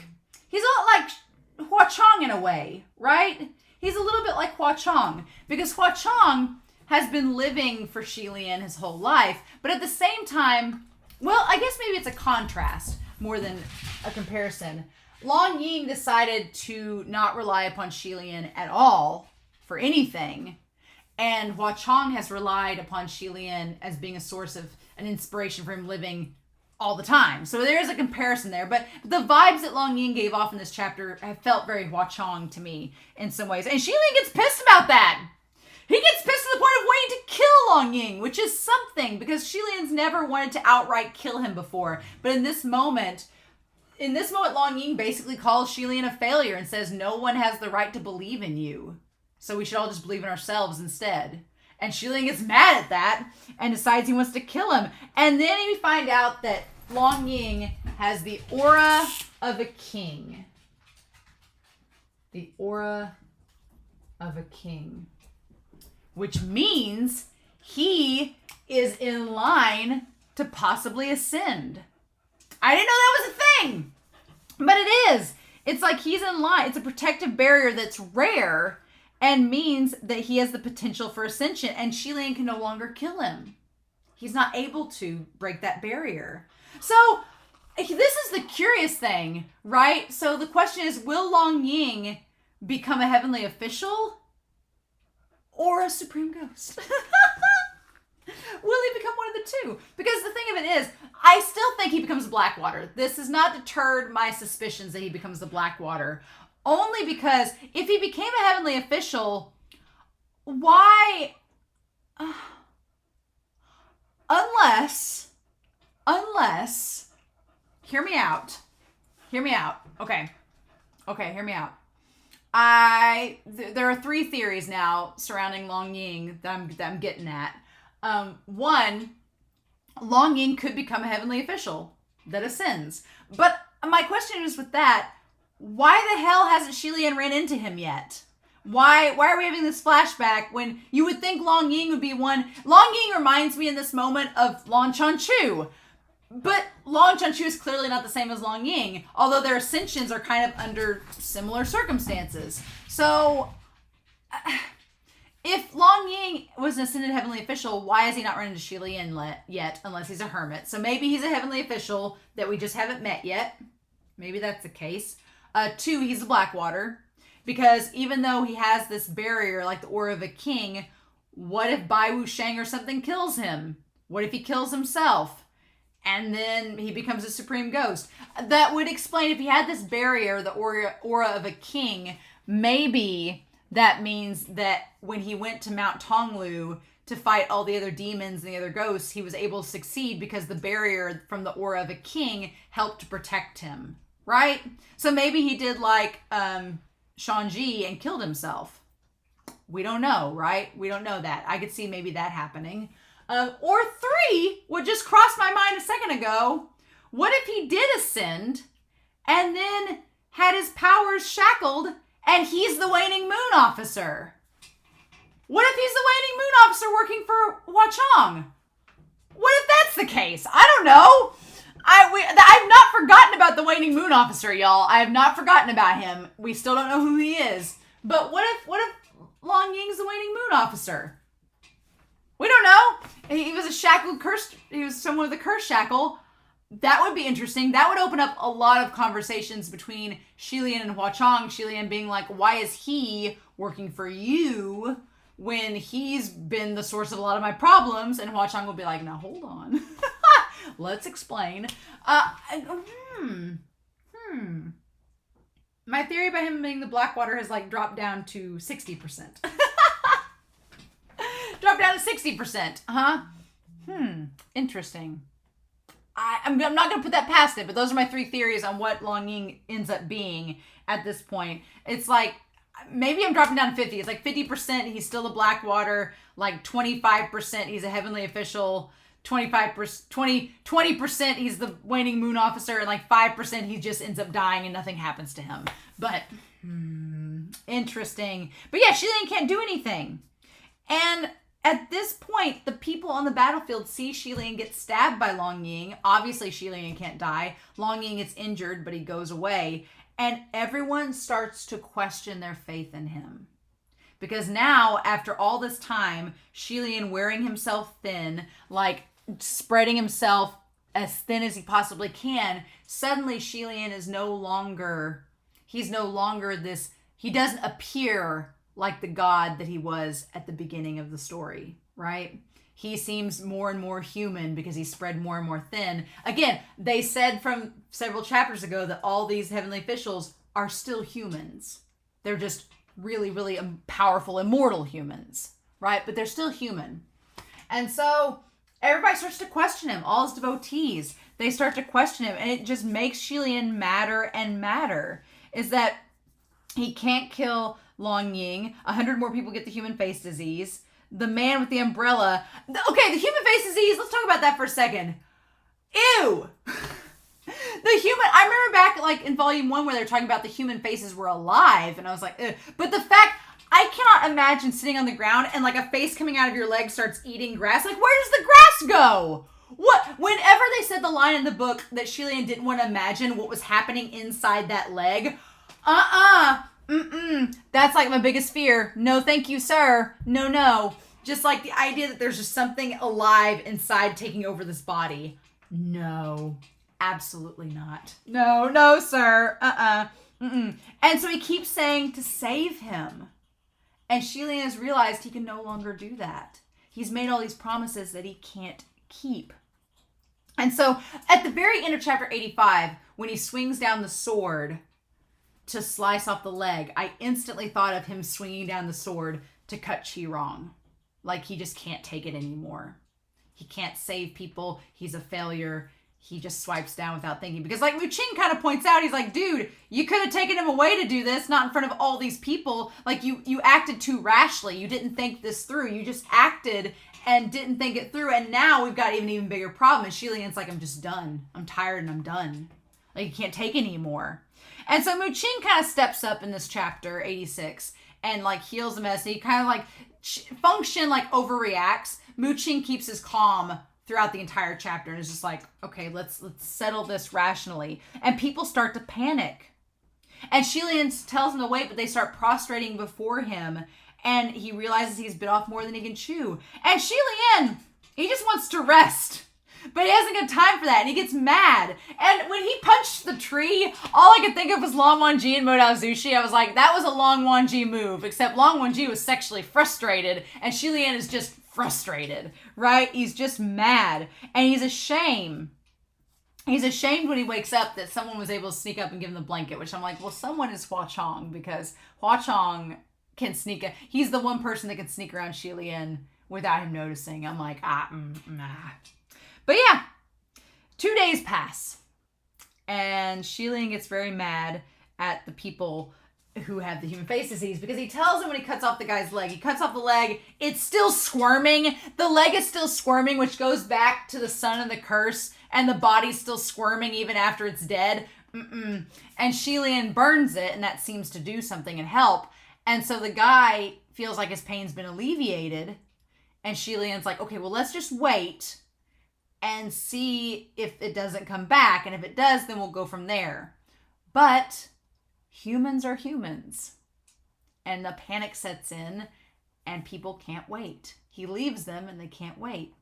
Hua Chong in a way, right? He's a little bit like Hua Chong, because Hua Chong has been living for Lian his whole life, but at the same time, well, I guess maybe it's a contrast more than a comparison. Lang Ying decided to not rely upon Lian at all for anything, and Hua Chong has relied upon Lian as being a source of an inspiration for him living all the time. So there is a comparison there, but the vibes that Lang Ying gave off in this chapter have felt very Hua Chong to me in some ways, and Lian gets pissed about that. He gets pissed to the point of wanting to kill Lang Ying, which is something, because Lian's never wanted to outright kill him before. But in this moment, Lang Ying basically calls Lian a failure and says, no one has the right to believe in you. So we should all just believe in ourselves instead. And Lian gets mad at that and decides he wants to kill him. And then we find out that Lang Ying has the aura of a king. The aura of a king. Which means he is in line to possibly ascend. I didn't know that was a thing, but it is. It's like he's in line. It's a protective barrier that's rare and means that he has the potential for ascension, and Lian can no longer kill him. He's not able to break that barrier. So this is the curious thing, right? So the question is, will Lang Ying become a heavenly official? Or a supreme ghost? Will he become one of the two? Because the thing of it is, I still think he becomes Blackwater. This has not deterred my suspicions that he becomes the Blackwater. Only because if he became a heavenly official, why? Unless, hear me out. Okay, hear me out. There are three theories now surrounding Lang Ying that I'm getting at. One, Lang Ying could become a heavenly official that ascends. But my question is with that, why the hell hasn't Lian ran into him yet? Why are we having this flashback when you would think Lang Ying would be one? Lang Ying reminds me in this moment of Lan Chanchu. But Lan Chanchu is clearly not the same as Lang Ying, although their ascensions are kind of under similar circumstances. So, if Lang Ying was an ascended heavenly official, why has he not run into Lian yet, unless he's a hermit? So maybe he's a heavenly official that we just haven't met yet. Maybe that's the case. Two, he's a Blackwater, because even though he has this barrier, like the aura of a king, what if Bai Wu Shang or something kills him? What if he kills himself? And then he becomes a supreme ghost. That would explain, if he had this barrier, the aura of a king, maybe that means that when he went to Mount Tonglu to fight all the other demons and the other ghosts, he was able to succeed because the barrier from the aura of a king helped to protect him, right? So maybe he did like Shang-Chi and killed himself. We don't know, right? We don't know that. I could see maybe that happening. Or three, what just crossed my mind a second ago, what if he did ascend and then had his powers shackled and he's the waning moon officer? What if he's the waning moon officer working for Hua Chong? What if that's the case? I don't know. I've not forgotten about the Waning Moon Officer, y'all. I have not forgotten about him. We still don't know who he is. But what if Lang Ying's the Waning Moon Officer? We don't know. He was a shackled cursed. He was someone with a curse shackle. That would be interesting. That would open up a lot of conversations between Lian and Huachang. Lian being like, why is he working for you when he's been the source of a lot of my problems? And Huachang will be like, now hold on. Let's explain. My theory about him being the Blackwater has like dropped down to 60%. Dropped down to 60%. Interesting. I'm not going to put that past it, but those are my 3 theories on what Lang Ying ends up being at this point. It's like, maybe I'm dropping down to 50. It's like 50% he's still a Blackwater, like 25% he's a heavenly official, 20% he's the Waning Moon Officer, and like 5% he just ends up dying and nothing happens to him. But, interesting. But yeah, Lian can't do anything. And at this point, the people on the battlefield see Lian get stabbed by Lang Ying. Obviously, Lian can't die. Lang Ying gets injured, but he goes away. And everyone starts to question their faith in him. Because now, after all this time, Lian wearing himself thin, like spreading himself as thin as he possibly can, suddenly Lian is no longer this, he doesn't appear like the god that he was at the beginning of the story, right? He seems more and more human because he's spread more and more thin. Again, they said from several chapters ago that all these heavenly officials are still humans. They're just really, really powerful, immortal humans, right? But they're still human. And so everybody starts to question him. All his devotees, they start to question him. And it just makes Lian madder and madder. Is that he can't kill Lang Ying. 100 more people get the human face disease. The man with the umbrella. Okay, the human face disease. Let's talk about that for a second. Ew. I remember back like in volume 1 where they're talking about the human faces were alive. And I was like, ugh. But the fact, I cannot imagine sitting on the ground and like a face coming out of your leg starts eating grass. Like, where does the grass go? What? Whenever they said the line in the book that Lian didn't want to imagine what was happening inside that leg. That's like my biggest fear. No, thank you, sir. No. Just like the idea that there's just something alive inside taking over this body. No, absolutely not. No, sir. And so he keeps saying to save him. And Lian has realized he can no longer do that. He's made all these promises that he can't keep. And so at the very end of chapter 85, when he swings down the sword to slice off the leg, I instantly thought of him swinging down the sword to cut Qirong. Like he just can't take it anymore. He can't save people. He's a failure. He just swipes down without thinking. Because like Mu Qing kind of points out, he's like, dude, you could have taken him away to do this, not in front of all these people. Like you acted too rashly. You didn't think this through. You just acted and didn't think it through. And now we've got an even bigger problem. And Lian's like, I'm just done. I'm tired and I'm done. Like you can't take anymore. And so Mu Qing kind of steps up in this chapter, 86, and like heals the mess. And he kind of like function like overreacts. Mu Qing keeps his calm throughout the entire chapter and is just like, okay, let's settle this rationally. And people start to panic. And Lian tells him to wait, but they start prostrating before him. And he realizes he's bit off more than he can chew. And Lian, he just wants to rest. But he hasn't got time for that, and he gets mad. And when he punched the tree, all I could think of was Lan Wangji and Modao Zushi. I was like, that was a Lan Wangji move, except Lan Wangji was sexually frustrated, and Lian is just frustrated, right? He's just mad, and he's ashamed. He's ashamed when he wakes up that someone was able to sneak up and give him the blanket, which I'm like, well, someone is Huachang, because Huachang can sneak. He's the one person that can sneak around Lian without him noticing. I'm like, But yeah, 2 days pass, and Lian gets very mad at the people who have the human face disease because he tells him when he cuts off the guy's leg, he cuts off the leg, it's still squirming. The leg is still squirming, which goes back to the son of the curse, and the body's still squirming even after it's dead. And Lian burns it, and that seems to do something and help. And so the guy feels like his pain's been alleviated, and Lian's like, okay, well, let's just wait and see if it doesn't come back. And if it does, then we'll go from there. But humans are humans. And the panic sets in and people can't wait. He leaves them and they can't wait.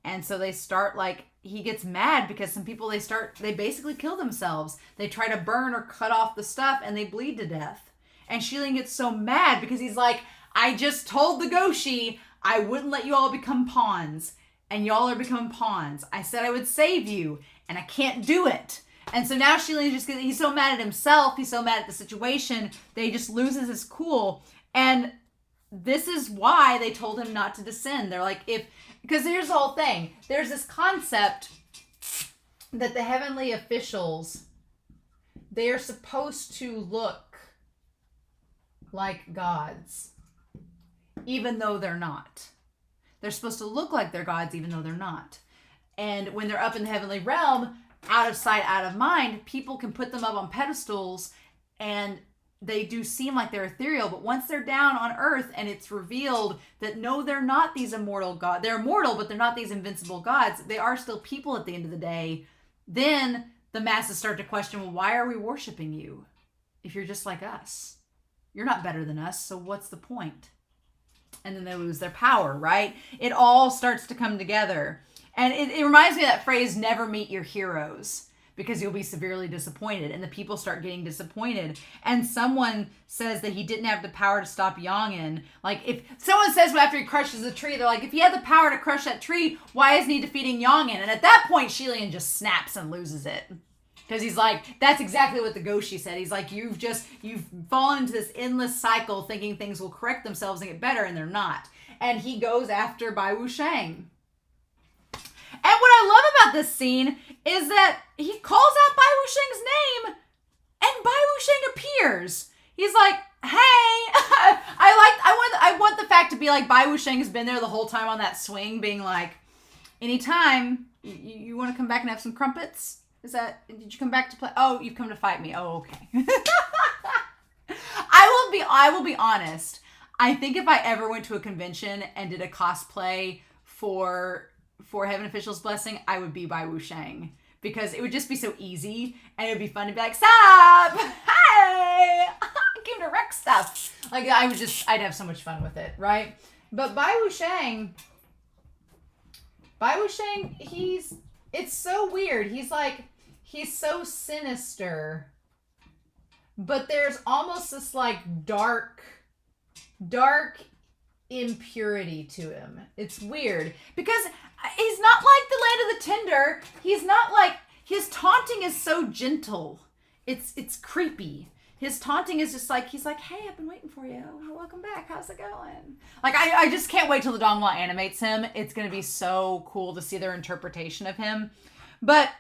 And so they start he gets mad because some people, they basically kill themselves. They try to burn or cut off the stuff and they bleed to death. And Lian gets so mad because he's like, I just told the Goshi I wouldn't let you all become pawns. And y'all are becoming pawns. I said I would save you and I can't do it. And so now Lian he's so mad at himself. He's so mad at the situation that he just loses his cool. And this is why they told him not to descend. They're like, because here's the whole thing. There's this concept that the heavenly officials, they are supposed to look like gods, even though they're not. They're supposed to look like they're gods, even though they're not. And when they're up in the heavenly realm, out of sight, out of mind, people can put them up on pedestals and they do seem like they're ethereal, but once they're down on earth and it's revealed that no, they're not these immortal gods. They're immortal, but they're not these invincible gods. They are still people at the end of the day. Then the masses start to question, well, why are we worshiping you if you're just like us? You're not better than us, so what's the point? And then they lose their power, right? It all starts to come together. And it reminds me of that phrase, never meet your heroes, because you'll be severely disappointed. And the people start getting disappointed. And someone says that he didn't have the power to stop Xiang. Like, if someone says after he crushes a tree, they're like, if he had the power to crush that tree, why isn't he defeating Xiang? And at that point, Lian just snaps and loses it. Because he's like, that's exactly what the Goshi said. He's like, you've fallen into this endless cycle thinking things will correct themselves and get better, and they're not. And he goes after Bai Wuxiang. And what I love about this scene is that he calls out Bai Wuxiang's name, and Bai Wuxiang appears. He's like, hey, I want the fact to be like Bai Wuxiang has been there the whole time on that swing, being like, anytime you want to come back and have some crumpets? Did you come back to play? Oh, you've come to fight me. Oh, okay. I will be honest. I think if I ever went to a convention and did a cosplay for Heaven Official's Blessing, I would be Bai Wuxiang. Because it would just be so easy, and it would be fun to be like, sup? Hey! I came to wreck stuff. Like, I'd have so much fun with it, right? But Bai Wuxiang, it's so weird. He's so sinister, but there's almost this like dark impurity to him. It's weird because he's not like the Land of the Tender. He's not like, his taunting is so gentle. It's creepy. His taunting is just like, he's like, hey, I've been waiting for you. Welcome back. How's it going? Like, I just can't wait till the Donghua animates him. It's going to be so cool to see their interpretation of him. But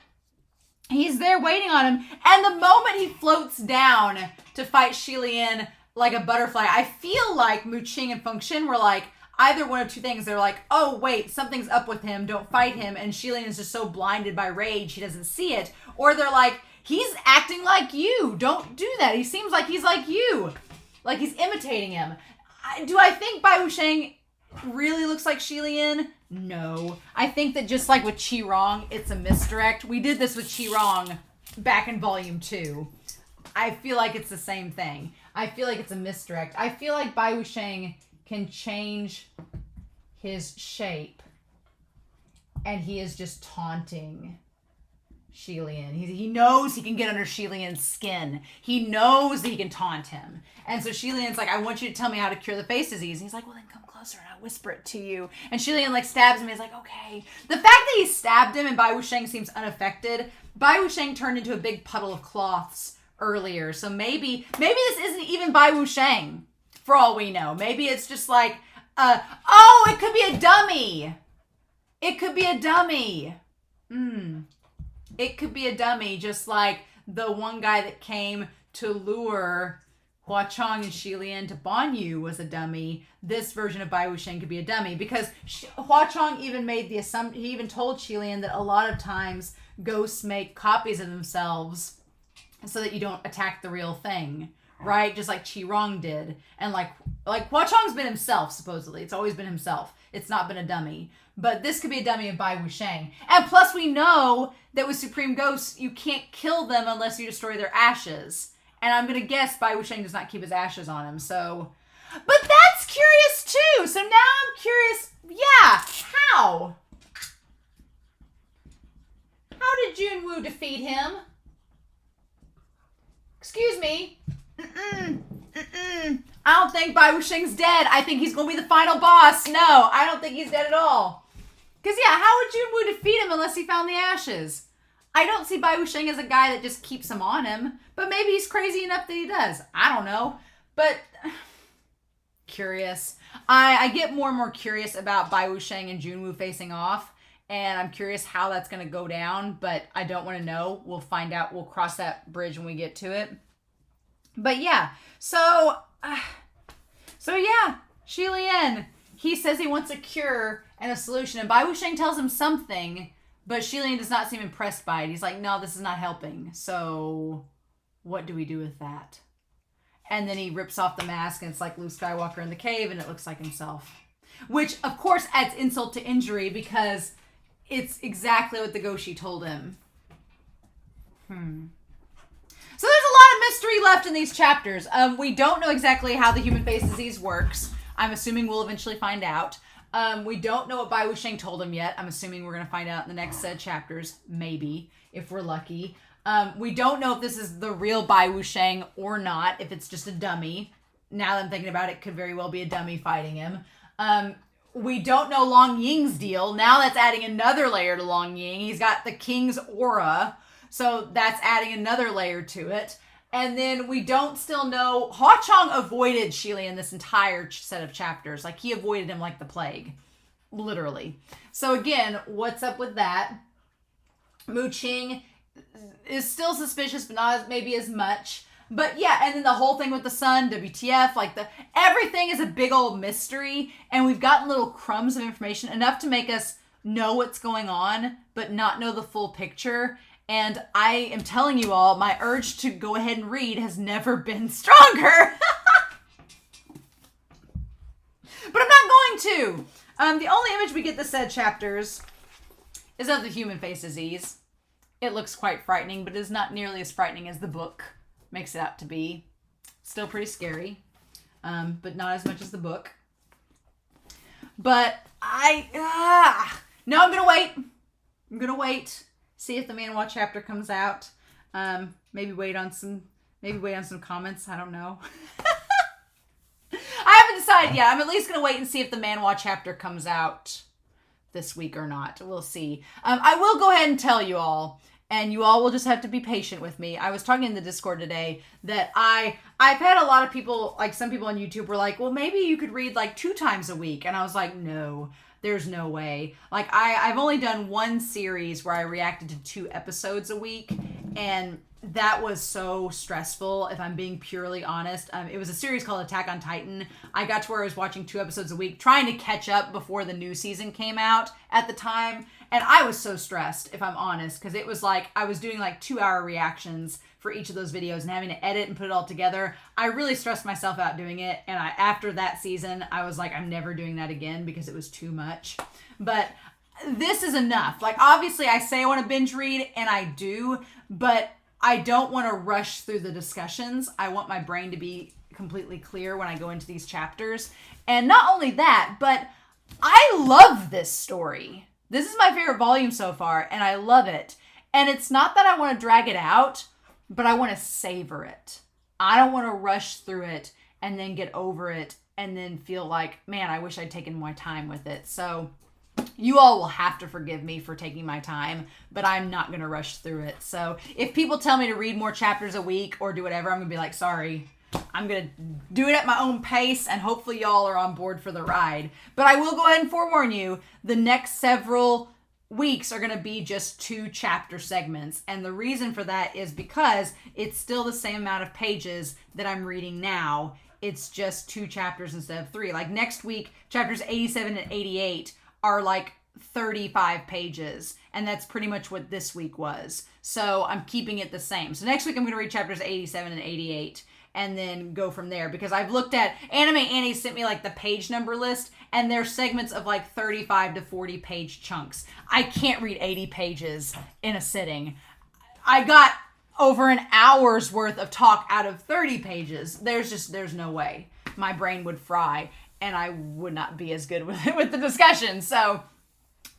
he's there waiting on him. And the moment he floats down to fight Lian like a butterfly, I feel like Mu Qing and Feng Xin were like, either one of two things. They're like, oh, wait, something's up with him. Don't fight him. And Lian is just so blinded by rage, he doesn't see it. Or they're like, he's acting like you. Don't do that. He seems like he's like you. Like he's imitating him. Do I think Bai Wuxiang really looks like Lian? No. I think that just like with Qi Rong, it's a misdirect. We did this with Qi Rong back in volume 2. I feel like it's the same thing. I feel like it's a misdirect. I feel like Bai Wuxiang can change his shape and he is just taunting Lian. He knows he can get under Lian's skin. He knows that he can taunt him. And so Lian's like, I want you to tell me how to cure the face disease. And he's like, well, then come closer and I'll whisper it to you. And Lian like stabs him. He's like, okay. The fact that he stabbed him and Bai Wuxiang seems unaffected. Bai Wuxiang turned into a big puddle of cloths earlier. So maybe this isn't even Bai Wuxiang for all we know. Maybe it's just like, it could be a dummy. It could be a dummy. It could be a dummy, just like the one guy that came to lure Hua Chong and Lian to Banyu was a dummy. This version of Bai Wuxiang could be a dummy because Hua Chong even made the assumption, he even told Lian that a lot of times ghosts make copies of themselves so that you don't attack the real thing, right? Just like Qi Rong did. And like Hua Chong's been himself, supposedly. It's always been himself. It's not been a dummy. But this could be a dummy of Bai Wuxiang. And plus we know that with Supreme Ghosts, you can't kill them unless you destroy their ashes. And I'm going to guess Bai Wuxiang does not keep his ashes on him, so... But that's curious too! So now I'm curious, yeah, how? How did Junwoo defeat him? Excuse me. I don't think Bai Wuxiang's dead. I think he's going to be the final boss. No, I don't think he's dead at all. Because, yeah, how would Junwoo defeat him unless he found the ashes? I don't see Bai Wuxiang as a guy that just keeps him on him. But maybe he's crazy enough that he does. I don't know. But, curious. I get more and more curious about Bai Wuxiang and Junwoo facing off. And I'm curious how that's going to go down. But I don't want to know. We'll find out. We'll cross that bridge when we get to it. But, yeah. So yeah. Shi Lian. He says he wants a cure and a solution. And Bai Wuxiang tells him something, but Shi Lian does not seem impressed by it. He's like, no, this is not helping. So what do we do with that? And then he rips off the mask, and it's like Luke Skywalker in the cave, and it looks like himself. Which, of course, adds insult to injury, because it's exactly what the Goshi told him. So there's a lot of mystery left in these chapters. We don't know exactly how the human face disease works. I'm assuming we'll eventually find out. We don't know what Bai Wuxiang told him yet. I'm assuming we're going to find out in the next chapters. Maybe, if we're lucky. We don't know if this is the real Bai Wuxiang or not, if it's just a dummy. Now that I'm thinking about it, it could very well be a dummy fighting him. We don't know Lang Ying's deal. Now that's adding another layer to Lang Ying. He's got the king's aura, so that's adding another layer to it. And then we don't still know... Hua Chong avoided Shi Lian this entire set of chapters. Like, he avoided him like the plague. Literally. So again, what's up with that? Mu Qing is still suspicious, but not maybe as much. But yeah, and then the whole thing with the sun, WTF, like everything is a big old mystery. And we've gotten little crumbs of information, enough to make us know what's going on, but not know the full picture. And I am telling you all, my urge to go ahead and read has never been stronger. But I'm not going to. The only image we get this set of chapters is of the human face disease. It looks quite frightening, but it is not nearly as frightening as the book makes it out to be. Still pretty scary, but not as much as the book. But no, I'm going to wait. I'm going to wait. See if the Manhua chapter comes out. Maybe wait on some comments. I don't know. I haven't decided yet. I'm at least going to wait and see if the Manhua chapter comes out this week or not. We'll see. I will go ahead and tell you all, and you all will just have to be patient with me. I was talking in the Discord today that I've had a lot of people, like some people on YouTube were like, well, maybe you could read like 2 times a week. And I was like, no. There's no way. Like, I've only done one series where I reacted to 2 episodes a week, and that was so stressful, if I'm being purely honest. It was a series called Attack on Titan. I got to where I was watching 2 episodes a week, trying to catch up before the new season came out at the time, and I was so stressed, if I'm honest, because it was like, I was doing like 2-hour reactions for each of those videos and having to edit and put it all together. I really stressed myself out doing it. And after that season, I was like, I'm never doing that again because it was too much. But this is enough. Like, obviously I say I want to binge read, and I do, but I don't want to rush through the discussions. I want my brain to be completely clear when I go into these chapters. And not only that, but I love this story. This is my favorite volume so far, and I love it. And it's not that I want to drag it out, but I want to savor it. I don't want to rush through it and then get over it and then feel like, man, I wish I'd taken more time with it. So you all will have to forgive me for taking my time, but I'm not going to rush through it. So if people tell me to read more chapters a week or do whatever, I'm going to be like, sorry, I'm going to do it at my own pace, and hopefully y'all are on board for the ride. But I will go ahead and forewarn you, the next several weeks are going to be just 2 chapter segments. And the reason for that is because it's still the same amount of pages that I'm reading now. It's just 2 chapters instead of 3. Like next week, chapters 87 and 88 are like 35 pages. And that's pretty much what this week was. So I'm keeping it the same. So next week I'm going to read chapters 87 and 88. and then go from there. Because I've looked at, Anime Annie sent me like the page number list, and there's segments of like 35 to 40 page chunks. I can't read 80 pages in a sitting. I got over an hour's worth of talk out of 30 pages. There's no way. My brain would fry, and I would not be as good with the discussion. So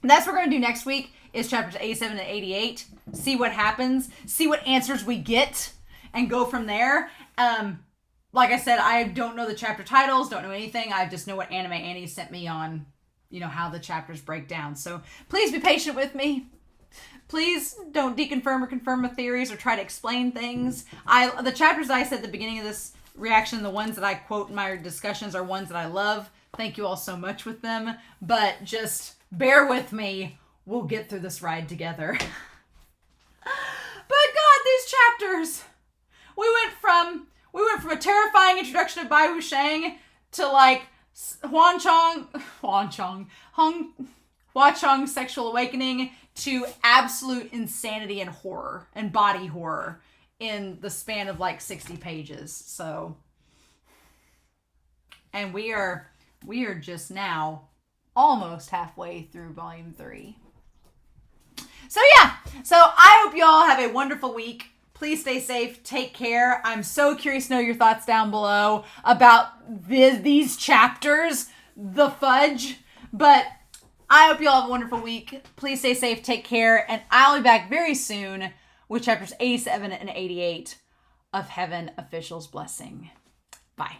that's what we're going to do next week, is chapters 87 and 88. See what happens. See what answers we get, and go from there. Like I said, I don't know the chapter titles, don't know anything. I just know what Anime Annie sent me on, how the chapters break down. So please be patient with me. Please don't deconfirm or confirm my theories or try to explain things. The chapters that I said at the beginning of this reaction, the ones that I quote in my discussions, are ones that I love. Thank you all so much with them. But just bear with me. We'll get through this ride together. But God, these chapters. We went from a terrifying introduction of Bai Wu Shang to like Hua Chong's sexual awakening, to absolute insanity and horror and body horror in the span of like 60 pages. So, and we are just now almost halfway through volume 3. So yeah, so I hope you all have a wonderful week. Please stay safe. Take care. I'm so curious to know your thoughts down below about these chapters, the fudge. But I hope you all have a wonderful week. Please stay safe. Take care. And I'll be back very soon with chapters 87 and 88 of Heaven Official's Blessing. Bye.